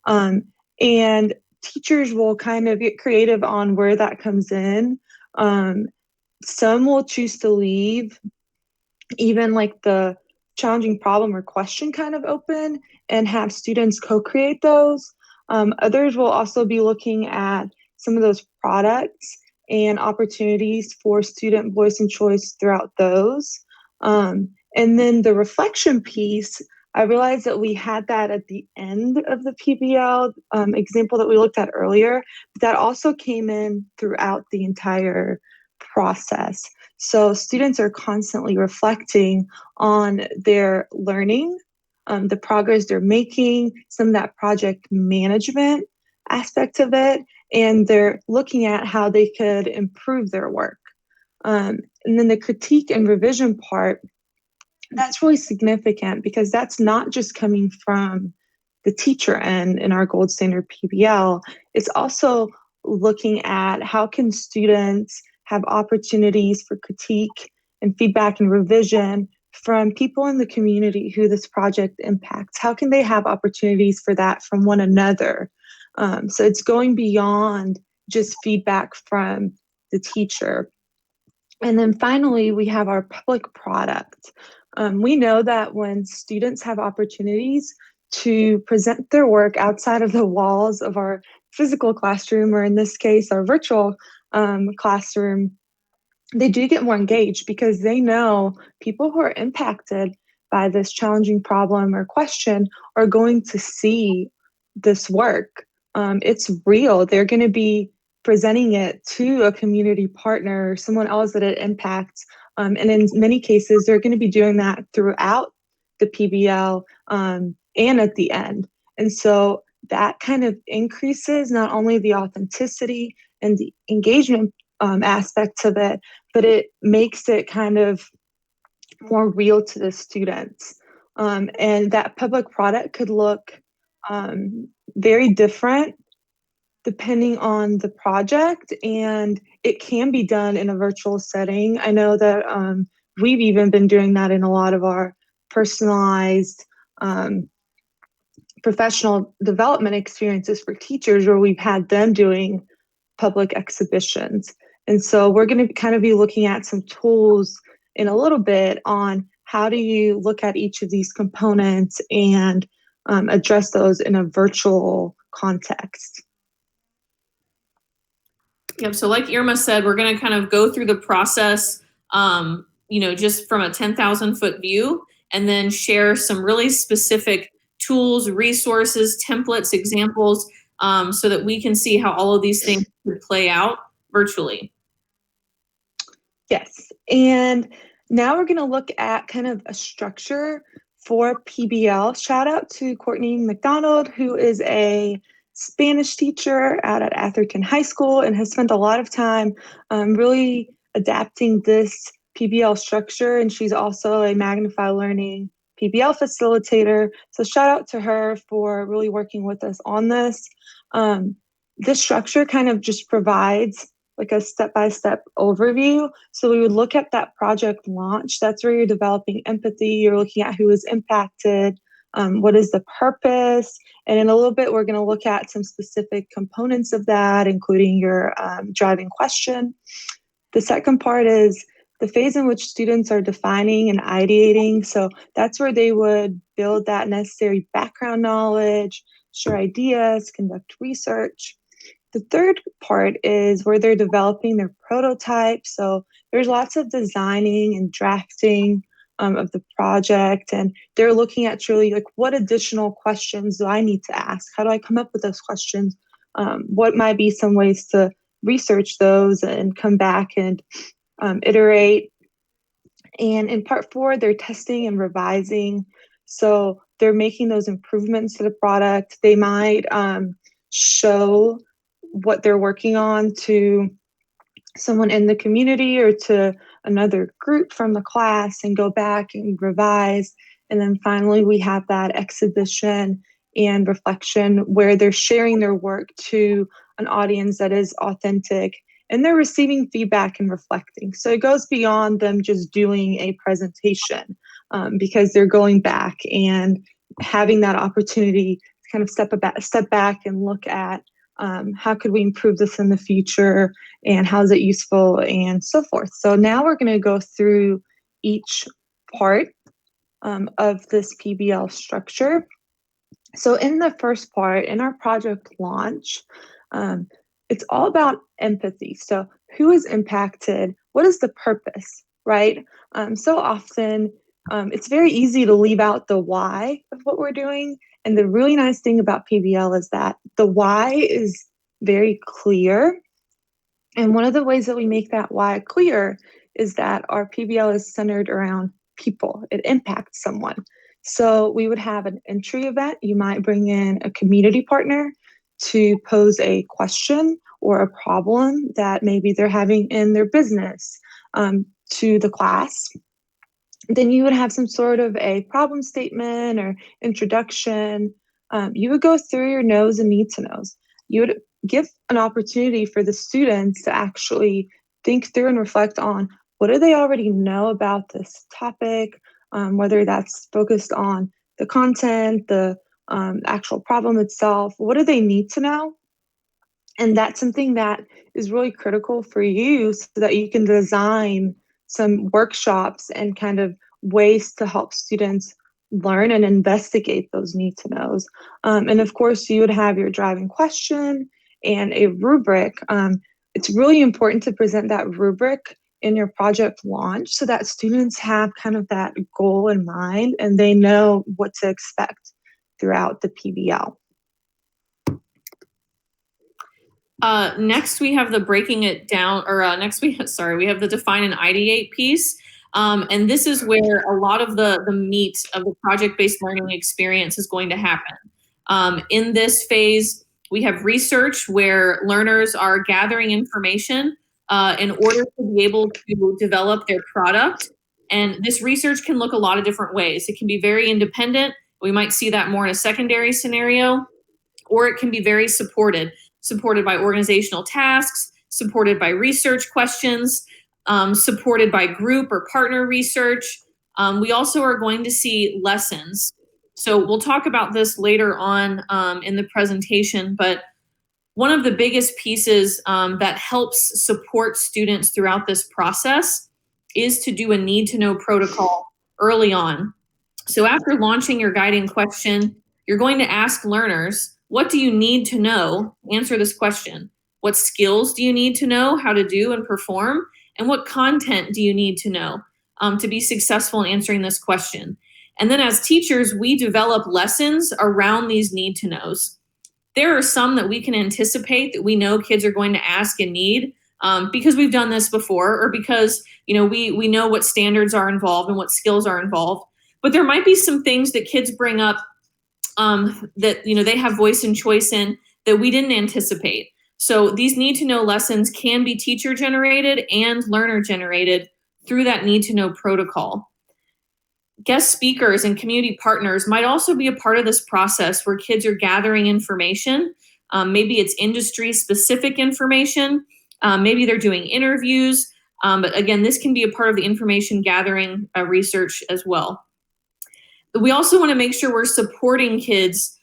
and teachers will kind of get creative on where that comes in. Some will choose to leave even like the challenging problem or question kind of open and have students co-create those. Others will also be looking at some of those products and opportunities for student voice and choice throughout those. And then the reflection piece, I realized that we had that at the end of the PBL example that we looked at earlier, but that also came in throughout the entire process. So students are constantly reflecting on their learning, the progress they're making, some of that project management aspect of it, and they're looking at how they could improve their work. And then the critique and revision part, that's really significant because that's not just coming from the teacher end in our Gold Standard PBL. It's also looking at how can students have opportunities for critique and feedback and revision from people in the community who this project impacts. How can they have opportunities for that from one another? So it's going beyond just feedback from the teacher. And then finally, we have our public product. We know that when students have opportunities to present their work outside of the walls of our physical classroom, or in this case, our virtual classroom, they do get more engaged because they know people who are impacted by this challenging problem or question are going to see this work. It's real. They're going to be presenting it to a community partner or someone else that it impacts. And in many cases, they're going to be doing that throughout the PBL and at the end. And so that kind of increases not only the authenticity and the engagement aspects of it, but it makes it kind of more real to the students. And that public product could look very different depending on the project, and it can be done in a virtual setting. I know that we've even been doing that in a lot of our personalized professional development experiences for teachers, where we've had them doing public exhibitions. And so we're going to kind of be looking at some tools in a little bit on how do you look at each of these components and address those in a virtual context.
Yep. So like Irma said, we're going to kind of go through the process, just from a 10,000 foot view, and then share some really specific tools, resources, templates, examples, so that we can see how all of these things could play out virtually.
Yes. And now we're going to look at kind of a structure for PBL. Shout out to Courtney McDonald, who is a Spanish teacher out at Atherton High School and has spent a lot of time really adapting this PBL structure. And she's also a Magnify Learning PBL facilitator. So shout out to her for really working with us on this. This structure kind of just provides like a step-by-step overview. So we would look at that project launch. That's where you're developing empathy. You're looking at who is impacted, what is the purpose, and in a little bit, we're going to look at some specific components of that, including your driving question. The second part is the phase in which students are defining and ideating. So that's where they would build that necessary background knowledge, share ideas, conduct research. The third part is where they're developing their prototype. So there's lots of designing and drafting of the project, and they're looking at truly like, what additional questions do I need to ask? How do I come up with those questions? What might be some ways to research those and come back and iterate? And in part 4, they're testing and revising. So they're making those improvements to the product. They might show what they're working on to someone in the community or to another group from the class and go back and revise. And then finally, we have that exhibition and reflection where they're sharing their work to an audience that is authentic and they're receiving feedback and reflecting. So it goes beyond them just doing a presentation because they're going back and having that opportunity to kind of step back and look at how could we improve this in the future and how is it useful and so forth. So now we're going to go through each part of this PBL structure. So in the first part, in our project launch, it's all about empathy. So who is impacted? What is the purpose, right? So often it's very easy to leave out the why of what we're doing. And the really nice thing about PBL is that the why is very clear. And one of the ways that we make that why clear is that our PBL is centered around people. It impacts someone. So we would have an entry event. You might bring in a community partner to pose a question or a problem that maybe they're having in their business to the class. Then you would have some sort of a problem statement or introduction. You would go through your knows and need to knows. You would give an opportunity for the students to actually think through and reflect on what do they already know about this topic, whether that's focused on the content, the actual problem itself. What do they need to know? And that's something that is really critical for you so that you can design some workshops and kind of ways to help students learn and investigate those need to knows. And of course, you would have your driving question and a rubric. It's really important to present that rubric in your project launch so that students have kind of that goal in mind and they know what to expect throughout the PBL.
Next, we have the breaking it down, or we have the define and ideate piece. And this is where a lot of the meat of the project-based learning experience is going to happen. In this phase, we have research where learners are gathering information in order to be able to develop their product. And this research can look a lot of different ways. It can be very independent. We might see that more in a secondary scenario, or it can be very supported by organizational tasks, supported by research questions, supported by group or partner research. We also are going to see lessons. So we'll talk about this later on in the presentation, but one of the biggest pieces that helps support students throughout this process is to do a need to know protocol early on. So after launching your guiding question, you're going to ask learners, what do you need to know? Answer this question. What skills do you need to know how to do and perform? And what content do you need to know to be successful in answering this question? And then as teachers, we develop lessons around these need to knows. There are some that we can anticipate that we know kids are going to ask and need. because we've done this before, or because, we know what standards are involved and what skills are involved. But there might be some things that kids bring up that, they have voice and choice in that we didn't anticipate. So these need to know lessons can be teacher generated and learner generated through that need to know protocol. Guest speakers and community partners might also be a part of this process where kids are gathering information. Maybe it's industry specific information. Maybe they're doing interviews. But again, this can be a part of the information gathering research as well. We also want to make sure we're supporting kids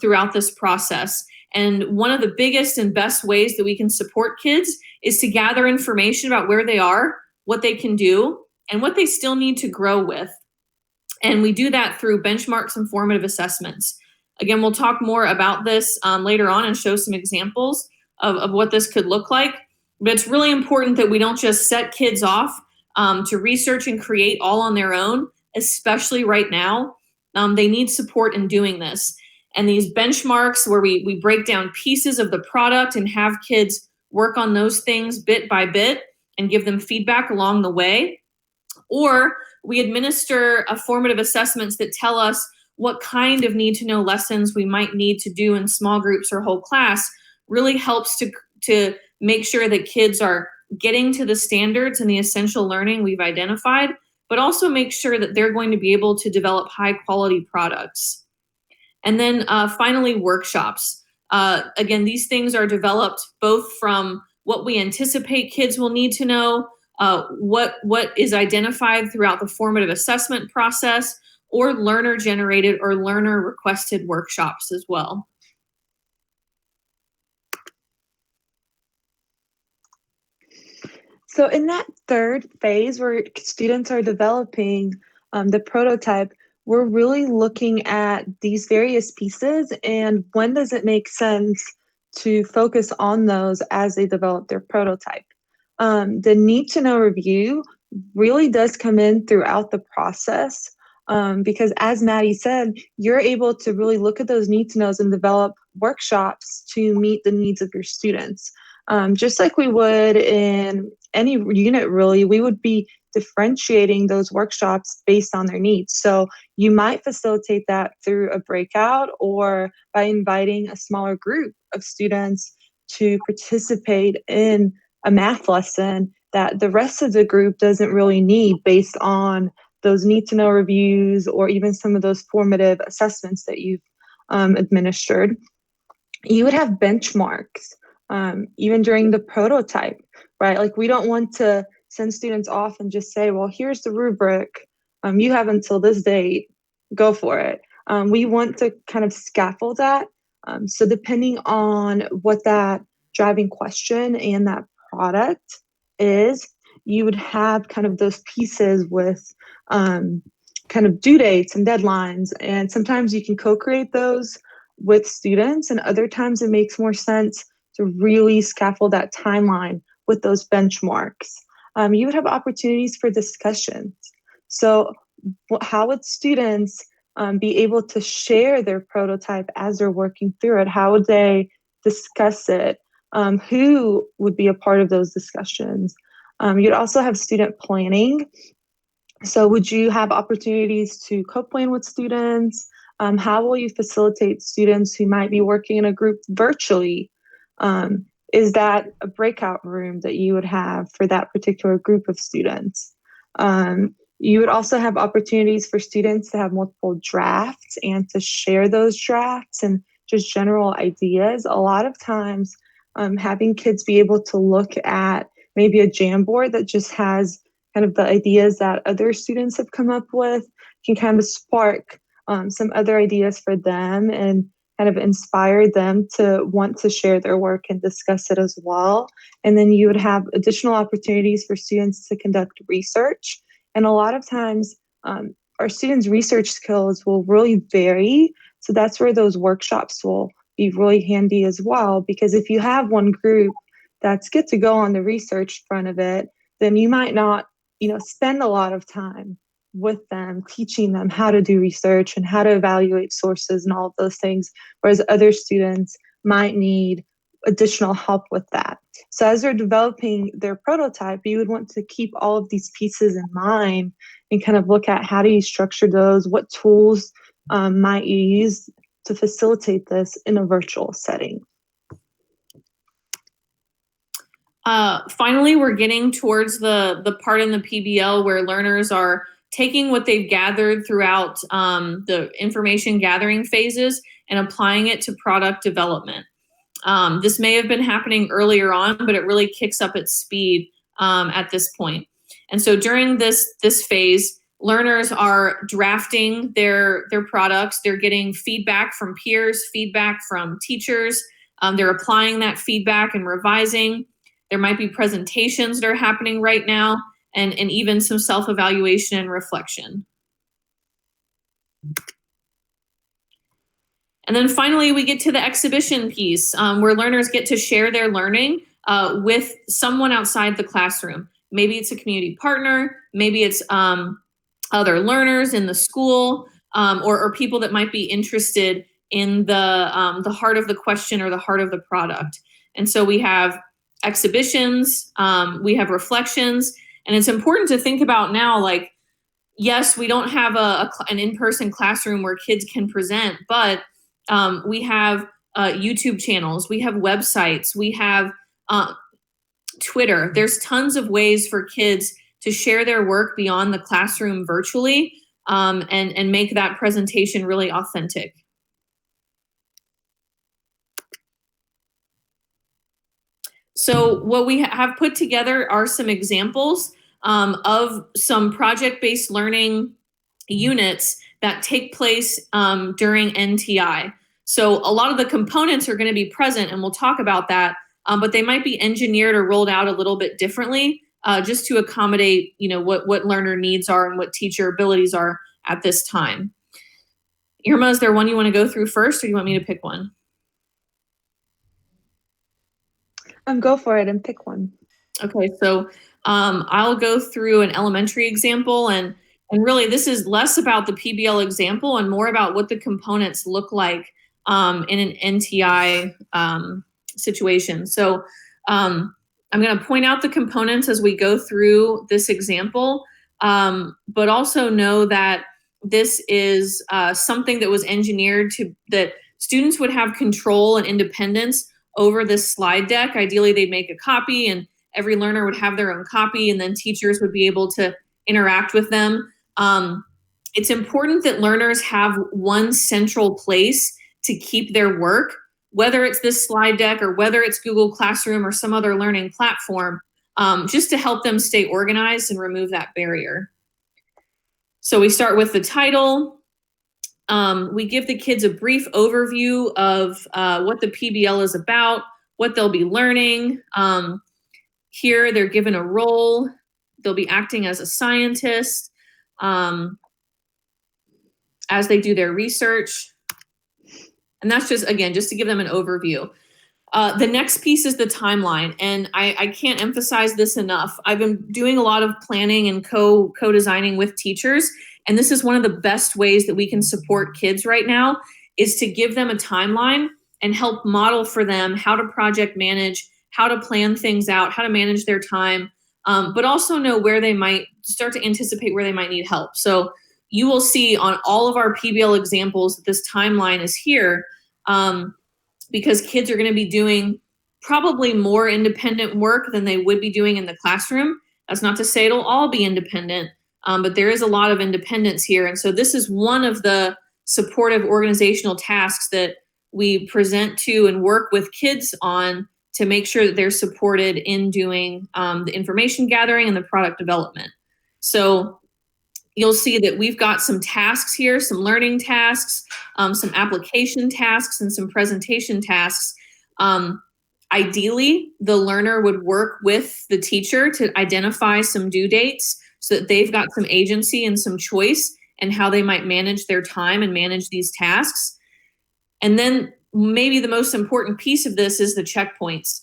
throughout this process. And one of the biggest and best ways that we can support kids is to gather information about where they are, what they can do, and what they still need to grow with. And we do that through benchmarks and formative assessments. Again, we'll talk more about this later on and show some examples of what this could look like. But it's really important that we don't just set kids off to research and create all on their own, especially right now. They need support in doing this. And these benchmarks where we break down pieces of the product and have kids work on those things bit by bit and give them feedback along the way. Or we administer formative assessments that tell us what kind of need to know lessons we might need to do in small groups or whole class. Really helps to make sure that kids are getting to the standards and the essential learning we've identified, but also make sure that they're going to be able to develop high quality products. And then finally, workshops. Again, these things are developed both from what we anticipate kids will need to know, what is identified throughout the formative assessment process, or learner generated or learner requested workshops as well.
So in that third phase where students are developing the prototype, we're really looking at these various pieces and when does it make sense to focus on those as they develop their prototype. The need to know review really does come in throughout the process because as Maddie said, you're able to really look at those need to knows and develop workshops to meet the needs of your students. Just like we would in any unit, really, we would be differentiating those workshops based on their needs. So you might facilitate that through a breakout or by inviting a smaller group of students to participate in a math lesson that the rest of the group doesn't really need based on those need to know reviews or even some of those formative assessments that you've administered. You would have benchmarks. Even during the prototype, right? Like we don't want to send students off and just say, well, here's the rubric. You have until this date, go for it. We want to kind of scaffold that. So depending on what that driving question and that product is, you would have kind of those pieces with kind of due dates and deadlines. And sometimes you can co-create those with students and other times it makes more sense to really scaffold that timeline with those benchmarks. You would have opportunities for discussions. So how would students be able to share their prototype as they're working through it? How would they discuss it? Who would be a part of those discussions? You'd also have student planning. So would you have opportunities to co-plan with students? How will you facilitate students who might be working in a group virtually? Is that a breakout room that you would have for that particular group of students? You would also have opportunities for students to have multiple drafts and to share those drafts and just general ideas. A lot of times, having kids be able to look at maybe a Jamboard that just has kind of the ideas that other students have come up with can kind of spark some other ideas for them and kind of inspire them to want to share their work and discuss it as well. And then you would have additional opportunities for students to conduct research. And a lot of times, our students' research skills will really vary. So that's where those workshops will be really handy as well. Because if you have one group that's good to go on the research front of it, then you might not, spend a lot of time with them, teaching them how to do research and how to evaluate sources and all of those things, whereas other students might need additional help with that. So as they're developing their prototype, you would want to keep all of these pieces in mind and kind of look at how do you structure those, what tools might you use to facilitate this in a virtual setting.
Finally, we're getting towards the part in the PBL where learners are taking what they've gathered throughout the information gathering phases and applying it to product development. This may have been happening earlier on, but it really kicks up its speed at this point. And so during this phase, learners are drafting their products. They're getting feedback from peers, feedback from teachers. They're applying that feedback and revising. There might be presentations that are happening right now, and even some self-evaluation and reflection. And then finally, we get to the exhibition piece where learners get to share their learning with someone outside the classroom. Maybe it's a community partner, maybe it's other learners in the school, or people that might be interested in the heart of the question or the heart of the product. And so we have exhibitions, we have reflections, and it's important to think about now, like, yes, we don't have an in-person classroom where kids can present, but we have YouTube channels, we have websites, we have Twitter. There's tons of ways for kids to share their work beyond the classroom virtually and make that presentation really authentic. So what we have put together are some examples of some project-based learning units that take place during NTI. So a lot of the components are going to be present, and we'll talk about that, but they might be engineered or rolled out a little bit differently just to accommodate, what learner needs are and what teacher abilities are at this time. Irma, is there one you want to go through first, or do you want me to pick one?
Go for it and pick one.
Okay, so I'll go through an elementary example, and really this is less about the PBL example and more about what the components look like in an NTI situation. So I'm going to point out the components as we go through this example, but also know that this is something that was engineered that students would have control and independence over this slide deck. Ideally, they'd make a copy and every learner would have their own copy, and then teachers would be able to interact with them. It's important that learners have one central place to keep their work, whether it's this slide deck or whether it's Google Classroom or some other learning platform, just to help them stay organized and remove that barrier. So we start with the title. We give the kids a brief overview of what the PBL is about, what they'll be learning. Here, they're given a role. They'll be acting as a scientist as they do their research. And that's just, again, just to give them an overview. The next piece is the timeline. And I can't emphasize this enough. I've been doing a lot of planning and co-designing with teachers. And this is one of the best ways that we can support kids right now, is to give them a timeline and help model for them how to project manage, how to plan things out, how to manage their time, but also know where they might start to anticipate where they might need help. So you will see on all of our PBL examples that this timeline is here because kids are going to be doing probably more independent work than they would be doing in the classroom. That's not to say it'll all be independent, but there is a lot of independence here. And so this is one of the supportive organizational tasks that we present to and work with kids on to make sure that they're supported in doing the information gathering and the product development. So you'll see that we've got some tasks here, some learning tasks, some application tasks, and some presentation tasks. Ideally, the learner would work with the teacher to identify some due dates so that they've got some agency and some choice in how they might manage their time and manage these tasks. And then maybe the most important piece of this is the checkpoints,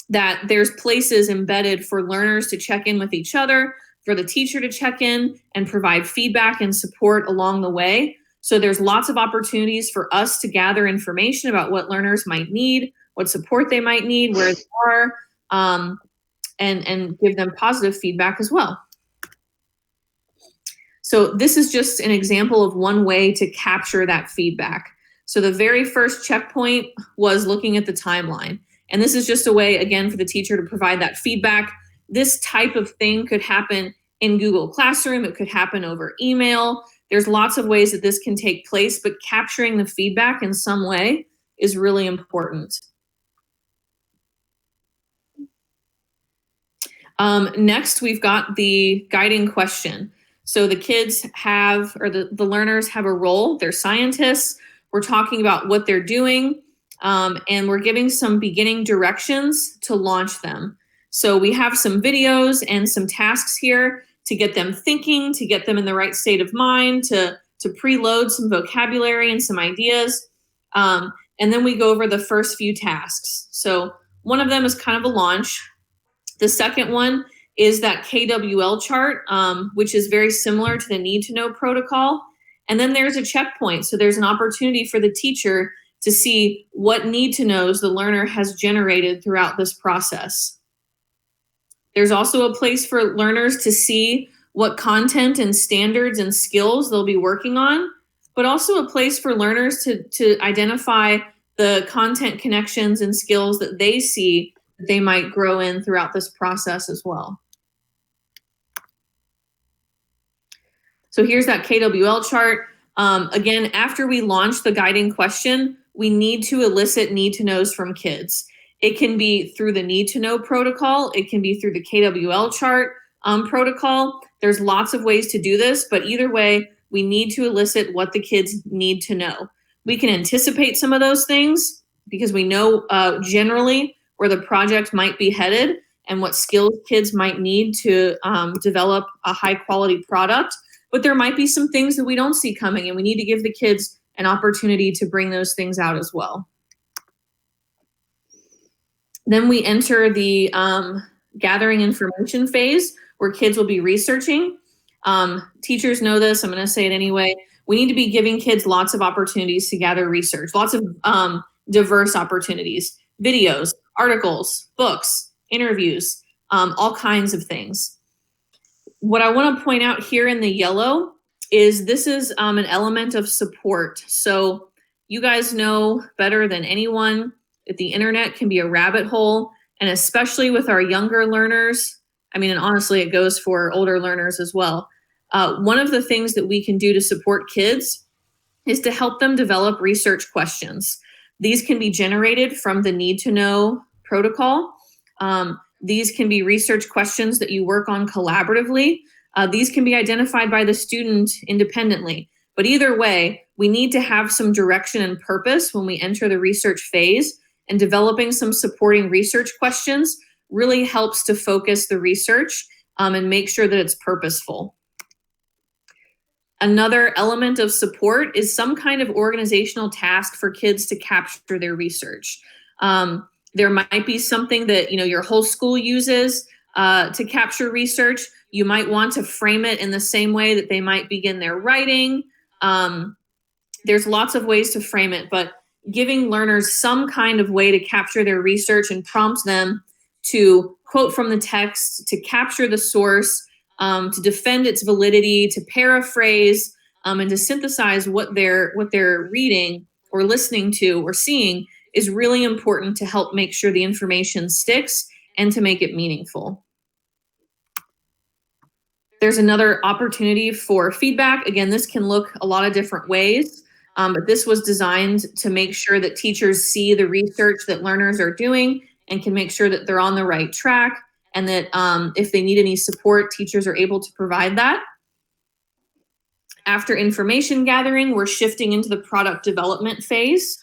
that there's places embedded for learners to check in with each other, for the teacher to check in and provide feedback and support along the way. So there's lots of opportunities for us to gather information about what learners might need, what support they might need, where they are, and give them positive feedback as well. So this is just an example of one way to capture that feedback. So the very first checkpoint was looking at the timeline. And this is just a way, again, for the teacher to provide that feedback. This type of thing could happen in Google Classroom. It could happen over email. There's lots of ways that this can take place, but capturing the feedback in some way is really important. Next, we've got the guiding question. So the kids have, or the learners have a role. They're scientists. We're talking about what they're doing, and we're giving some beginning directions to launch them. So we have some videos and some tasks here to get them thinking, to get them in the right state of mind, to preload some vocabulary and some ideas. And then we go over the first few tasks. So one of them is kind of a launch. The second one is that KWL chart, which is very similar to the need to know protocol. And then there's a checkpoint. So there's an opportunity for the teacher to see what need to knows the learner has generated throughout this process. There's also a place for learners to see what content and standards and skills they'll be working on, but also a place for learners to identify the content connections and skills that they see that they might grow in throughout this process as well. So here's that KWL chart. Again, after we launch the guiding question, we need to elicit need to knows from kids. It can be through the need to know protocol. It can be through the KWL chart protocol. There's lots of ways to do this, but either way, we need to elicit what the kids need to know. We can anticipate some of those things because we know generally where the project might be headed and what skills kids might need to develop a high quality product. But there might be some things that we don't see coming, and we need to give the kids an opportunity to bring those things out as well. Then we enter the gathering information phase where kids will be researching. Teachers know this, I'm gonna say it anyway. We need to be giving kids lots of opportunities to gather research, lots of diverse opportunities, videos, articles, books, interviews, all kinds of things. What I want to point out here in the yellow is this is an element of support. So you guys know better than anyone that the internet can be a rabbit hole, and especially with our younger learners. I mean, and honestly, it goes for older learners as well. One of the things that we can do to support kids is to help them develop research questions. These can be generated from the need to know protocol. These can be research questions that you work on collaboratively. These can be identified by the student independently. But either way, we need to have some direction and purpose when we enter the research phase, and developing some supporting research questions really helps to focus the research and make sure that it's purposeful. Another element of support is some kind of organizational task for kids to capture their research. There might be something that your whole school uses to capture research. You might want to frame it in the same way that they might begin their writing. There's lots of ways to frame it, but giving learners some kind of way to capture their research and prompt them to quote from the text, to capture the source, to defend its validity, to paraphrase, and to synthesize what they're reading or listening to or seeing is really important to help make sure the information sticks and to make it meaningful. There's another opportunity for feedback. Again, this can look a lot of different ways, but this was designed to make sure that teachers see the research that learners are doing and can make sure that they're on the right track, and that if they need any support, teachers are able to provide that. After information gathering, we're shifting into the product development phase.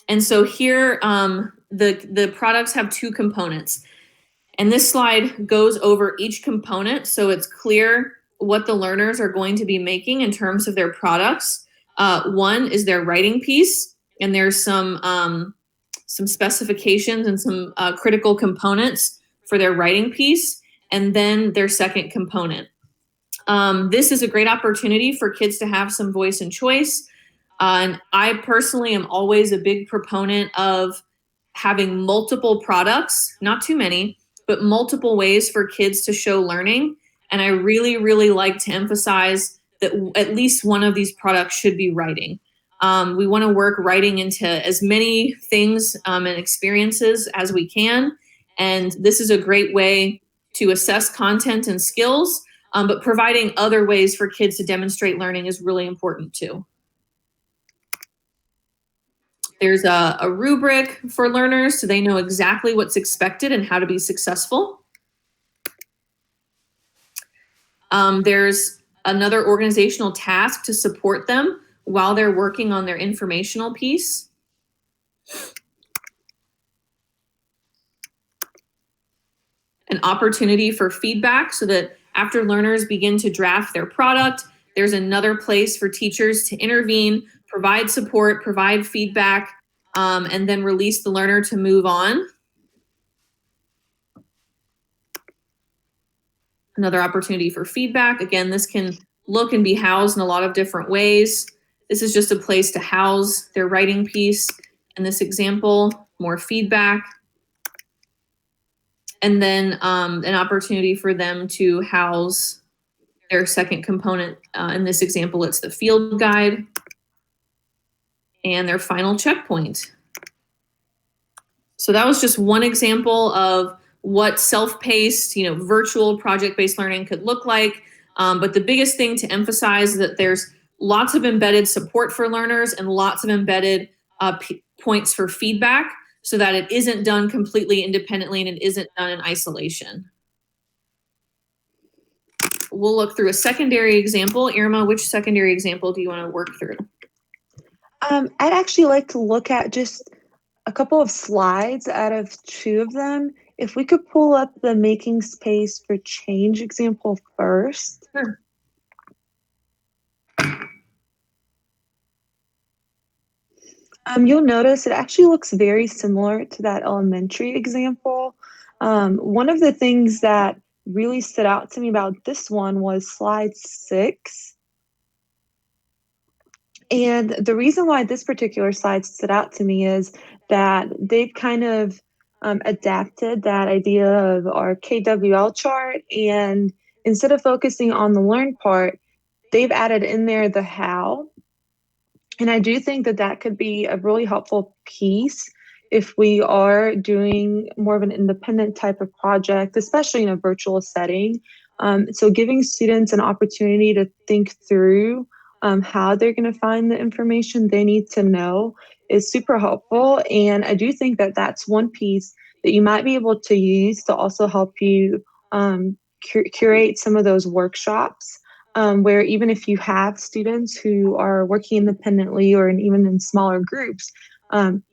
And so here, the products have two components. And this slide goes over each component so it's clear what the learners are going to be making in terms of their products. One is their writing piece, and there's some specifications and some critical components for their writing piece, and then their second component. This is a great opportunity for kids to have some voice and choice. And I personally am always a big proponent of having multiple products, not too many, but multiple ways for kids to show learning. And I really, really like to emphasize that at least one of these products should be writing. We want to work writing into as many things and experiences as we can. And this is a great way to assess content and skills, but providing other ways for kids to demonstrate learning is really important too. There's a rubric for learners so they know exactly what's expected and how to be successful. There's another organizational task to support them while they're working on their informational piece. An opportunity for feedback so that after learners begin to draft their product, there's another place for teachers to intervene, provide support, provide feedback, and then release the learner to move on. Another opportunity for feedback. Again, this can look and be housed in a lot of different ways. This is just a place to house their writing piece. In this example, more feedback. And then an opportunity for them to house their second component. In this example, it's the field guide and their final checkpoint. So that was just one example of what self-paced, virtual project-based learning could look like. But the biggest thing to emphasize is that there's lots of embedded support for learners and lots of embedded points for feedback so that it isn't done completely independently and it isn't done in isolation. We'll look through a secondary example. Irma, which secondary example do you want to work through?
I'd actually like to look at just a couple of slides out of 2 of them. If we could pull up the making space for change example first.
Sure.
You'll notice it actually looks very similar to that elementary example. One of the things that really stood out to me about this one was slide 6. And the reason why this particular slide stood out to me is that they've kind of adapted that idea of our KWL chart, and instead of focusing on the learn part, they've added in there the how. And I do think that that could be a really helpful piece if we are doing more of an independent type of project, especially in a virtual setting. So giving students an opportunity to think through how they're going to find the information they need to know is super helpful. And I do think that that's one piece that you might be able to use to also help you curate some of those workshops where even if you have students who are working independently or even in smaller groups,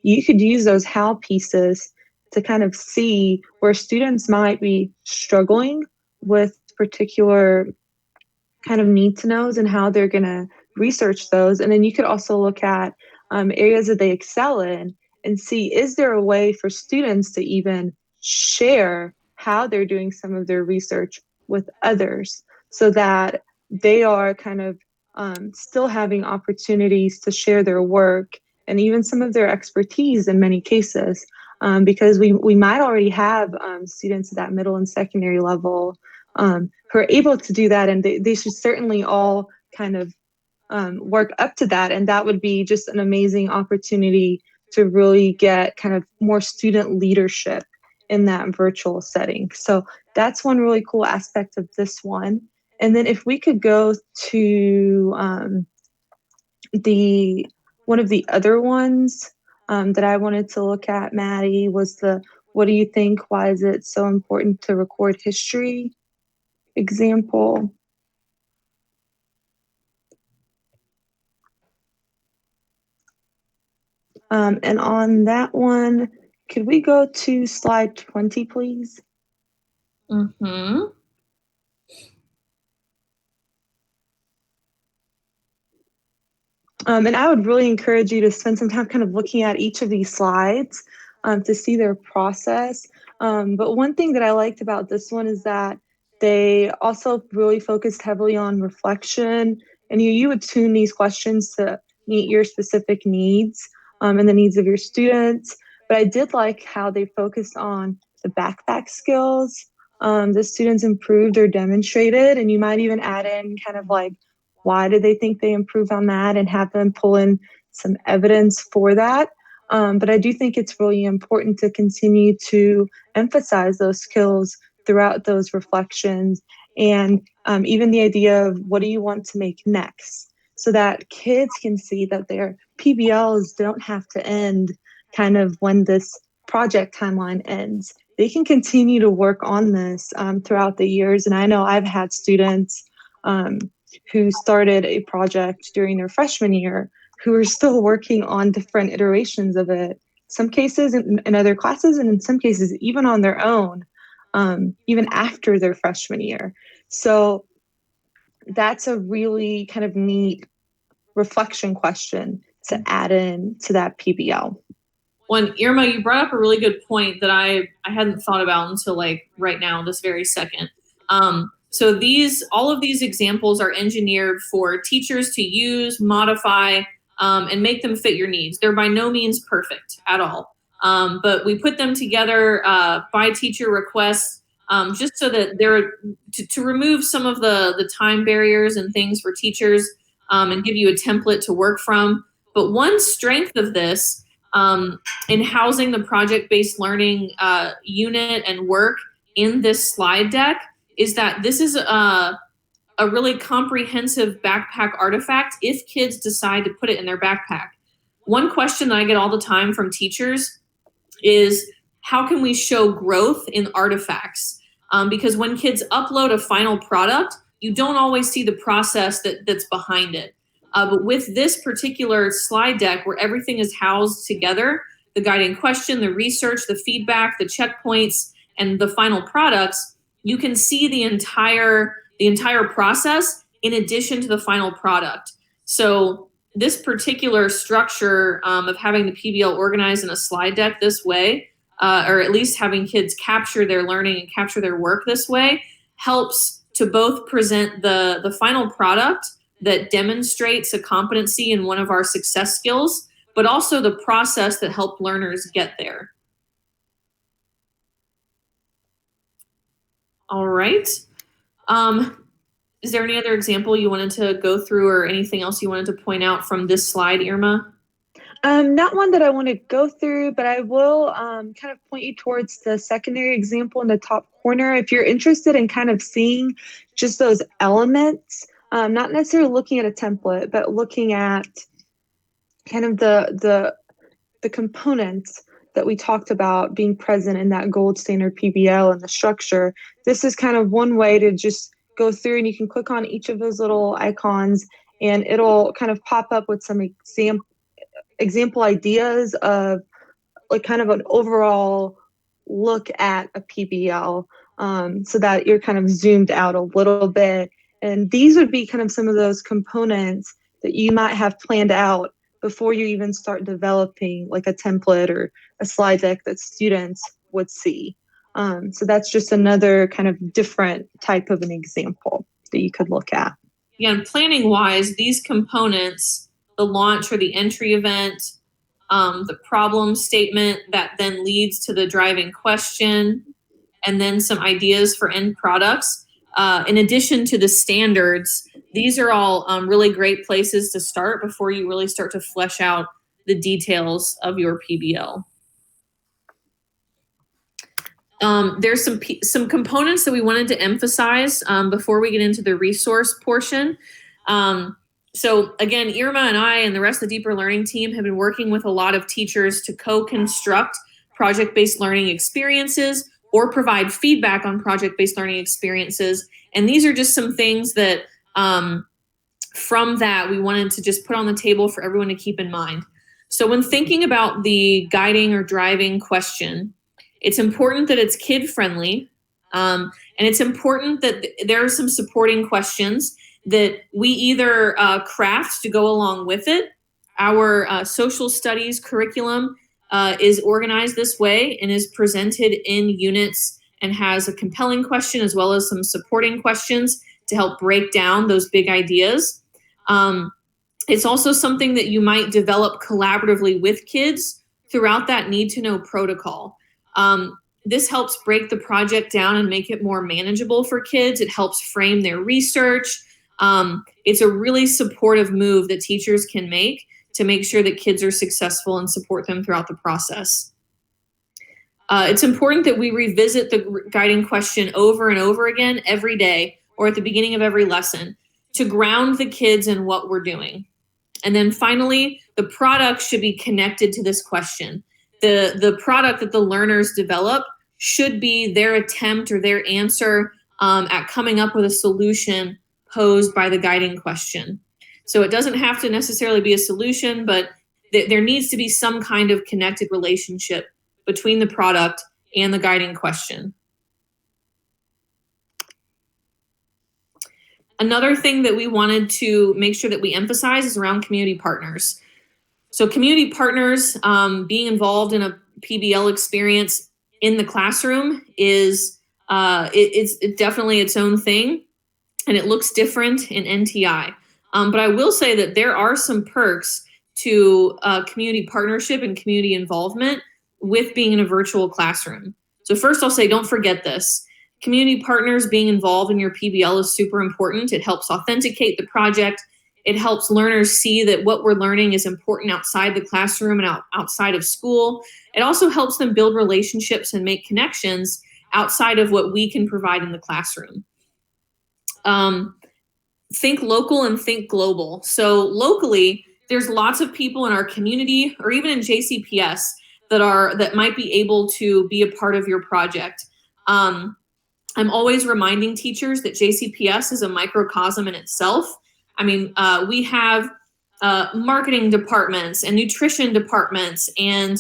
you could use those how pieces to kind of see where students might be struggling with particular kind of need to knows and how they're going to research those. And then you could also look at areas that they excel in and see, is there a way for students to even share how they're doing some of their research with others so that they are kind of still having opportunities to share their work and even some of their expertise in many cases, because we might already have students at that middle and secondary level who are able to do that, and they should certainly all kind of work up to that, and that would be just an amazing opportunity to really get kind of more student leadership in that virtual setting. So that's one really cool aspect of this one. And then if we could go to one of the other ones that I wanted to look at, Maddie, was the what do you think? Why is it so important to record history example? And on that one, could we go to slide 20, please?
Mm-hmm.
And I would really encourage you to spend some time kind of looking at each of these slides to see their process. But one thing that I liked about this one is that they also really focused heavily on reflection, and you would tune these questions to meet your specific needs and the needs of your students. But I did like how they focused on the backpack skills. The students improved or demonstrated, and you might even add in kind of like, why did they think they improved on that, and have them pull in some evidence for that. But I do think it's really important to continue to emphasize those skills throughout those reflections, and even the idea of what do you want to make next, so that kids can see that their PBLs don't have to end kind of when this project timeline ends. They can continue to work on this throughout the years. And I know I've had students who started a project during their freshman year who are still working on different iterations of it, some cases in other classes, and in some cases even on their own, even after their freshman year. So that's a really kind of neat reflection question to add in to that PBL.
Well, Irma, you brought up a really good point that I hadn't thought about until like right now, this very second. So all of these examples are engineered for teachers to use, modify, and make them fit your needs. They're by no means perfect at all. But we put them together by teacher request, just so that they're to remove some of the time barriers and things for teachers, and give you a template to work from. But one strength of this, in housing the project-based learning unit and work in this slide deck, is that this is a really comprehensive backpack artifact if kids decide to put it in their backpack. One question that I get all the time from teachers is, how can we show growth in artifacts? Because when kids upload a final product, you don't always see the process that's behind it. But with this particular slide deck where everything is housed together, the guiding question, the research, the feedback, the checkpoints, and the final products, you can see the entire process in addition to the final product. So this particular structure of having the PBL organized in a slide deck this way, or at least having kids capture their learning and capture their work this way, helps to both present the final product that demonstrates a competency in one of our success skills, but also the process that helped learners get there. All right. Is there any other example you wanted to go through, or anything else you wanted to point out from this slide, Irma?
Not one that I want to go through, but I will kind of point you towards the secondary example in the top corner. If you're interested in kind of seeing just those elements, not necessarily looking at a template, but looking at kind of the components that we talked about being present in that gold standard PBL and the structure. This is kind of one way to just go through, and you can click on each of those little icons and it'll kind of pop up with some example ideas of like kind of an overall look at a PBL, so that you're kind of zoomed out a little bit. And these would be kind of some of those components that you might have planned out before you even start developing like a template or a slide deck that students would see. So that's just another kind of different type of an example that you could look at.
Yeah, and planning wise, these components, the launch or the entry event, the problem statement that then leads to the driving question, and then some ideas for end products. In addition to the standards, these are all really great places to start before you really start to flesh out the details of your PBL. There's some components that we wanted to emphasize before we get into the resource portion. So again, Irma and I and the rest of the Deeper Learning team have been working with a lot of teachers to co-construct project-based learning experiences or provide feedback on project-based learning experiences. And these are just some things that from that we wanted to just put on the table for everyone to keep in mind. So when thinking about the guiding or driving question, it's important that it's kid-friendly, and it's important that there are some supporting questions that we either craft to go along with it. Our social studies curriculum is organized this way and is presented in units and has a compelling question as well as some supporting questions to help break down those big ideas. And It's also something that you might develop collaboratively with kids throughout that need to know protocol. This helps break the project down and make it more manageable for kids. It helps frame their research. It's a really supportive move that teachers can make to make sure that kids are successful and support them throughout the process. It's important that we revisit the guiding question over and over again every day or at the beginning of every lesson to ground the kids in what we're doing. And then finally, the product should be connected to this question. The product that the learners develop should be their attempt or their answer at coming up with a solution posed by the guiding question. So it doesn't have to necessarily be a solution, but there needs to be some kind of connected relationship between the product and the guiding question. Another thing that we wanted to make sure that we emphasize is around community partners. So community partners being involved in a PBL experience in the classroom is it's definitely its own thing, and it looks different in NTI. But I will say that there are some perks to community partnership and community involvement with being in a virtual classroom. So first I'll say, don't forget this. Community partners being involved in your PBL is super important. It helps authenticate the project. It helps learners see that what we're learning is important outside the classroom and outside of school. It also helps them build relationships and make connections outside of what we can provide in the classroom. Think local and think global. So locally, there's lots of people in our community or even in JCPS that might be able to be a part of your project. I'm always reminding teachers that JCPS is a microcosm in itself. I mean, we have marketing departments and nutrition departments and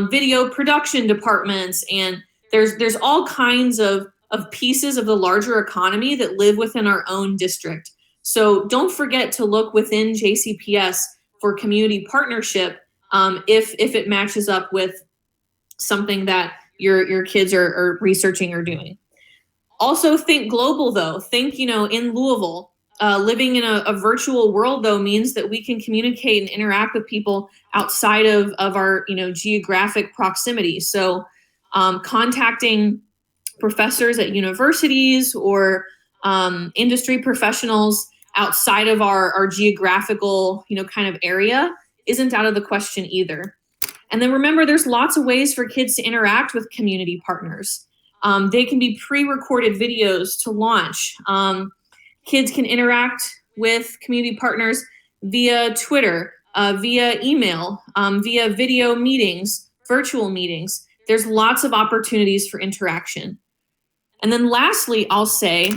video production departments, and there's all kinds of pieces of the larger economy that live within our own district. So don't forget to look within JCPS for community partnership if it matches up with something that your kids are researching or doing. Also think global though. Think, in Louisville, living in a virtual world though means that we can communicate and interact with people outside of our, geographic proximity. So contacting professors at universities or industry professionals outside of our geographical, kind of area isn't out of the question either. And then remember, there's lots of ways for kids to interact with community partners. They can be pre-recorded videos to launch. Kids can interact with community partners via Twitter, via email, via video meetings, virtual meetings. There's lots of opportunities for interaction. And then lastly, I'll say,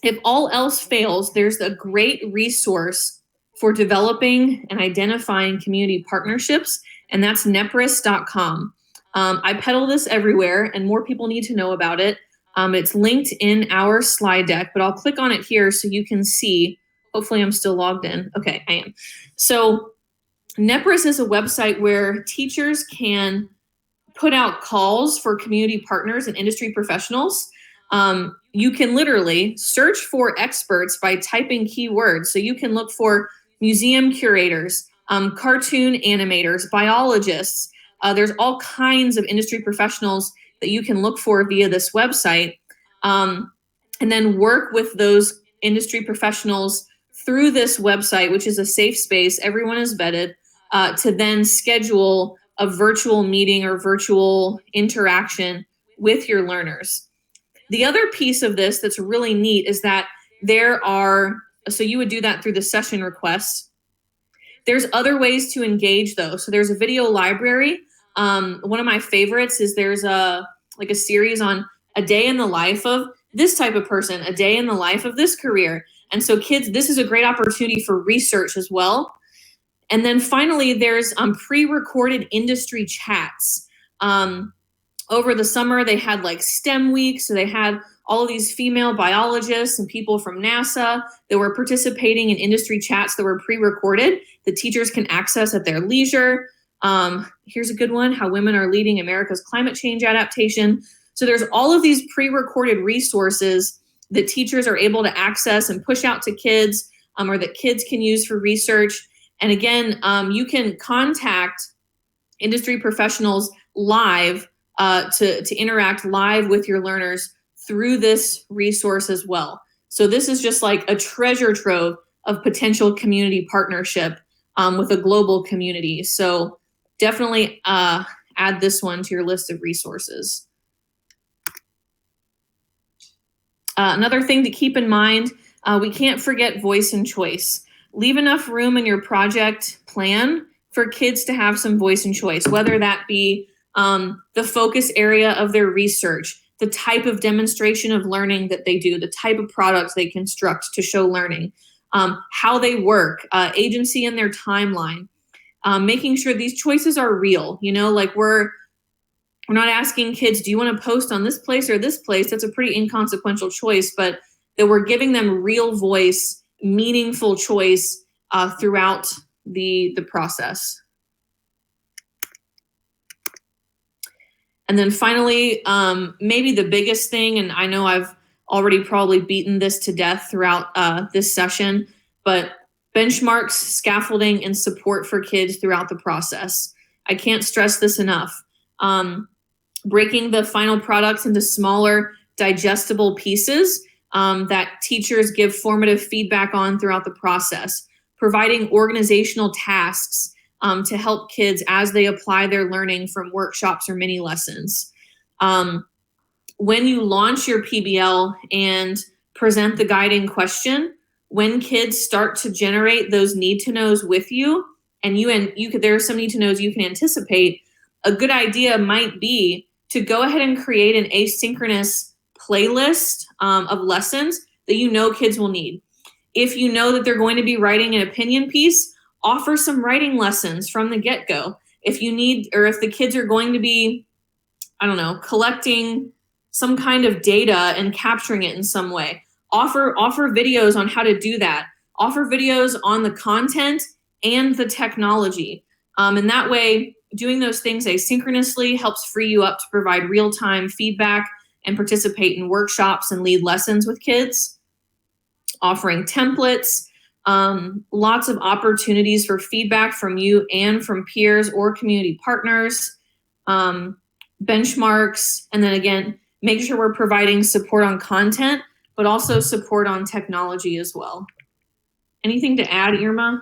if all else fails, there's a great resource for developing and identifying community partnerships, and that's nepris.com. I peddle this everywhere, and more people need to know about it. It's linked in our slide deck, but I'll click on it here so you can see. Hopefully I'm still logged in. Okay, I am. So Nepris is a website where teachers can put out calls for community partners and industry professionals. You can literally search for experts by typing keywords. So you can look for museum curators, cartoon animators, biologists. There's all kinds of industry professionals that you can look for via this website, and then work with those industry professionals through this website, which is a safe space. Everyone is vetted to then schedule a virtual meeting or virtual interaction with your learners. The other piece of this that's really neat is that so you would do that through the session requests. There's other ways to engage though. So there's a video library. One of my favorites is there's a series on a day in the life of this type of person, a day in the life of this career. And so kids, this is a great opportunity for research as well. And then finally, there's pre-recorded industry chats. Over the summer, they had like STEM week. So they had all of these female biologists and people from NASA that were participating in industry chats that were pre-recorded that teachers can access at their leisure. Here's a good one, how women are leading America's climate change adaptation. So there's all of these pre-recorded resources that teachers are able to access and push out to kids, or that kids can use for research. And again, you can contact industry professionals live to interact live with your learners through this resource as well. So this is just like a treasure trove of potential community partnership with a global community. So definitely add this one to your list of resources. Another thing to keep in mind, we can't forget voice and choice. Leave enough room in your project plan for kids to have some voice and choice, whether that be the focus area of their research, the type of demonstration of learning that they do, the type of products they construct to show learning, how they work, agency in their timeline, making sure these choices are real. You know, like we're not asking kids, do you want to post on this place or this place? That's a pretty inconsequential choice, but that we're giving them real voice, meaningful choice throughout the process. And then finally, maybe the biggest thing, and I know I've already probably beaten this to death throughout this session, but benchmarks, scaffolding, and support for kids throughout the process. I can't stress this enough. Breaking the final products into smaller, digestible pieces that teachers give formative feedback on throughout the process. Providing organizational tasks to help kids as they apply their learning from workshops or mini lessons. When you launch your PBL and present the guiding question, when kids start to generate those need to knows with you, and there are some need to knows you can anticipate, a good idea might be to go ahead and create an asynchronous playlist of lessons that you know kids will need. If you know that they're going to be writing an opinion piece, offer some writing lessons from the get-go. If you need, or if the kids are going to be, I don't know, collecting some kind of data and capturing it in some way, offer videos on how to do that. Offer videos on the content and the technology. And that way, doing those things asynchronously helps free you up to provide real-time feedback and participate in workshops and lead lessons with kids. Offering templates, lots of opportunities for feedback from you and from peers or community partners, benchmarks, and then again, make sure we're providing support on content, but also support on technology as well. Anything to add, Irma?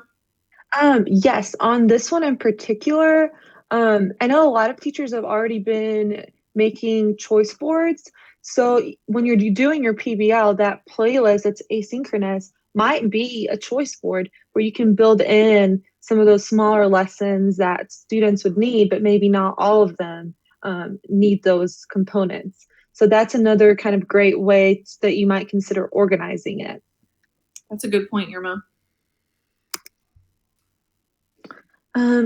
Yes, on this one in particular, I know a lot of teachers have already been making choice boards. So when you're doing your PBL, that playlist that's asynchronous might be a choice board where you can build in some of those smaller lessons that students would need, but maybe not all of them need those components. So that's another kind of great way that you might consider organizing it.
That's a good point, Irma.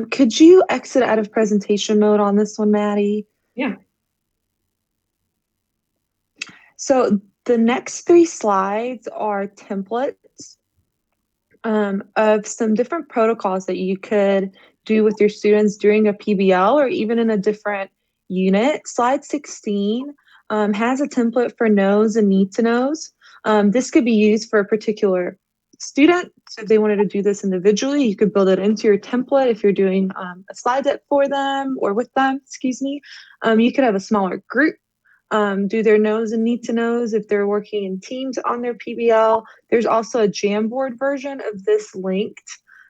Could you exit out of presentation mode on this one, Maddie?
Yeah.
So the next 3 slides are templates of some different protocols that you could do with your students during a PBL or even in a different unit. Slide 16 has a template for knows and need to knows. This could be used for a particular student. So if they wanted to do this individually, you could build it into your template. If you're doing a slide deck for them or with them, excuse me, you could have a smaller group do their knows and need to knows if they're working in teams on their PBL. There's also a Jamboard version of this linked,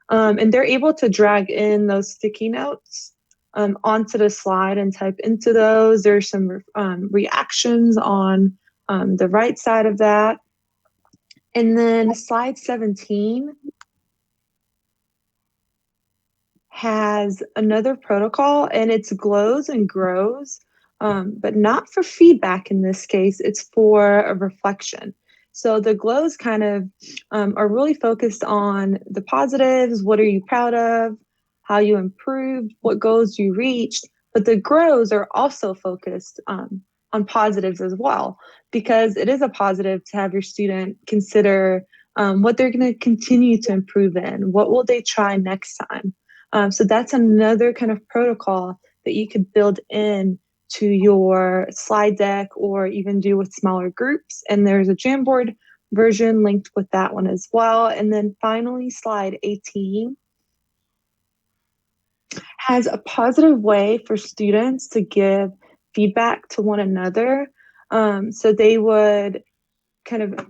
and they're able to drag in those sticky notes onto the slide and type into those. There's some reactions on the right side of that. And then slide 17 has another protocol, and it's glows and grows, but not for feedback in this case. It's for a reflection. So the glows kind of are really focused on the positives. What are you proud of? How you improved? What goals you reached? But the grows are also focused on positives as well, because it is a positive to have your student consider what they're going to continue to improve in. What will they try next time? So that's another kind of protocol that you could build in to your slide deck or even do with smaller groups. And there's a Jamboard version linked with that one as well. And then finally, slide 18 as a positive way for students to give feedback to one another. So they would kind of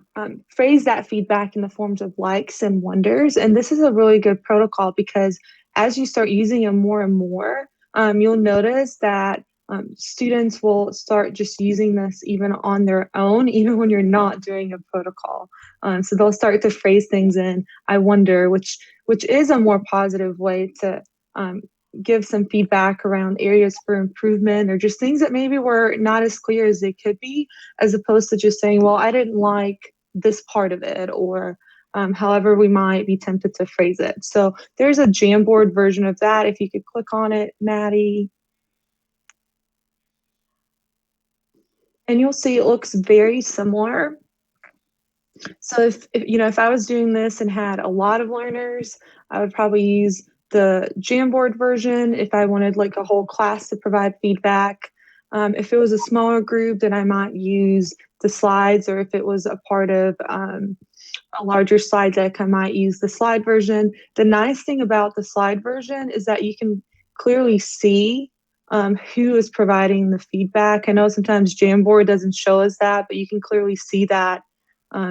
phrase that feedback in the forms of likes and wonders. And this is a really good protocol because as you start using them more and more, you'll notice that students will start just using this even on their own, even when you're not doing a protocol. So they'll start to phrase things in "I wonder," which is a more positive way to give some feedback around areas for improvement or just things that maybe were not as clear as they could be, as opposed to just saying, "Well, I didn't like this part of it," or however we might be tempted to phrase it. So there's a Jamboard version of that. If you could click on it, Maddie. And you'll see it looks very similar. So if I was doing this and had a lot of learners, I would probably use the Jamboard version. If I wanted like a whole class to provide feedback, if it was a smaller group, then I might use the slides, or if it was a part of a larger slide deck, I might use the slide version. The nice thing about the slide version is that you can clearly see who is providing the feedback. I know sometimes Jamboard doesn't show us that, but you can clearly see that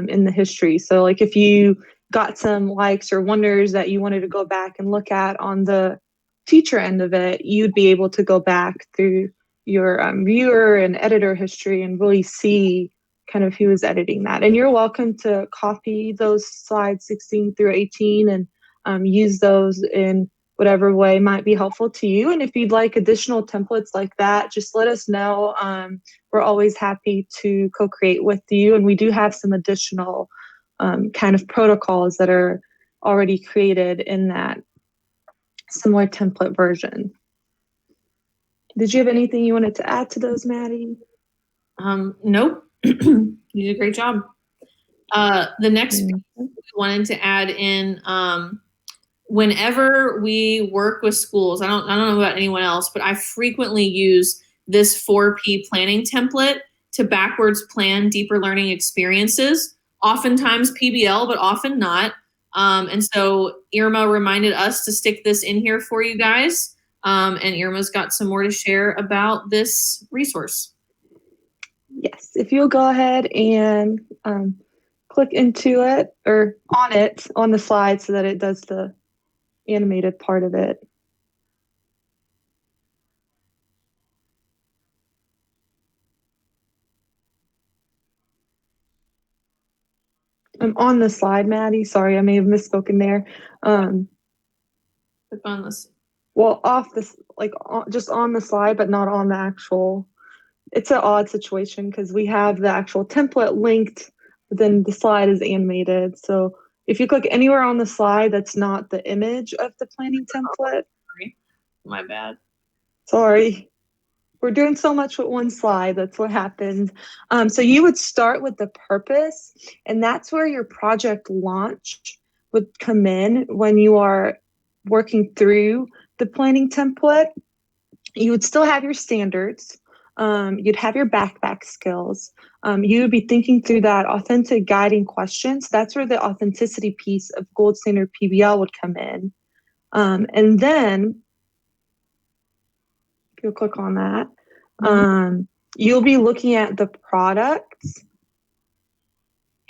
in the history. So like if you got some likes or wonders that you wanted to go back and look at on the teacher end of it, you'd be able to go back through your viewer and editor history and really see kind of who is editing that. And you're welcome to copy those slides 16 through 18 and use those in whatever way might be helpful to you. And if you'd like additional templates like that, just let us know. We're always happy to co-create with you. And we do have some additional kind of protocols that are already created in that similar template version. Did you have anything you wanted to add to those, Maddie?
Nope. You did a great job. The next piece we wanted to add in, whenever we work with schools, I don't know about anyone else, but I frequently use this 4P planning template to backwards plan deeper learning experiences, oftentimes PBL, but often not. And so Irma reminded us to stick this in here for you guys. And Irma's got some more to share about this resource.
Yes, if you'll go ahead and click into it or on the slide so that it does the animated part of it. I'm on the slide, Maddie. Sorry, I may have misspoken there.
Click on this.
Well, off this, just on the slide, but not on the actual. It's an odd situation because we have the actual template linked, but then the slide is animated. So if you click anywhere on the slide that's not the image of the planning template.
My bad.
Sorry. We're doing so much with one slide. That's what happened. So you would start with the purpose, and that's where your project launch would come in when you are working through the planning template. You would still have your standards. You'd have your backpack skills. You would be thinking through that authentic guiding questions. That's where the authenticity piece of Gold Standard PBL would come in. And then, if you'll click on that, you'll be looking at the products.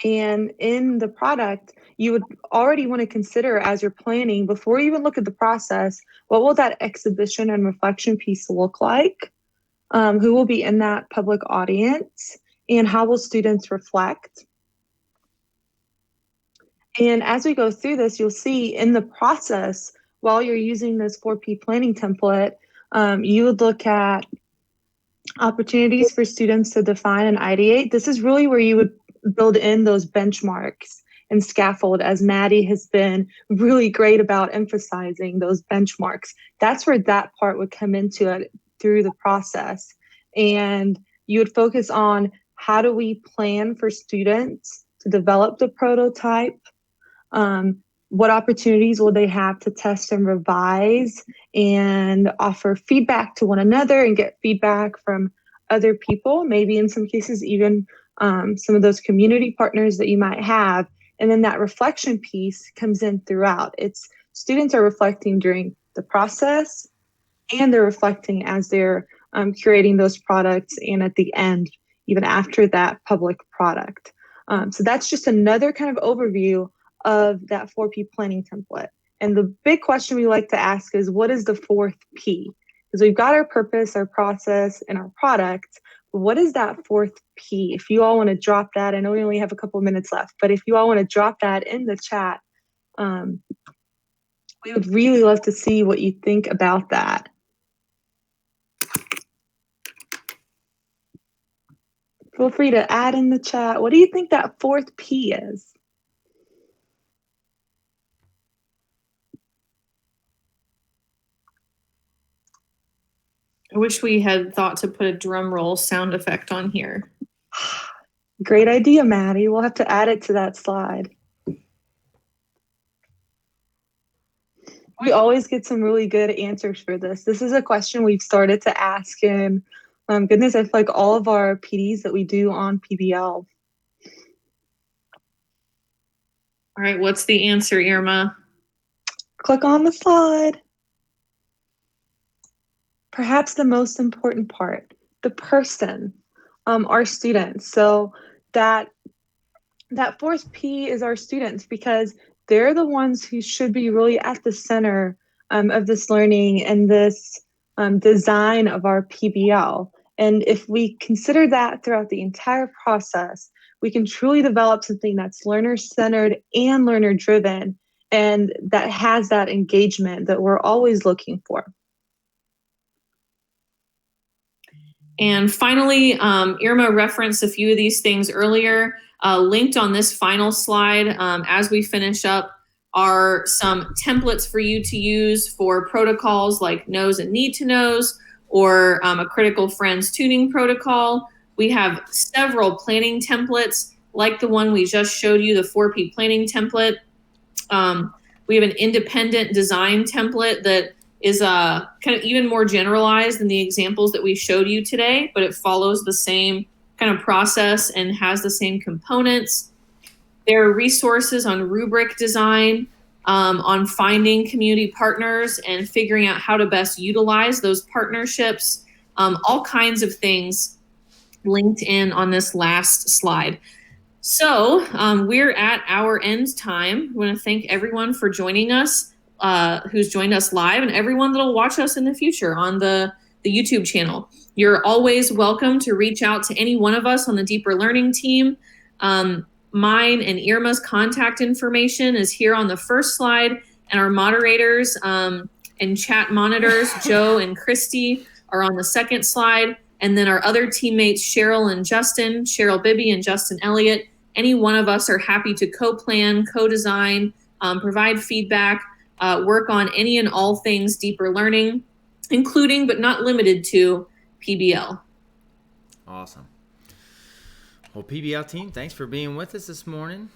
And in the product, you would already want to consider as you're planning, before you even look at the process, what will that exhibition and reflection piece look like? Who will be in that public audience, and how will students reflect? And as we go through this, you'll see in the process, while you're using this 4P planning template, you would look at opportunities for students to define and ideate. This is really where you would build in those benchmarks and scaffold, as Maddie has been really great about emphasizing those benchmarks. That's where that part would come into it through the process. And you would focus on, how do we plan for students to develop the prototype? What opportunities will they have to test and revise and offer feedback to one another and get feedback from other people, maybe in some cases even some of those community partners that you might have. And then that reflection piece comes in throughout. It's students are reflecting during the process, and they're reflecting as they're curating those products and at the end, even after that public product. So that's just another kind of overview of that 4P planning template. And the big question we like to ask is, what is the fourth P? Because we've got our purpose, our process, and our product. What is that fourth P? If you all want to drop that, I know we only have a couple of minutes left, but if you all want to drop that in the chat, we would really love to see what you think about that. Feel free to add in the chat. What do you think that fourth P is?
I wish we had thought to put a drum roll sound effect on here.
Great idea, Maddie. We'll have to add it to that slide. We always get some really good answers for this. This is a question we've started to ask in, goodness, I feel like all of our PDs that we do on PBL.
All right, what's the answer, Irma?
Click on the slide. Perhaps the most important part, the person, our students. So that fourth P is our students, because they're the ones who should be really at the center of this learning and this design of our PBL. And if we consider that throughout the entire process, we can truly develop something that's learner-centered and learner-driven, and that has that engagement that we're always looking for.
And finally, Irma referenced a few of these things earlier. Linked on this final slide as we finish up are some templates for you to use for protocols like knows and need to knows, or a critical friends tuning protocol. We have several planning templates like the one we just showed you, the 4P planning template. We have an independent design template that is kind of even more generalized than the examples that we showed you today, but it follows the same kind of process and has the same components. There are resources on rubric design, on finding community partners and figuring out how to best utilize those partnerships, all kinds of things linked in on this last slide. So we're at our end time. I want to thank everyone for joining us, who's joined us live, and everyone that'll watch us in the future on the YouTube channel. You're always welcome to reach out to any one of us on the Deeper Learning team. Mine and Irma's contact information is here on the first slide, and our moderators and chat monitors, Joe and Christy, are on the second slide. And then our other teammates, Cheryl and Justin, Cheryl Bibby and Justin Elliott, any one of us are happy to co-plan, co-design, provide feedback, work on any and all things deeper learning, including but not limited to PBL.
Awesome. Well, PBL team, thanks for being with us this morning.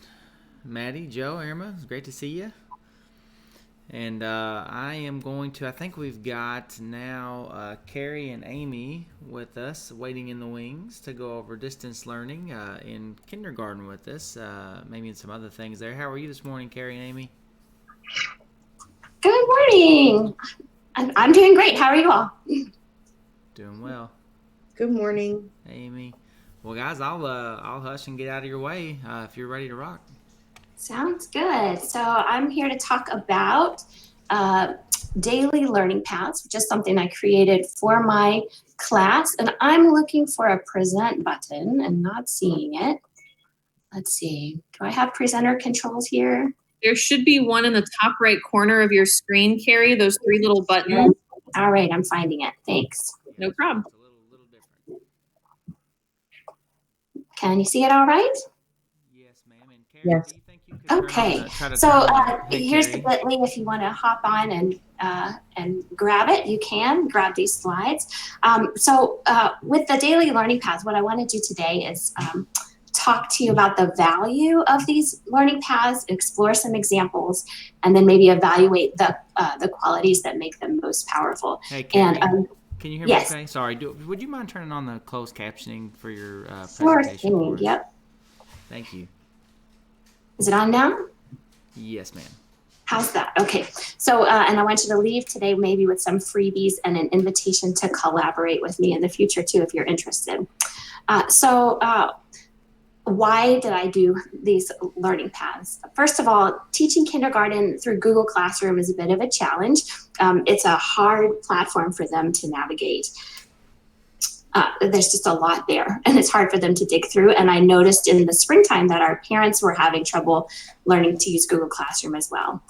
Maddie, Joe, Irma, it's great to see you. And I think we've got now Carrie and Amy with us, waiting in the wings to go over distance learning in kindergarten with us, maybe in some other things there. How are you this morning, Carrie and Amy?
Good morning. I'm doing great. How are you all?
Doing well.
Good morning,
Amy. Well, guys, I'll hush and get out of your way if you're ready to rock.
Sounds good. So I'm here to talk about daily learning paths, which is something I created for my class. And I'm looking for a present button and not seeing it. Let's see. Do I have presenter controls here?
There should be one in the top right corner of your screen, Carrie, those three little buttons.
All right, I'm finding it. Thanks.
No problem.
Can you see it all right?
Yes, ma'am. And Carrie,
Yes.
do you think you could
Okay.
try to
So
turn on
here's the
Carrie.
bit.ly. If you want to hop on and grab it, you can grab these slides. With the daily learning paths, what I want to do today is talk to you about the value of these learning paths, explore some examples, and then maybe evaluate the qualities that make them most powerful.
Hey, Carrie,
And
can you hear
yes.
me okay? Sorry. Would you mind turning on the closed captioning for your
Sure
presentation for
thing.
us?
Yep.
Thank you.
Is it on now?
Yes, ma'am.
How's that? Okay. So, and I want you to leave today maybe with some freebies and an invitation to collaborate with me in the future too, if you're interested. Why did I do these learning paths? First of all, teaching kindergarten through Google Classroom is a bit of a challenge. It's a hard platform for them to navigate. There's just a lot there, and it's hard for them to dig through. And I noticed in the springtime that our parents were having trouble learning to use Google Classroom as well.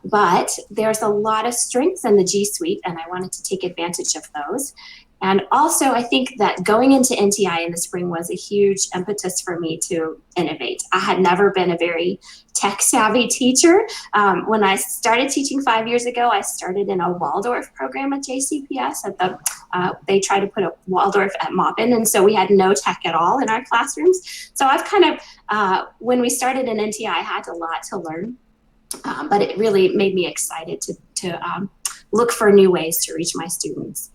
But there's a lot of strengths in the G Suite, and I wanted to take advantage of those. And also, I think that going into NTI in the spring was a huge impetus for me to innovate. I had never been a very tech-savvy teacher. When I started teaching 5 years ago, I started in a Waldorf program at JCPS. They tried to put a Waldorf at Maupin, and so we had no tech at all in our classrooms. So I've kind of, when we started in NTI, I had a lot to learn, but it really made me excited to look for new ways to reach my students.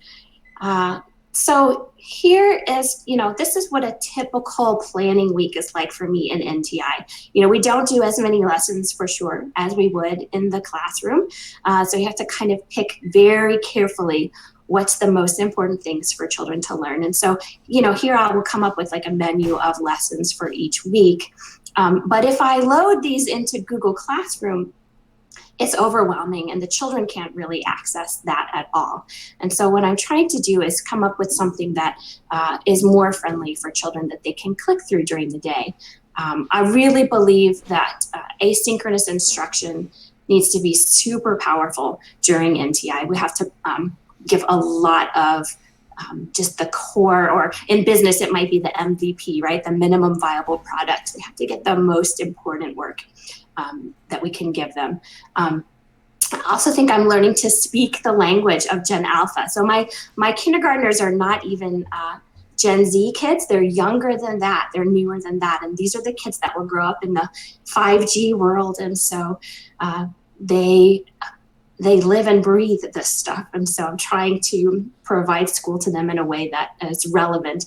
So here is, this is what a typical planning week is like for me in NTI. We don't do as many lessons for sure as we would in the classroom. So you have to kind of pick very carefully what's the most important things for children to learn. And so, here I will come up with like a menu of lessons for each week. But if I load these into Google Classroom, it's overwhelming and the children can't really access that at all. And so what I'm trying to do is come up with something that is more friendly for children that they can click through during the day. I really believe that asynchronous instruction needs to be super powerful during NTI. We have to give a lot of just the core, or in business, it might be the MVP, right? The minimum viable product. We have to get the most important work that we can give them. I also think I'm learning to speak the language of Gen Alpha. So my kindergartners are not even Gen Z kids. They're younger than that. They're newer than that. And these are the kids that will grow up in the 5G world. And so they live and breathe this stuff. And so I'm trying to provide school to them in a way that is relevant.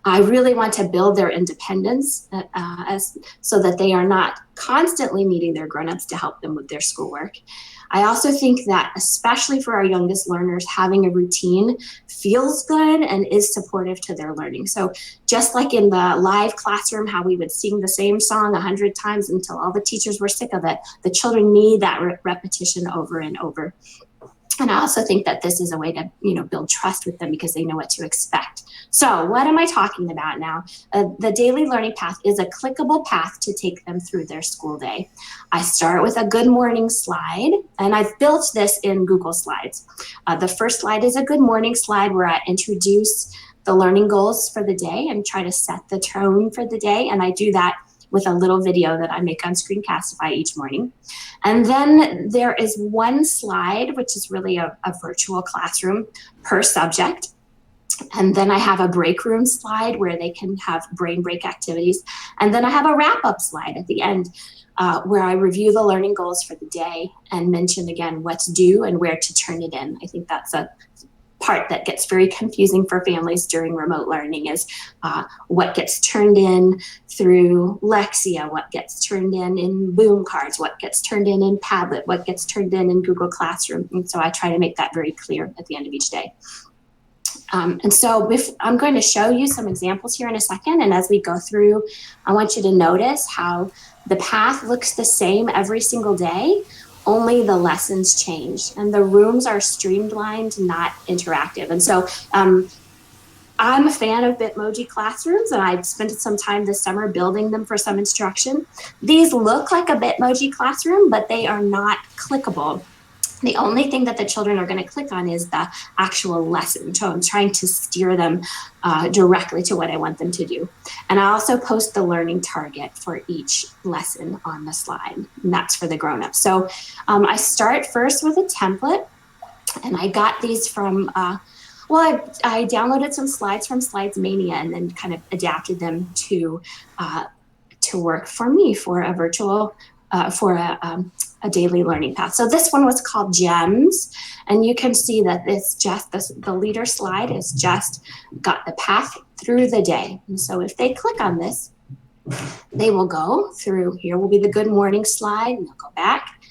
I really want to build their independence so that they are not constantly needing their grown-ups to help them with their schoolwork. I also think that, especially for our youngest learners, having a routine feels good and is supportive to their learning. So just like in the live classroom, how we would sing the same song 100 times until all the teachers were sick of it, the children need that repetition over and over. And I also think that this is a way to, build trust with them because they know what to expect. So what am I talking about now? The daily learning path is a clickable path to take them through their school day. I start with a good morning slide, and I've built this in Google Slides. The first slide is a good morning slide where I introduce the learning goals for the day and try to set the tone for the day. And I do that with a little video that I make on Screencastify each morning. And then there is one slide, which is really a virtual classroom per subject. And then I have a break room slide where they can have brain break activities. And then I have a wrap-up slide at the end where I review the learning goals for the day and mention again what's due and where to turn it in. I think that's a part that gets very confusing for families during remote learning is what gets turned in through Lexia, what gets turned in Boom Cards, what gets turned in Padlet, what gets turned in Google Classroom. And so I try to make that very clear at the end of each day. And so I'm going to show you some examples here in a second. And as we go through, I want you to notice how the path looks the same every single day, only the lessons change and the rooms are streamlined, not interactive. And so I'm a fan of Bitmoji classrooms, and I've spent some time this summer building them for some instruction. These look like a Bitmoji classroom, but they are not clickable. The only thing that the children are going to click on is the actual lesson. So I'm trying to steer them directly to what I want them to do. And I also post the learning target for each lesson on the slide, and that's for the grown-ups. So I start first with a template, and I got these from, I downloaded some slides from Slides Mania and then kind of adapted them to work for me for a virtual, a daily learning path. So this one was called Gems, and you can see that the leader slide is just got the path through the day. And so if they click on this, they will go through, here will be the good morning slide, and they'll go back,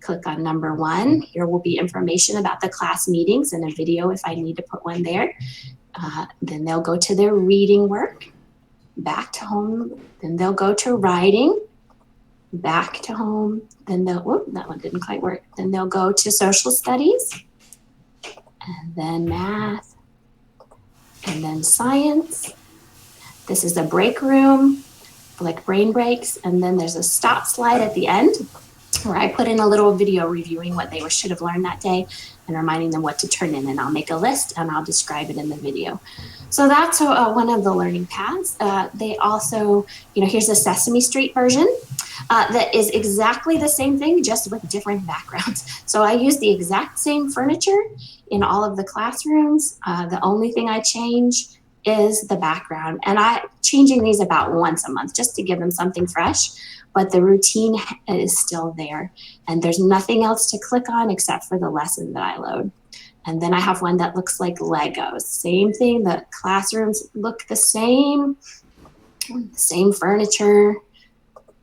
click on number 1. Here will be information about the class meetings and a video if I need to put one there. Then they'll go to their reading work, back to home. Then they'll go to writing, back to home. Then they'll, whoop, that one didn't quite work. Then they'll go to social studies, and then math, and then science. This is a break room, like brain breaks. And then there's a stop slide at the end where I put in a little video reviewing what they should have learned that day and reminding them what to turn in. And I'll make a list and I'll describe it in the video. So that's one of the learning paths. They also, here's a Sesame Street version that is exactly the same thing, just with different backgrounds. So I use the exact same furniture in all of the classrooms. The only thing I change is the background. And I'm changing these about once a month just to give them something fresh. But the routine is still there. And there's nothing else to click on except for the lesson that I load. And then I have one that looks like Legos. Same thing, the classrooms look the same furniture,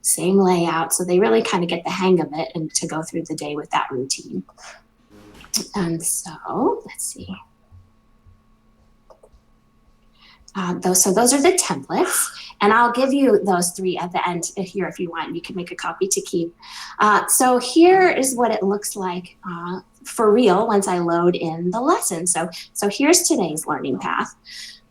same layout. So they really kind of get the hang of it and to go through the day with that routine. And so, let's see. Those are the templates, and I'll give you those 3 at the end here if you want. You can make a copy to keep. So here is what it looks like for real once I load in the lesson. So here's today's learning path,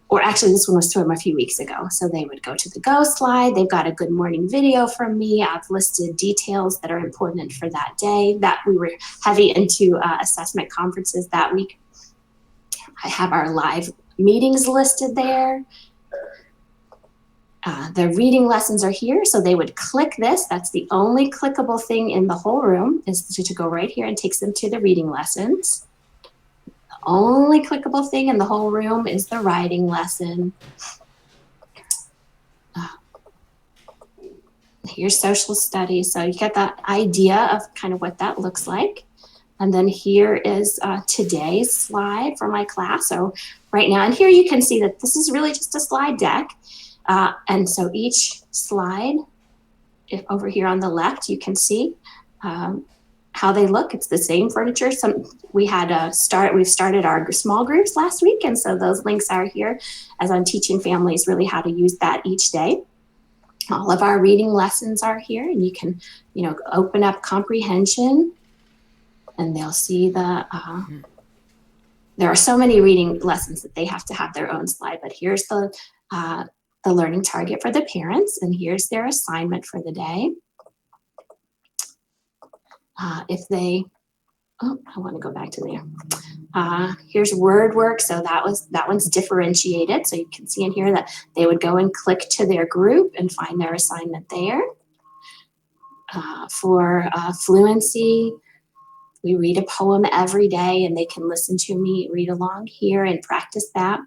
or actually this one was from a few weeks ago. So they would go to the go slide. They've got a good morning video from me. I've listed details that are important for that day. That we were heavy into assessment conferences that week. I have our live meetings listed there. The reading lessons are here, so they would click this. That's the only clickable thing in the whole room, is to go right here and takes them to the reading lessons. The only clickable thing in the whole room is the writing lesson. Here's social studies, so you get that idea of kind of what that looks like. And then here is today's slide for my class. So right now, and here you can see that this is really just a slide deck. And so each slide, if over here on the left, you can see how they look. It's the same furniture. We've started our small groups last week. And so those links are here as I'm teaching families really how to use that each day. All of our reading lessons are here, and you can, open up comprehension. And they'll see there are so many reading lessons that they have to have their own slide, but here's the learning target for the parents, and here's their assignment for the day. I want to go back to there. Here's word work, so that one's differentiated, so you can see in here that they would go and click to their group and find their assignment there. For fluency, we read a poem every day, and they can listen to me read along here and practice that.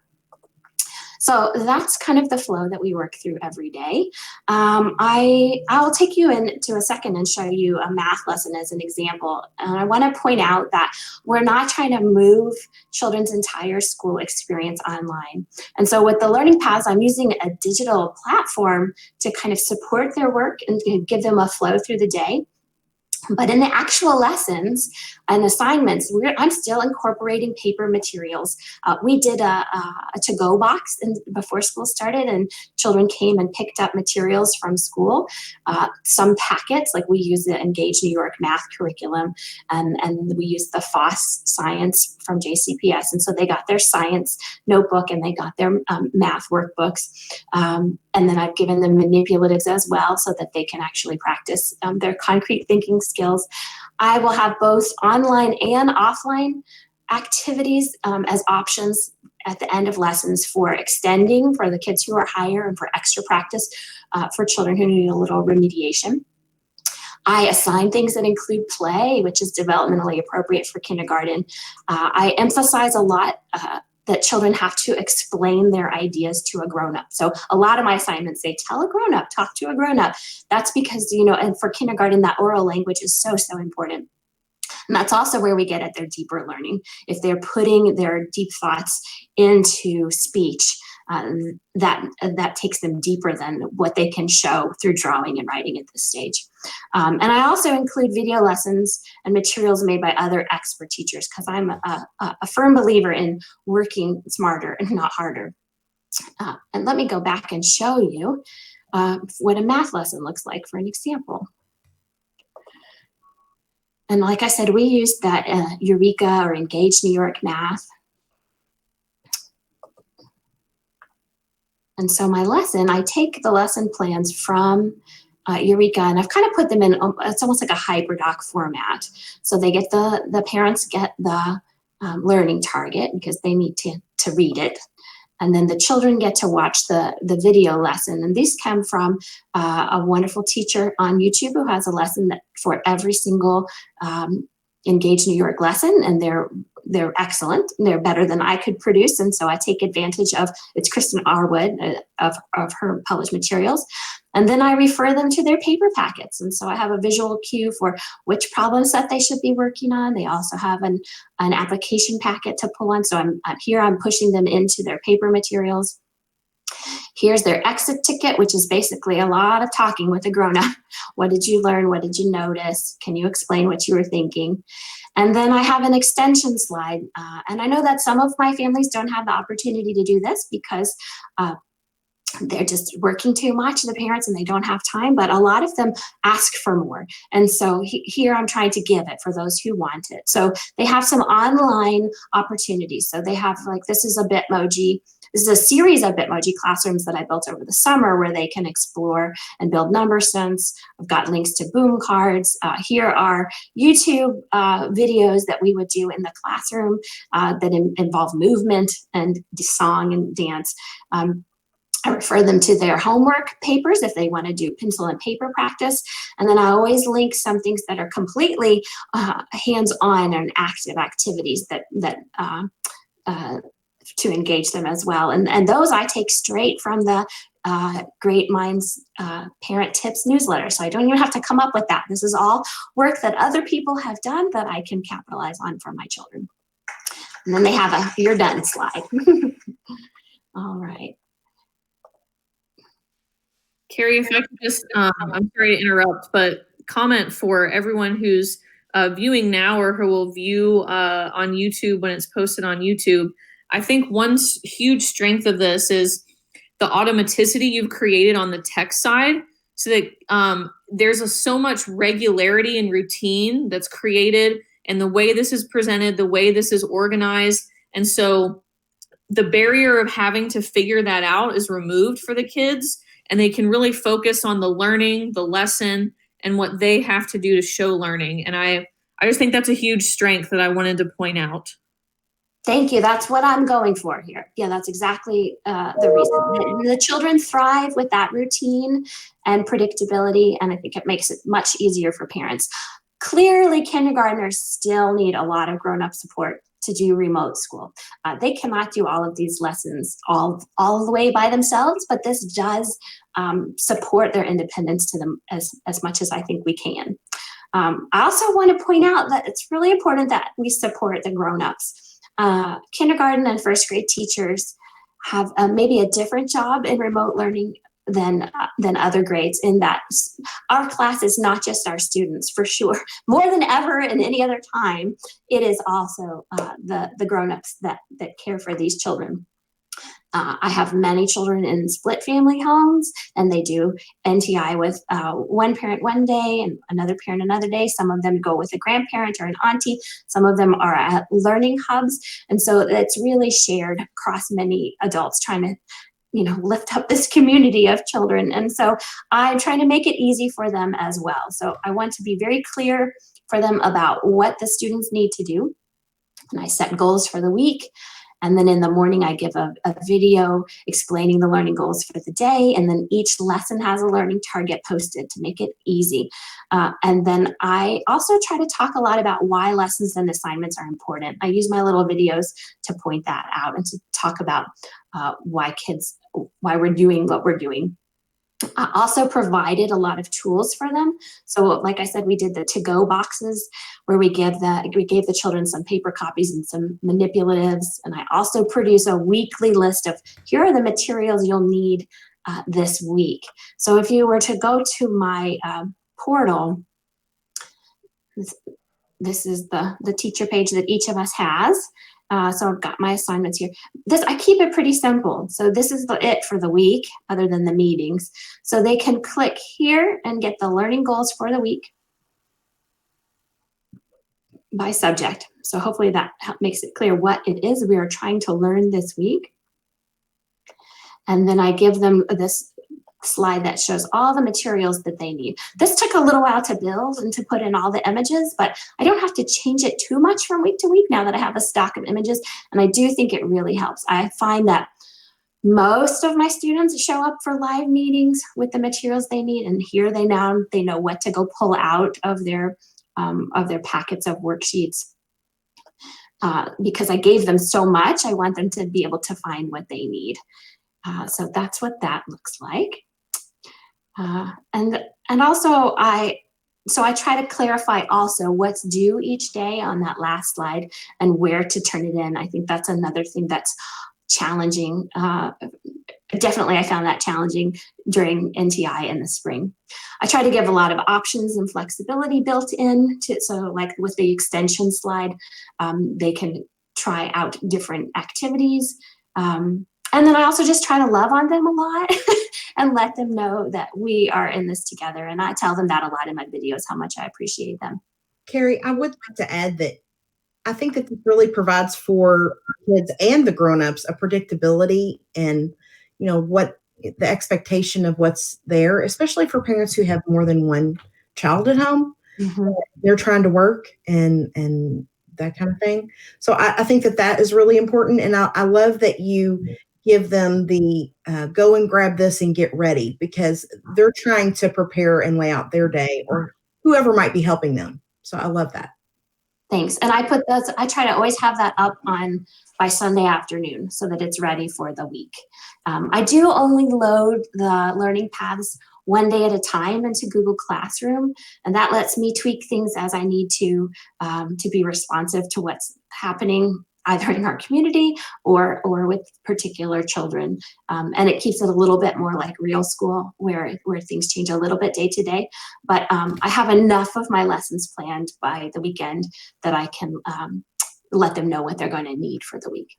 So that's kind of the flow that we work through every day. I'll take you into a second and show you a math lesson as an example. And I want to point out that we're not trying to move children's entire school experience online. And so with the learning paths, I'm using a digital platform to kind of support their work and give them a flow through the day. But in the actual lessons and assignments, I'm still incorporating paper materials. We did a to-go box before school started, and children came and picked up materials from school. Some packets, like we use the Engage New York math curriculum, and we use the FOSS science from JCPS. And so they got their science notebook and they got their math workbooks. And then I've given them manipulatives as well so that they can actually practice their concrete thinking skills. I will have both online and offline activities as options at the end of lessons for extending for the kids who are higher and for extra practice for children who need a little remediation. I assign things that include play, which is developmentally appropriate for kindergarten. I emphasize a lot that children have to explain their ideas to a grown-up. So a lot of my assignments say, tell a grown-up, talk to a grown-up. That's because, and for kindergarten, that oral language is so, so important. And that's also where we get at their deeper learning. If they're putting their deep thoughts into speech, that takes them deeper than what they can show through drawing and writing at this stage. And I also include video lessons and materials made by other expert teachers, because I'm a firm believer in working smarter and not harder. And let me go back and show you what a math lesson looks like for an example. And like I said, we used that Eureka or Engage New York Math. And so my lesson, I take the lesson plans from Eureka, and I've kind of put them in, it's almost like a hyperdoc format. So they get the parents get the learning target because they need to read it. And then the children get to watch the video lesson. And these come from a wonderful teacher on YouTube who has a lesson that for every single Engage New York lesson, and they're excellent. They're better than I could produce, and so I take advantage of, it's Kristen Arwood of her published materials, and then I refer them to their paper packets. And so I have a visual cue for which problem set they should be working on. They also have an application packet to pull on. So I'm pushing them into their paper materials. Here's their exit ticket, which is basically a lot of talking with a grown-up. What did you learn? What did you notice? Can you explain what you were thinking? And then I have an extension slide. And I know that some of my families don't have the opportunity to do this because they're just working too much, the parents, and they don't have time, but a lot of them ask for more. And so here I'm trying to give it for those who want it. So they have some online opportunities. So they have, like, this is a Bitmoji. This is a series of Bitmoji classrooms that I built over the summer where they can explore and build number sense. I've got links to boom cards. Here are YouTube videos that we would do in the classroom that involve movement and song and dance. I refer them to their homework papers if they want to do pencil and paper practice. And then I always link some things that are completely hands-on and active activities that to engage them as well. And those I take straight from the Great Minds Parent Tips newsletter. So I don't even have to come up with that. This is all work that other people have done that I can capitalize on for my children. And then they have a "you're done" slide. All right.
Carrie, if I could just, I'm sorry to interrupt, but comment for everyone who's viewing now or who will view on YouTube when it's posted on YouTube. I think one huge strength of this is the automaticity you've created on the text side, so that there's so much regularity and routine that's created in the way this is presented, the way this is organized. And so the barrier of having to figure that out is removed for the kids, and they can really focus on the learning, the lesson, and what they have to do to show learning. And I just think that's a huge strength that I wanted to point out.
Thank you. That's what I'm going for here. Yeah, that's exactly the reason. The children thrive with that routine and predictability, and I think it makes it much easier for parents. Clearly, kindergartners still need a lot of grown-up support to do remote school. They cannot do all of these lessons all the way by themselves, but this does support their independence to them as much as I think we can. I also want to point out that it's really important that we support the grown-ups. Kindergarten and first grade teachers have maybe a different job in remote learning than other grades, in that our class is not just our students, for sure. More than ever in any other time, it is also the grown-ups that care for these children. I have many children in split family homes, and they do NTI with one parent one day and another parent another day. Some of them go with a grandparent or an auntie. Some of them are at learning hubs. And so it's really shared across many adults trying to lift up this community of children. And so I'm trying to make it easy for them as well. So I want to be very clear for them about what the students need to do. And I set goals for the week. And then in the morning, I give a video explaining the learning goals for the day. And then each lesson has a learning target posted to make it easy. And then I also try to talk a lot about why lessons and assignments are important. I use my little videos to point that out and to talk about why we're doing what we're doing. I also provided a lot of tools for them. So like I said, we did the to-go boxes where we gave the children some paper copies and some manipulatives. And I also produce a weekly list of here are the materials you'll need this week. So if you were to go to my portal, this is the teacher page that each of us has. So I've got my assignments here. I keep it pretty simple. So this is it for the week, other than the meetings. So they can click here and get the learning goals for the week by subject. So hopefully that makes it clear what it is we are trying to learn this week. And then I give them this slide that shows all the materials that they need. This took a little while to build and to put in all the images, but I don't have to change it too much from week to week now that I have a stock of images. And I do think it really helps. I find that most of my students show up for live meetings with the materials they need, and here they know what to go pull out of their packets of worksheets. Because I gave them so much, I want them to be able to find what they need. So that's what that looks like. And also I try to clarify also what's due each day on that last slide and where to turn it in. I think that's another thing that's challenging. Definitely I found that challenging during NTI in the spring. I try to give a lot of options and flexibility built in so like with the extension slide, they can try out different activities. And then I also just try to love on them a lot and let them know that we are in this together. And I tell them that a lot in my videos, how much I appreciate them.
Carrie, I would like to add that I think that this really provides for kids and the grownups a predictability and, what the expectation of what's there, especially for parents who have more than one child at home. Mm-hmm. They're trying to work and that kind of thing. So I think that is really important. And I love that you give them the go and grab this and get ready, because they're trying to prepare and lay out their day, or whoever might be helping them. So I love that.
Thanks. And I try to always have that up by Sunday afternoon so that it's ready for the week. I do only load the learning paths one day at a time into Google Classroom, and that lets me tweak things as I need to be responsive to what's happening either in our community or with particular children. And it keeps it a little bit more like real school where things change a little bit day to day. But I have enough of my lessons planned by the weekend that I can let them know what they're going to need for the week.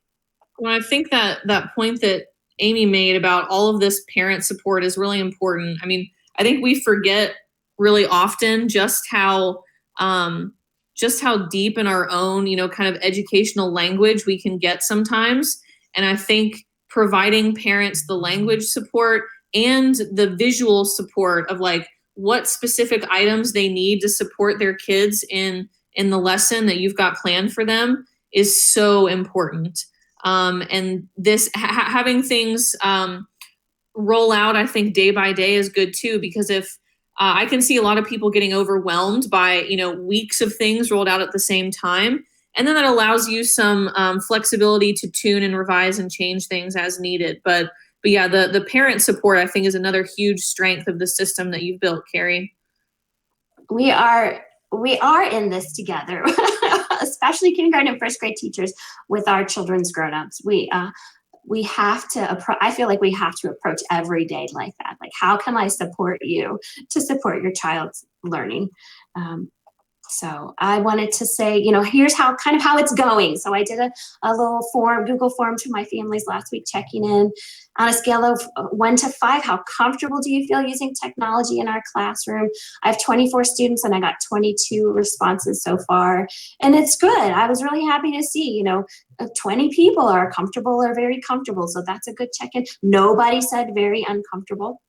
Well, I think that point that Amy made about all of this parent support is really important. I mean, I think we forget really often just how deep in our own, kind of educational language we can get sometimes. And I think providing parents the language support and the visual support of like what specific items they need to support their kids in the lesson that you've got planned for them is so important. And this having things roll out, I think day by day is good too, because if I can see a lot of people getting overwhelmed by, weeks of things rolled out at the same time. And then that allows you some flexibility to tune and revise and change things as needed. But yeah, the parent support, I think, is another huge strength of the system that you've built, Carrie.
We are in this together, especially kindergarten and first grade teachers with our children's grownups. We have to I feel like we have to approach every day like that. Like, how can I support you to support your child's learning? So I wanted to say, here's how it's going. So I did a little Google form to my families last week, checking in on a scale of 1 to 5. How comfortable do you feel using technology in our classroom? I have 24 students and I got 22 responses so far. And it's good. I was really happy to see, 20 people are comfortable or very comfortable. So that's a good check-in. Nobody said very uncomfortable.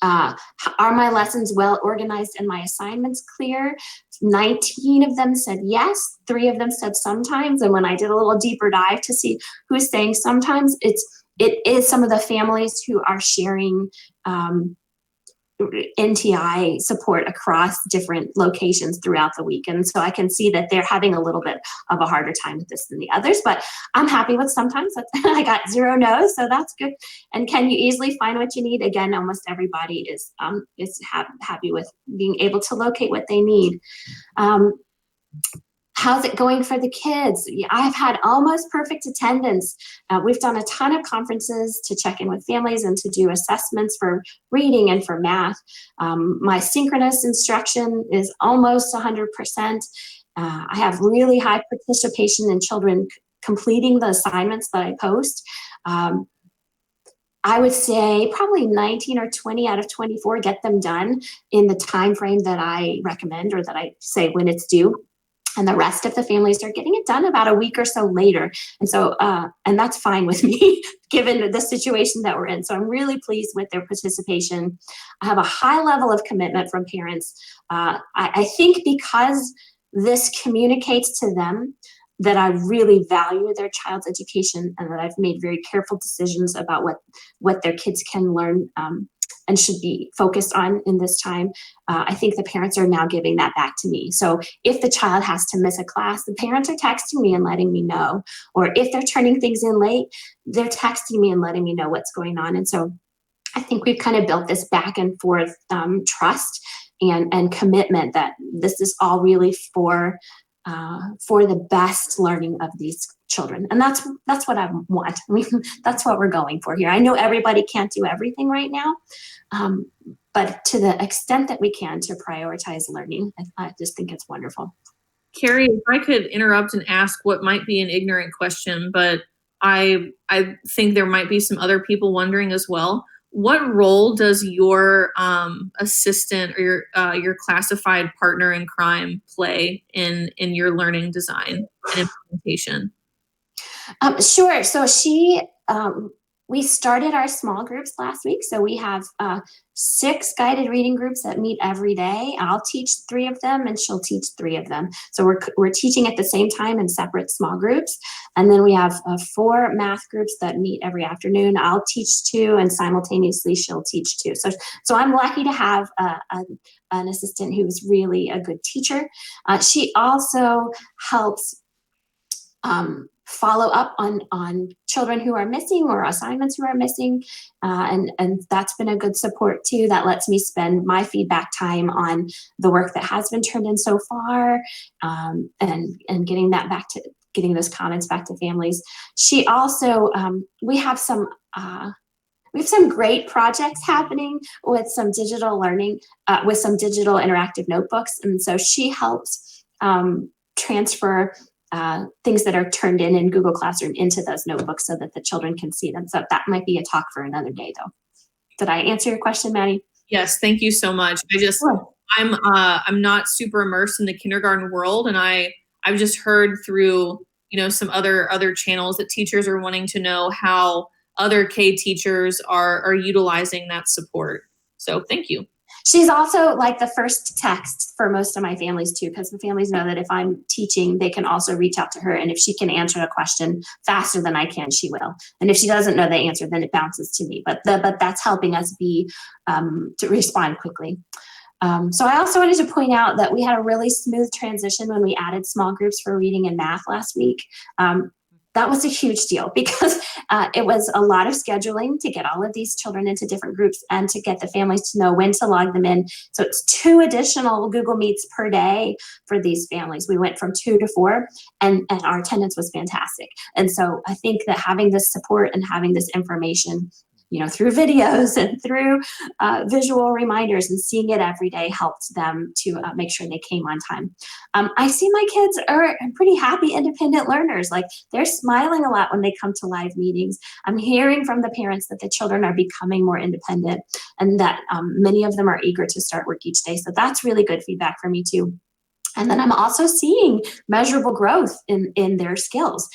Are my lessons well organized and my assignments clear? 19 of them said yes. 3 of them said sometimes. And when I did a little deeper dive to see who's saying sometimes, it is some of the families who are sharing NTI support across different locations throughout the week. And so I can see that they're having a little bit of a harder time with this than the others, but I'm happy with sometimes. I got 0 no's, so that's good. And can you easily find what you need? Again, almost everybody is happy with being able to locate what they need. How's it going for the kids? I've had almost perfect attendance. We've done a ton of conferences to check in with families and to do assessments for reading and for math. My synchronous instruction is almost 100%. I have really high participation in children completing the assignments that I post. I would say probably 19 or 20 out of 24 get them done in the time frame that I recommend or that I say when it's due. And the rest of the families are getting it done about a week or so later. And so, and that's fine with me, given the situation that we're in. So I'm really pleased with their participation. I have a high level of commitment from parents. I think because this communicates to them that I really value their child's education and that I've made very careful decisions about what their kids can learn and should be focused on in this time. I think the parents are now giving that back to me. So if the child has to miss a class, the parents are texting me and letting me know. Or if they're turning things in late, they're texting me and letting me know what's going on. And so I think we've kind of built this back and forth trust and commitment that this is all really for the best learning of these children. And that's what I want. I mean, that's what we're going for here. I know everybody can't do everything right now, but to the extent that we can to prioritize learning, I just think it's wonderful.
Carrie, if I could interrupt and ask what might be an ignorant question, but I think there might be some other people wondering as well. What role does your assistant or your classified partner in crime play in your learning design and implementation?
Sure. So we started our small groups last week. So we have 6 guided reading groups that meet every day. I'll teach 3 of them and she'll teach 3 of them. So we're teaching at the same time in separate small groups. And then we have 4 math groups that meet every afternoon. I'll teach 2 and simultaneously she'll teach 2. So I'm lucky to have an assistant who's really a good teacher. She also helps follow up on children who are missing or assignments who are missing. And that's been a good support too. That lets me spend my feedback time on the work that has been turned in so far, and getting those comments back to families. She also, we have some great projects happening with some digital learning, with some digital interactive notebooks. And so she helps transfer things that are turned in Google Classroom into those notebooks so that the children can see them. So that might be a talk for another day though. Did I answer your question, Maddie?
Yes, thank you so much. I'm not super immersed in the kindergarten world, and I've just heard through some other channels that teachers are wanting to know how other K teachers are utilizing that support. So thank you.
She's also like the first text for most of my families too, because the families know that if I'm teaching, they can also reach out to her. And if she can answer a question faster than I can, she will. And if she doesn't know the answer, then it bounces to me. But that's helping us to respond quickly. So I also wanted to point out that we had a really smooth transition when we added small groups for reading and math last week. That was a huge deal because it was a lot of scheduling to get all of these children into different groups and to get the families to know when to log them in. So it's 2 additional Google Meets per day for these families. We went from 2 to 4 and our attendance was fantastic. And so I think that having this support and having this information, through videos and through visual reminders and seeing it every day helped them to make sure they came on time. I see my kids are pretty happy, independent learners. Like they're smiling a lot when they come to live meetings. I'm hearing from the parents that the children are becoming more independent and that many of them are eager to start work each day. So that's really good feedback for me too. And then I'm also seeing measurable growth in their skills.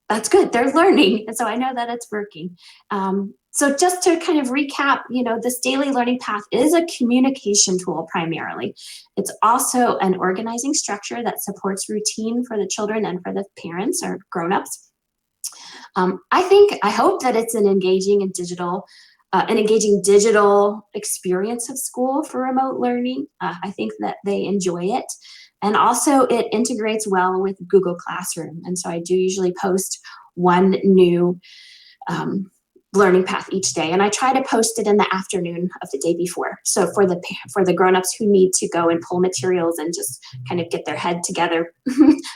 That's good. They're learning. And so I know that it's working. So just to kind of recap, this daily learning path is a communication tool primarily. It's also an organizing structure that supports routine for the children and for the parents or grownups. I hope that it's an engaging and digital an engaging digital experience of school for remote learning. I think that they enjoy it. And also it integrates well with Google Classroom. And so I do usually post one new learning path each day. And I try to post it in the afternoon of the day before. So for the grownups who need to go and pull materials and just kind of get their head together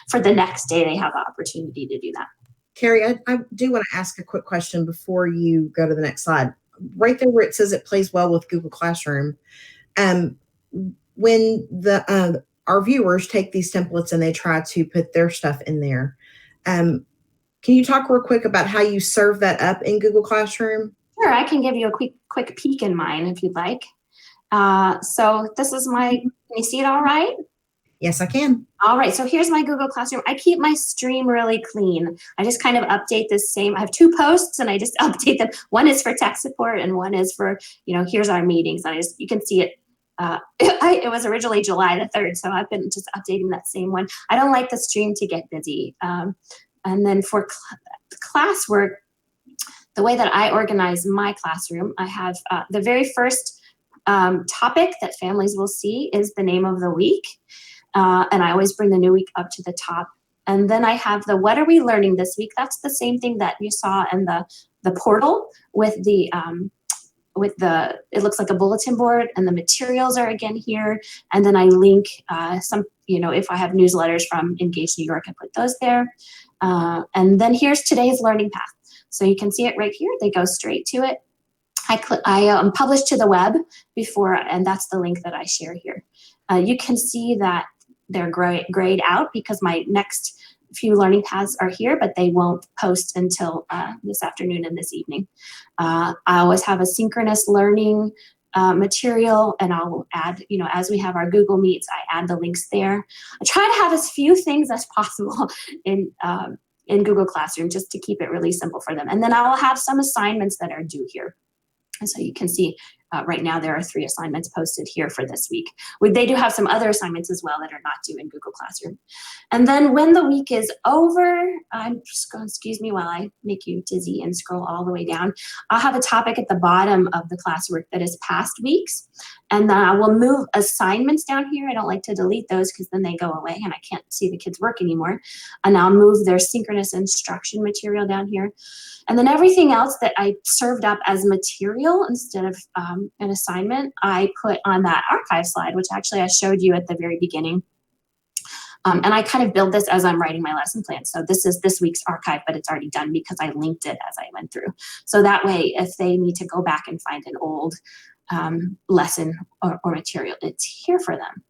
for the next day, they have the opportunity to do that.
Carrie, I do want to ask a quick question before you go to the next slide. Right there where it says it plays well with Google Classroom, when our viewers take these templates and they try to put their stuff in there, can you talk real quick about how you serve that up in Google Classroom?
Sure, I can give you a quick peek in mine if you'd like. So this is can you see it all right?
Yes, I can.
All right, so here's my Google Classroom. I keep my stream really clean. I just kind of update I have 2 posts and I just update them. One is for tech support and one is for, here's our meetings. You can see it. It was originally July the 3rd, so I've been just updating that same one. I don't like the stream to get busy. And then for classwork, the way that I organize my classroom, I have the very first topic that families will see is the name of the week. And I always bring the new week up to the top. And then I have the what are we learning this week? That's the same thing that you saw in the portal with it looks like a bulletin board, and the materials are again here. And then I link if I have newsletters from Engage New York, I put those there. And then here's today's learning path. So you can see it right here. They go straight to it. I publish to the web before, and that's the link that I share here. You can see that they're grayed out because my next few learning paths are here, but they won't post until this afternoon and this evening. I always have a synchronous learning material, and I'll add, as we have our Google Meets, I add the links there. I try to have as few things as possible in Google Classroom just to keep it really simple for them. And then I'll have some assignments that are due here. And so you can see right now there are 3 assignments posted here for this week. They do have some other assignments as well that are not due in Google Classroom. And then when the week is over, I'm just going, excuse me while I make you dizzy and scroll all the way down. I'll have a topic at the bottom of the classwork that is past weeks. And then I will move assignments down here. I don't like to delete those because then they go away and I can't see the kids' work anymore. And I'll move their synchronous instruction material down here. And then everything else that I served up as material instead of an assignment, I put on that archive slide, which actually I showed you at the very beginning. And I kind of build this as I'm writing my lesson plan. So this is this week's archive, but it's already done because I linked it as I went through. So that way, if they need to go back and find an old lesson or material, it's here for them.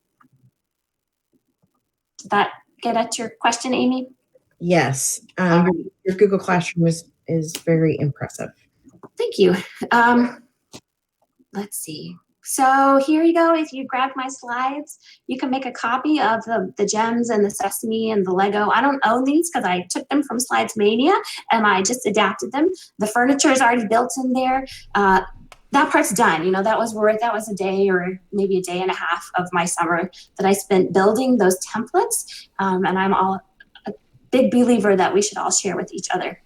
Did that get at your question, Amy?
Yes. Your Google Classroom is very impressive.
Thank you. Let's see. So here you go. If you grab my slides, you can make a copy of the gems and the sesame and the Lego. I don't own these because I took them from Slides Mania and I just adapted them. The furniture is already built in there. That part's done. That was a day or maybe a day and a half of my summer that I spent building those templates. And I'm a big believer that we should all share with each other.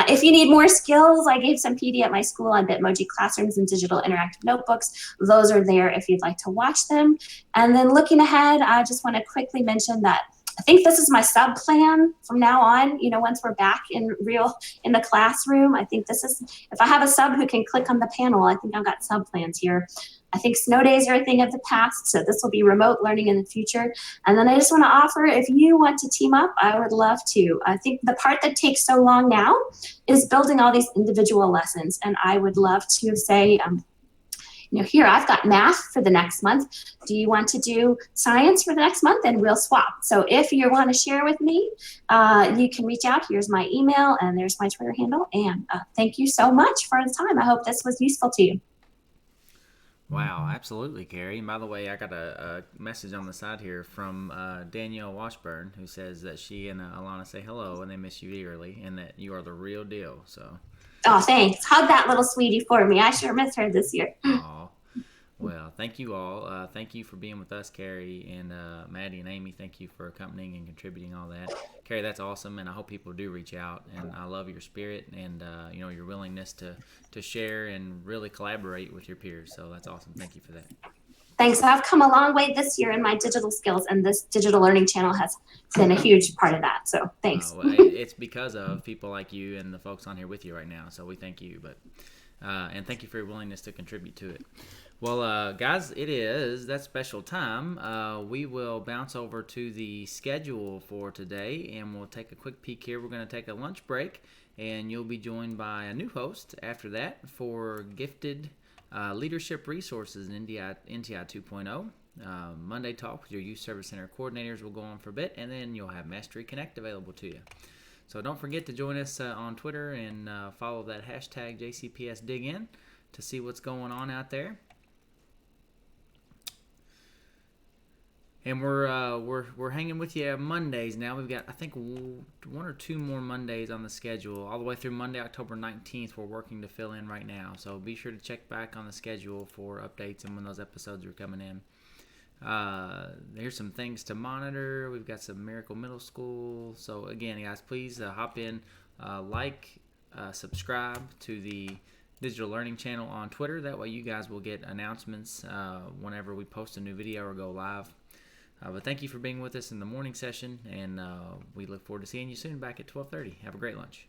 If you need more skills, I gave some PD at my school on Bitmoji classrooms and digital interactive notebooks. Those are there if you'd like to watch them. And then looking ahead, I just want to quickly mention that I think this is my sub plan from now on. Once we're back in the classroom, I think this is, if I have a sub who can click on the panel, I think I've got sub plans here. I think snow days are a thing of the past, so this will be remote learning in the future. And then I just want to offer, if you want to team up, I would love to. I think the part that takes so long now is building all these individual lessons. And I would love to say, here, I've got math for the next month. Do you want to do science for the next month? And we'll swap. So if you want to share with me, you can reach out. Here's my email and there's my Twitter handle. And thank you so much for the time. I hope this was useful to you.
Wow, absolutely, Carrie. And by the way, I got a message on the side here from Danielle Washburn, who says that she and Alana say hello and they miss you dearly and that you are the real deal. So.
Oh, thanks. Hug that little sweetie for me. I sure miss her this year.
Aw. Well, thank you all. Thank you for being with us, Carrie, and Maddie and Amy. Thank you for accompanying and contributing all that. Carrie, that's awesome, and I hope people do reach out. And I love your spirit and your willingness to share and really collaborate with your peers. So that's awesome. Thank you for that.
Thanks. I've come a long way this year in my digital skills, and this digital learning channel has been a huge part of that. So thanks.
Well, it's because of people like you and the folks on here with you right now. So we thank you, and thank you for your willingness to contribute to it. Well, guys, it is that special time. We will bounce over to the schedule for today, and we'll take a quick peek here. We're going to take a lunch break, and you'll be joined by a new host after that for Gifted Leadership Resources in NTI 2.0. Monday Talk with your Youth Service Center coordinators will go on for a bit, and then you'll have Mastery Connect available to you. So don't forget to join us on Twitter and follow that hashtag JCPSDigIn to see what's going on out there. And we're hanging with you Mondays now. We've got, I think, 1 or 2 more Mondays on the schedule, all the way through Monday, October 19th. We're working to fill in right now, so be sure to check back on the schedule for updates and when those episodes are coming in. There's some things to monitor. We've got some Miracle Middle School. So again, guys, please hop in, subscribe to the Digital Learning channel on Twitter. That way you guys will get announcements whenever we post a new video or go live. But thank you for being with us in the morning session, and we look forward to seeing you soon back at 12:30. Have a great lunch.